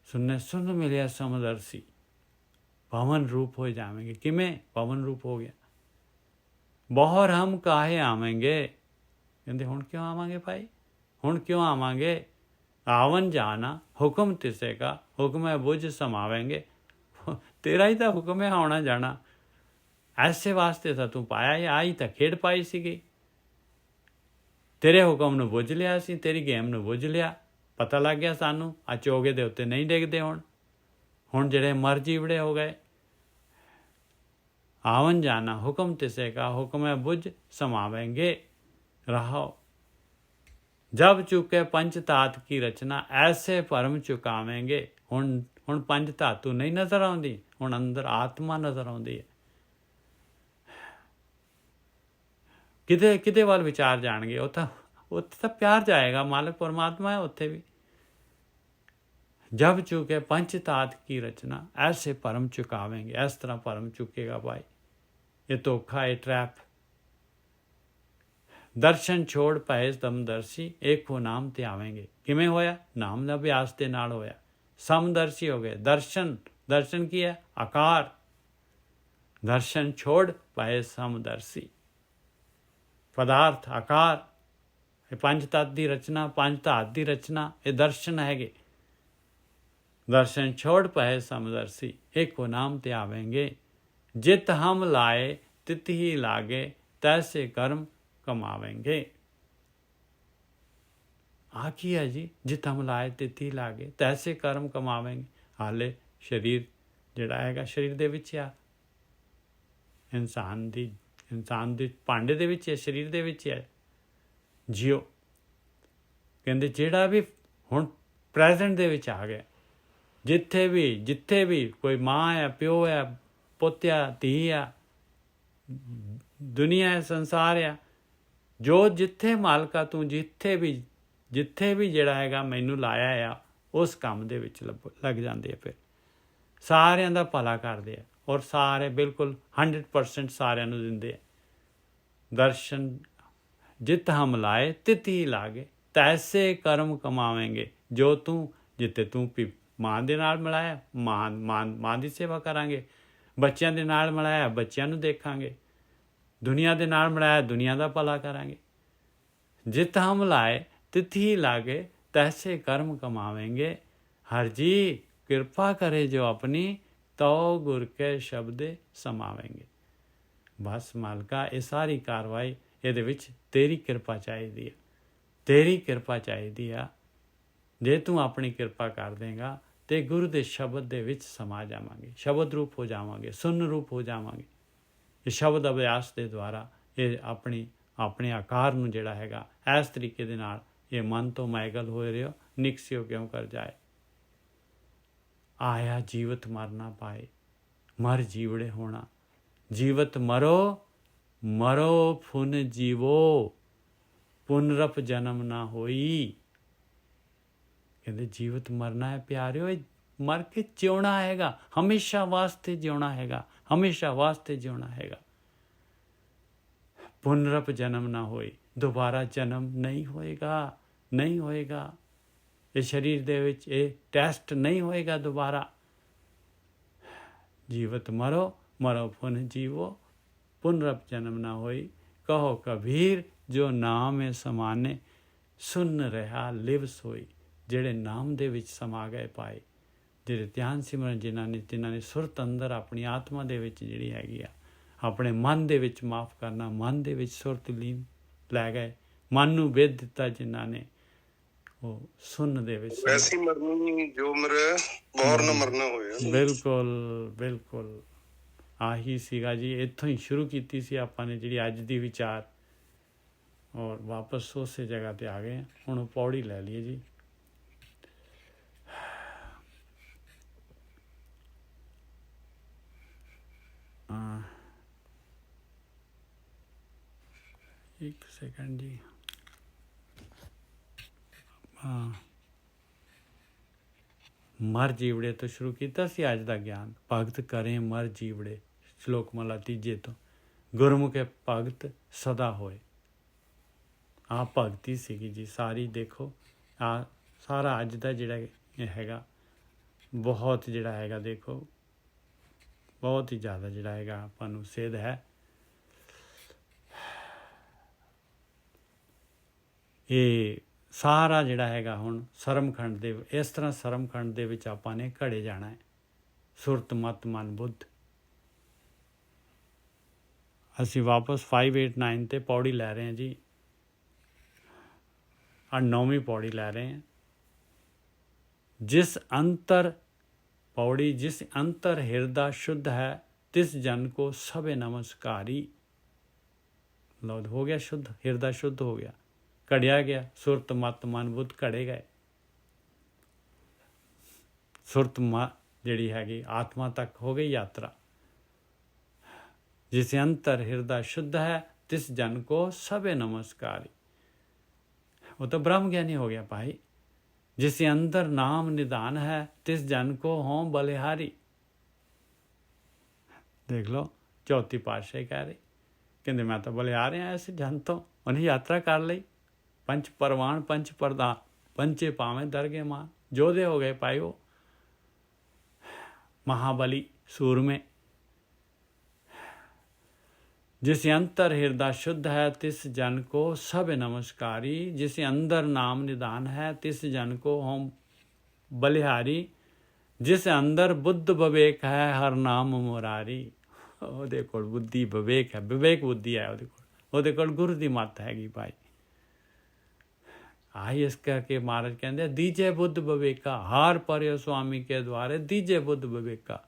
सुनने सुन मिलिया समदर्शी, पवन रूप हो जावेंगे। किमें? पवन रूप हो गया। बहुर हम काहे आवेंगे? कहते हुण क्यों आवांगे भाई? हुण क्यों आवांगे? आवन जाना हुक्म तिसे का, हुक्म है बुझ समावेंगे। तेरा ही तो हुक्म है आना जाना, ऐसे वास्ते था तू पाया, ये आई तो खेड़ पाई सीगी। तेरे हुक्म नूं बुझ लिया सी, तेरी गेम नूं बुझ लिया, पता लग गया सानू आ चोगे दे उत्ते नहीं डिगदे। हुण जिहड़े मर जीवड़े हो गए। आवन जाना हुक्म तिसे का, हुक्म है बुझ समावेंगे। रहो जब चुके पंच धात की रचना, ऐसे भरम चुकावेंगे। हुण पंच धातु नहीं नजर आउंदी, हुण अंदर आत्मा नजर आउंदी है। किते किते वाल विचार जाणगे, उत्थे उत्थे तां प्यार जाएगा, मालक परमात्मा है उत्थे भी। जब चूके पंचतात की रचना, ऐसे परम चुकावेंगे। इस तरह परम चुकेगा भाई। ये धोखा, ये ट्रैप। दर्शन छोड़ पए समदर्शी, एक हो नाम ते आवेंगे। किमें होया? नाम ਦਾ ਅਭਿਆਸ ਦੇ ਨਾਲ ਹੋਇਆ। ਸਮਦਰਸ਼ੀ ਹੋ ਗਏ। ਦਰਸ਼ਨ ਕੀ ਹੈ? ਆਕਾਰ। ਦਰਸ਼ਨ ਛੋੜ ਪਏ ਸਮਦਰਸ਼ੀ। ਪਦਾਰਥ, ਆਕਾਰ, ਇਹ ਪੰਜ ਤੱਤ ਦੀ ਰਚਨਾ, ਪੰਜ ਧਾਤ ਦੀ ਰਚਨਾ, ਇਹ ਦਰਸ਼ਨ ਹੈਗੇ। ਦਰਸ਼ਨ ਛੋੜ ਪਏ ਸਮਦਰਸ਼ੀ, ਇੱਕ ਹੋ ਨਾਮ ਤੇ ਆਵੇਂਗੇ। ਜਿਤ ਹਮ ਲਾਏ ਤਿਤ ਹੀ ਲਾਗੇ, ਤੈਸੇ ਕਰਮ ਕਮਾਵੇਂਗੇ। ਆ ਕੀ ਹੈ ਜੀ? ਜਿਤ ਹਮ ਲਾਏ ਤਿਤ ਹੀ ਲਾਗੇ, ਤੈਸੇ ਕਰਮ ਕਮਾਵੇਂਗੇ। ਹਾਲੇ ਸਰੀਰ ਜਿਹੜਾ ਹੈਗਾ ਸਰੀਰ ਦੇ ਵਿੱਚ ਆ, ਇਨਸਾਨ ਦੇ ਭਾਂਡੇ ਦੇ ਵਿੱਚ ਹੈ, ਸਰੀਰ ਦੇ ਵਿੱਚ ਹੈ। ਜਿਉ ਕਹਿੰਦੇ ਜਿਹੜਾ ਵੀ ਹੁਣ ਪ੍ਰੈਜ਼ੈਂਟ ਦੇ ਵਿੱਚ ਆ ਗਿਆ, ਜਿੱਥੇ ਵੀ ਕੋਈ ਮਾਂ ਹੈ, ਪਿਓ ਹੈ, ਪੁੱਤ ਆ, ਧੀ ਆ, ਦੁਨੀਆ ਹੈ, ਸੰਸਾਰ ਆ, ਜੋ ਜਿੱਥੇ ਮਾਲਕਾ ਤੂੰ ਜਿੱਥੇ ਵੀ ਜਿਹੜਾ ਹੈਗਾ ਮੈਨੂੰ ਲਾਇਆ ਆ, ਉਸ ਕੰਮ ਦੇ ਵਿੱਚ ਲੱਗ ਜਾਂਦੇ ਆ। ਫਿਰ ਸਾਰਿਆਂ ਦਾ ਭਲਾ ਕਰਦੇ ਆ, ਔਰ ਸਾਰੇ ਬਿਲਕੁਲ 100% ਸਾਰਿਆਂ ਨੂੰ ਦਿੰਦੇ ਆ। ਦਰਸ਼ਨ ਜਿਤ ਹਮ ਲਾਏ ਤਿਤ ਹੀ ਲਾਗੇ, ਤੈਸੇ ਕਰਮ ਕਮਾਵੇਂਗੇ। ਜੋ ਤੂੰ ਜਿੱਥੇ ਤੂੰ ਮਾਂ ਦੇ ਨਾਲ ਮਿਲਾਇਆ, ਮਾਂ ਦੀ ਸੇਵਾ ਕਰਾਂਗੇ। ਬੱਚਿਆਂ ਦੇ ਨਾਲ ਮਿਲਾਇਆ, ਬੱਚਿਆਂ ਨੂੰ ਦੇਖਾਂਗੇ। ਦੁਨੀਆ ਦੇ ਨਾਲ ਮਿਲਾਇਆ, ਦੁਨੀਆ ਦਾ ਭਲਾ ਕਰਾਂਗੇ। ਜਿਤ ਹਮ ਲਾਏ ਤਿਤ ਹੀ ਲਾਗੇ, ਤੈਸੇ ਕਰਮ ਕਮਾਵੇਂਗੇ। ਹਰ ਜੀ ਕਿਰਪਾ ਕਰੇ ਜੋ ਆਪਣੀ, ਤਉ ਗੁਰ ਕੇ ਸ਼ਬਦੇ ਸਮਾਵੇਂਗੇ। ਬਸ ਮਾਲਕਾ, ਇਹ ਸਾਰੀ ਕਾਰਵਾਈ ਇਹਦੇ ਵਿੱਚ ਤੇਰੀ ਕਿਰਪਾ ਚਾਹੀਦੀ ਹੈ, ਤੇਰੀ ਕਿਰਪਾ ਚਾਹੀਦੀ ਆ। ਜੇ ਤੂੰ ਆਪਣੀ ਕਿਰਪਾ ਕਰ ਦੇਂਗਾ ਤੇ ਗੁਰੂ ਦੇ ਸ਼ਬਦ ਦੇ ਵਿੱਚ ਸਮਾ ਜਾਵਾਂਗੇ, ਸ਼ਬਦ ਰੂਪ ਹੋ ਜਾਵਾਂਗੇ, ਸੁਨ ਰੂਪ ਹੋ ਜਾਵਾਂਗੇ। ਇਹ ਸ਼ਬਦ ਅਭਿਆਸ ਦੇ ਦੁਆਰਾ ਇਹ ਆਪਣੇ ਆਕਾਰ ਨੂੰ ਜਿਹੜਾ ਹੈਗਾ ਇਸ ਤਰੀਕੇ ਦੇ ਨਾਲ ਇਹ ਮਨ ਤੋਂ ਮੈਗਲ ਹੋਏ ਰਿਓ, ਨਿਕਸਿਓ ਕਿਉਂ ਕਰ ਜਾਏ। ਆਇਆ ਜੀਵਤ ਮਰ ਨਾ ਪਾਏ, ਮਰ ਜੀਵੜੇ ਹੋਣਾ। ਜੀਵਤ ਮਰੋ ਫੁਨ ਜੀਵੋ, ਪੁਨਰਪ ਜਨਮ ਨਾ ਹੋਈ। ਕਹਿੰਦੇ ਜੀਵਤ ਮਰਨਾ ਹੈ ਪਿਆਰਿਓ, ਇਹ ਮਰ ਕੇ ਜਿਉਣਾ ਹੈਗਾ, ਹਮੇਸ਼ਾ ਵਾਸਤੇ ਜਿਉਣਾ ਹੈਗਾ, ਹਮੇਸ਼ਾ ਵਾਸਤੇ ਜਿਉਣਾ ਹੈਗਾ। ਪੁਨਰਪ ਜਨਮ ਨਾ ਹੋਈ, ਦੁਬਾਰਾ ਜਨਮ ਨਹੀਂ ਹੋਏਗਾ, ਨਹੀਂ ਹੋਏਗਾ। ਇਹ ਸਰੀਰ ਦੇ ਵਿੱਚ ਇਹ ਟੈਸਟ ਨਹੀਂ ਹੋਏਗਾ ਦੁਬਾਰਾ। ਜੀਵਤ ਮਰੋ ਫੁਨ ਜੀਵੋ, ਪੁਨਰਪ ਜਨਮ ਨਾ ਹੋਈ। ਕਹੋ ਕਬੀਰ ਜੋ ਨਾਮ ਹੈ ਸਮਾਨੇ, ਸੁਨ ਰਿਹਾ ਲਿਵ ਸੋਈ। ਜਿਹੜੇ ਨਾਮ ਦੇ ਵਿੱਚ ਸਮਾ ਗਏ ਪਾਏ, ਜਿਹੜੇ ਧਿਆਨ ਸਿਮਰਨ ਜਿਨ੍ਹਾਂ ਨੇ ਸੁਰਤ ਅੰਦਰ ਆਪਣੀ ਆਤਮਾ ਦੇ ਵਿੱਚ ਜਿਹੜੀ ਹੈਗੀ ਆ, ਆਪਣੇ ਮਨ ਦੇ ਵਿੱਚ ਮਾਫ ਕਰਨਾ, ਮਨ ਦੇ ਵਿੱਚ ਸੁਰਤ ਲੀਨ ਲੈ ਗਏ, ਮਨ ਨੂੰ ਵੇਦ ਦਿੱਤਾ ਜਿਨ੍ਹਾਂ ਨੇ, ਉਹ ਸੁਣ ਦੇ ਵਿੱਚ ਐਸੀ ਮਰਨੀ ਜੋ ਮਰੇ ਬੌਰ ਨਾ ਮਰਨਾ ਹੋਇਆ। ਬਿਲਕੁਲ ਆਹੀ ਸੀਗਾ ਜੀ। ਇੱਥੋਂ ਹੀ ਸ਼ੁਰੂ ਕੀਤੀ ਸੀ ਆਪਾਂ ਨੇ ਜਿਹੜੀ ਅੱਜ ਦੀ ਵਿਚਾਰ, ਔਰ ਵਾਪਸ ਉਸੇ ਜਗ੍ਹਾ ਤੇ ਆ ਗਏ। ਹੁਣ ਉਹ ਪੌੜੀ ਲੈ ਲਈਏ ਜੀ। ਇੱਕ ਸੈਕਿੰਡ ਜੀ। ਮਰ ਜੀਵੜੇ ਤੋਂ ਸ਼ੁਰੂ ਕੀਤਾ ਸੀ ਅੱਜ ਦਾ ਗਿਆਨ। ਭਗਤ ਕਰੇ ਮਰ ਜੀਵੜੇ, ਸ਼ਲੋਕ ਮਹਲਾ 3 ਤੋਂ। ਗੁਰਮੁਖੇ ਭਗਤ ਸਦਾ ਹੋਏ। ਆਹ ਭਗਤੀ ਸੀਗੀ ਜੀ ਸਾਰੀ। ਦੇਖੋ ਆ ਸਾਰਾ ਅੱਜ ਦਾ ਜਿਹੜਾ ਇਹ ਹੈਗਾ, ਬਹੁਤ ਜਿਹੜਾ ਹੈਗਾ, ਦੇਖੋ ਬਹੁਤ ਹੀ ਜ਼ਿਆਦਾ ਜਿਹੜਾ ਹੈਗਾ ਆਪਾਂ ਨੂੰ ਸੇਧ ਹੈ। ਇਹ ਸਾਰਾ ਜਿਹੜਾ ਹੈਗਾ ਹੁਣ ਸਰਮਖੰਡ ਦੇ, ਇਸ ਤਰ੍ਹਾਂ ਸਰਮਖੰਡ ਦੇ ਵਿੱਚ ਆਪਾਂ ਨੇ ਘੜੇ ਜਾਣਾ ਹੈ। ਸੁਰਤ ਮਤ ਮਨ ਬੁੱਧ। ਅਸੀਂ ਵਾਪਸ 589 ਤੇ ਪੌੜੀ ਲੈ ਰਹੇ ਹਾਂ ਜੀ। ਆ 9ਵੀਂ ਪੌੜੀ ਲੈ ਰਹੇ ਹਾਂ। ਜਿਸ ਅੰਤਰ ਪੌੜੀ, ਜਿਸ ਅੰਤਰ ਹਿਰਦਾ ਸ਼ੁੱਧ ਹੈ, ਤਿਸ ਜਨ ਕੋ ਸਭੇ ਨਮਸਕਾਰੀ। ਲਓ ਹੋ ਗਿਆ ਸ਼ੁੱਧ, ਹਿਰਦਾ ਸ਼ੁੱਧ ਹੋ ਗਿਆ, ਘੜਿਆ ਗਿਆ। ਸੁਰਤ ਮਤ ਮਨ ਬੁੱਧ ਘੜੇ ਗਏ। ਸੁਰਤ ਜਿਹੜੀ ਹੈਗੀ ਆਤਮਾ ਤੱਕ ਹੋ ਗਈ ਯਾਤਰਾ। ਜਿਸ ਅੰਤਰ ਹਿਰਦਾ ਸ਼ੁੱਧ ਹੈ, ਤਿਸ ਜਨ ਕੋ ਸਭੇ ਨਮਸਕਾਰੀ। ਉਹ ਤਾਂ ਬ੍ਰਹਮ ਗਿਆਨੀ ਹੋ ਗਿਆ ਭਾਈ। जिसे अंदर नाम निदान है तिस जन को हों बलिहारी। देख लो चौथी पातशाही कह रही, कहते मैं तो बलिहार हाँ इस जन तो। उन्हें यात्रा कर ली, पंच परवान पंच प्रधान पंचे पावें दरगे मान। जोधे हो गए पाई वो महाबली सूरमे। जिस अंतर हृदय शुद्ध है तिस जन को सब नमस्कारी। जिस अंदर नाम निदान है तिस जन को होम बलिहारी। जिस अंदर बुद्ध विवेक है हर नाम मुरारी। ਉਹਦੇ ਕੋਲ ਬੁੱਧੀ ਵਿਵੇਕ ਹੈ, ਵਿਵੇਕ ਬੁੱਧੀ ਹੈ ਉਹਦੇ ਕੋਲ ਗੁਰੂ ਦੀ ਮੱਤ ਹੈਗੀ ਭਾਈ। ਆਹੀ ਇਸ ਕਰਕੇ ਮਹਾਰਾਜ ਕਹਿੰਦੇ ਦੀਜੇ ਬੁੱਧ ਵਿਵੇਕਾ ਹਾਰ ਪਰਿਓ ਸੁਆਮੀ ਕੇ ਦੁਆਰੇ ਦੀਜੇ ਬੁੱਧ ਵਿਵੇਕਾ।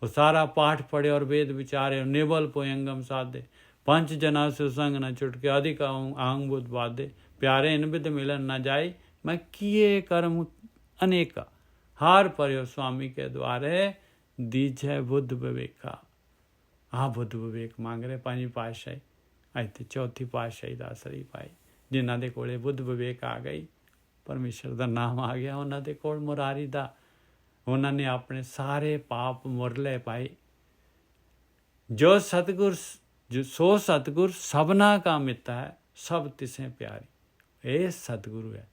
वो सारा पाठ पढ़े और वेद विचारे और निबल पोयंगम साधे। पंच जना से संग न छुटके अधिक आंग बुद्ध बाधे। प्यारे इन विद मिलन न जाए मैं किए कर्म अनेका। हार पर्यो स्वामी के द्वारे दीजे बुद्ध विवेका। हाँ बुद्ध विवेक मांग रहे पंजी पातशाही। अज तो चौथी पातशाही दस रही पाई जिन्हों के कोले बुद्ध विवेक आ गई, परमेश्वर का नाम आ गया, उन्होंने कोल मुरारी का। उन्होंने अपने सारे पाप मुरले पाए। जो सतगुर जो सो सतगुर सबना का मित्र है सब तिसें प्यारी। ये सतगुरु है।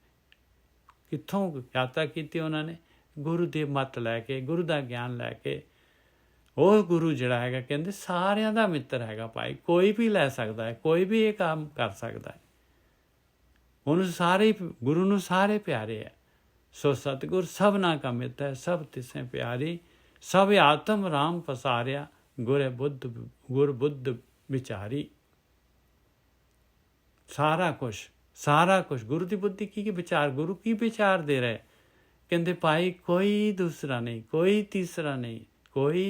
कितों यात्रा की उन्होंने गुरु की मत लैके गुरु का ज्ञान लैके। वो गुरु जड़ा है कहते सारिया का मित्र है भाई, कोई भी लै सकता है, कोई भी ये काम कर सकता है। उन्होंने सारे गुरु नूं सारे प्यारे है। सो सतगुर सबना का मित्र है सब तिसें प्यारी। सब आत्म राम पसारिया गुर बुद्ध विचारी। सारा कुछ गुरु की बुद्धि की विचार, गुरु की विचार दे रहे। कहते भाई कोई दूसरा नहीं, कोई तीसरा नहीं, कोई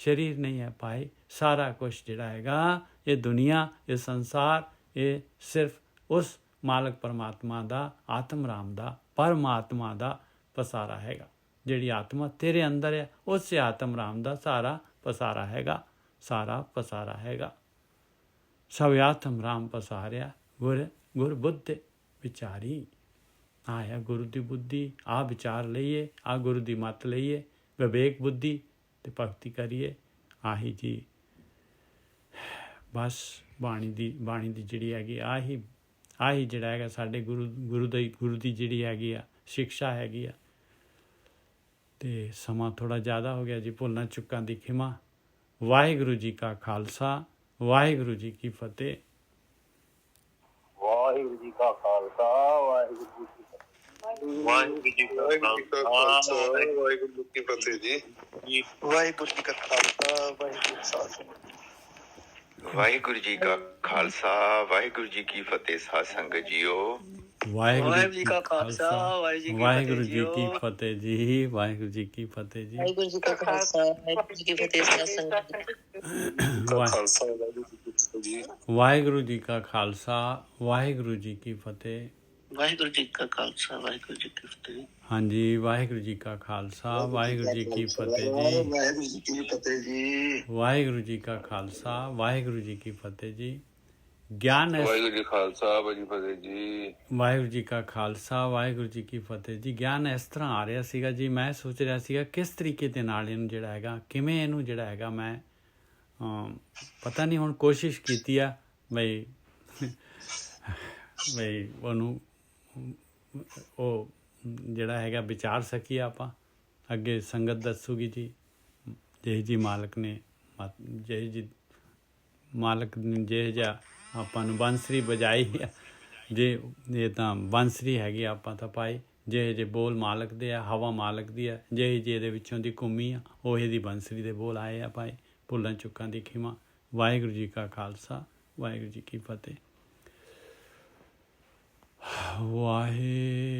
शरीर नहीं है भाई। सारा कुछ जिहड़ा हैगा ये दुनिया ये संसार ये सिर्फ उस मालक परमात्मा का आत्म राम का परमात्मा का पसारा हैगा। जिहड़ी आत्मा तेरे अंदर है उस आत्म राम का सारा पसारा हैगा, सारा पसारा हैगा। सब आत्म राम पसारिया गुर बुद्ध विचारी। आया गुरु की बुद्धि आ विचार लईए, आ गुरु की मत लईए, विवेक बुद्धि ते भगती करिए। आही जी बस बाणी दी जिहड़ी हैगी आही जिहड़ा हैगा साडे गुरु दी जिहड़ी हैगी आ शिक्षा हैगी आ। ते समा थोड़ा ज़्यादा हो गया जी, भुलना चुक्कां दी खिमा। वाहिगुरू जी का खालसा वाहिगुरू जी की फतेह। वाहिगुरू जी का खालसा वाहिगुरू जी की फतेह। वाहिगुरू जी का खालसा वाहिगुरू जी की फतेह जी। ਵਾਹਿਗੁਰੂ ਜੀ ਕਾ ਖਾਲਸਾ ਵਾਹਿਗੁਰੂ ਸਾਧ ਸੰਗਤ। ਵਾਹਿਗੁਰੂ ਜੀ ਕਾ ਖਾਲਸਾ ਵਾਹਿਗੁਰੂ ਜੀ ਕੀ ਫਤਿਹ। ਸਾਧ ਸੰਗਤ ਜੀਓ वाहिगुरू जी का खालसा वाहिगुरू जी की फतेह जी। वाहिगुरू जी की फतेह जी। ਵਾਹਿਗੁਰੂ ਜੀ ਕਾ ਖਾਲਸਾ ਵਾਹਿਗੁਰੂ ਜੀ ਕੀ ਫਤਿਹ। ਸਾਧ ਸੰਗਤ खालसा वाहिगुरू जी। वाहिगुरू जी का खालसा वाहिगुरू जी की फतेह। ਵਾਹਿਗੁਰੂ ਜੀ ਕਾ ਖਾਲਸਾ ਵਾਹਿਗੁਰੂ ਜੀ ਕੀ ਫਤਿਹ। हाँ जी वाहिगुरू जी का खालसा वाहिगुरू जी की फतेह जी। ਵਾਹਿਗੁਰੂ ਜੀ ਕੀ ਫਤਿਹ ਜੀ। वाहिगुरू जी का खालसा वाहिगुरू जी की फतेह जी। ज्ञान है वाहिगुरू जी खालसा वाहिगुरू जी फतेह जी। ਵਾਹਿਗੁਰੂ ਜੀ ਕਾ ਖਾਲਸਾ ਵਾਹਿਗੁਰੂ ਜੀ ਕੀ ਫਤਿਹ ਜੀ। ਗਿਆਨ ਇਸ ਤਰ੍ਹਾਂ ਆ ਰਿਹਾ ਸੀਗਾ ਜੀ, ਮੈਂ ਸੋਚ ਰਿਹਾ ਸੀਗਾ ਕਿਸ ਤਰੀਕੇ ਦੇ ਨਾਲ ਇਹਨੂੰ ਜਿਹੜਾ ਹੈਗਾ ਕਿਵੇਂ ਇਹਨੂੰ ਜਿਹੜਾ ਹੈਗਾ ਮੈਂ ਪਤਾ ਨਹੀਂ ਹੁਣ ਕੋਸ਼ਿਸ਼ ਕੀਤੀ ਆ ਬਈ ਉਹਨੂੰ ਉਹ ਜਿਹੜਾ ਹੈਗਾ ਵਿਚਾਰ ਸਕੀਏ ਆਪਾਂ। ਅੱਗੇ ਸੰਗਤ ਦੱਸੂਗੀ ਜੀ ਜਿਹੇ ਜੀ ਮਾਲਕ ਨੇ ਜਿਹੇ ਜੀ ਮਾਲਕ ਨੇ ਜਿਹੇ ਜਿਹਾ ਆਪਾਂ ਨੂੰ ਬਾਂਸਰੀ ਵਜਾਈ ਆ। ਜੇ ਇਹ ਤਾਂ ਬਾਂਸਰੀ ਹੈਗੀ ਆਪਾਂ ਤਾਂ ਪਾਈ ਜਿਹੇ ਜੇ ਬੋਲ ਮਾਲਕ ਦੇ ਆ, ਹਵਾ ਮਾਲਕ ਦੀ ਆ, ਜਿਹੇ ਜੇ ਇਹਦੇ ਵਿੱਚੋਂ ਦੀ ਘੁੰਮੀ ਆ ਉਹ ਇਹਦੀ ਬਾਂਸਰੀ ਦੇ ਬੋਲ ਆਏ ਆ ਭਾਈ। ਭੁੱਲਾਂ ਚੁੱਕਾਂ ਦੀ ਖਿਮਾ। ਵਾਹਿਗੁਰੂ ਜੀ ਕਾ ਖਾਲਸਾ ਵਾਹਿਗੁਰੂ ਜੀ ਕੀ ਫਤਿਹ। ਵਾਹਿਗੁਰੂ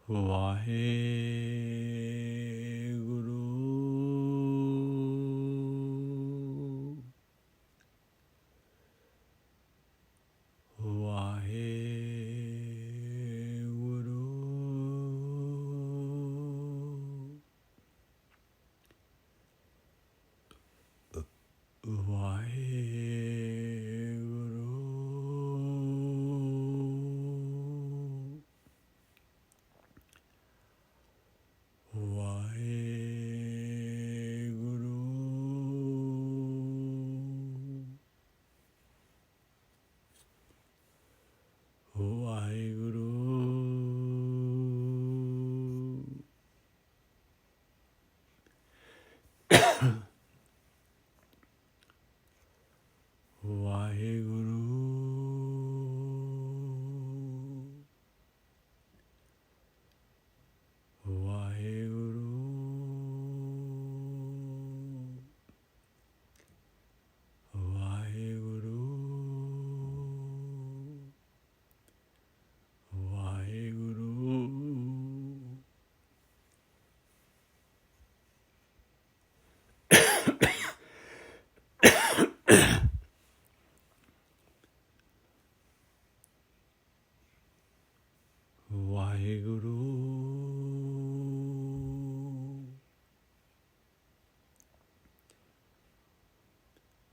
ਵਾਹਿਗੁਰੂ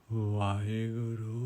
ਵਾਹਿਗੁਰੂ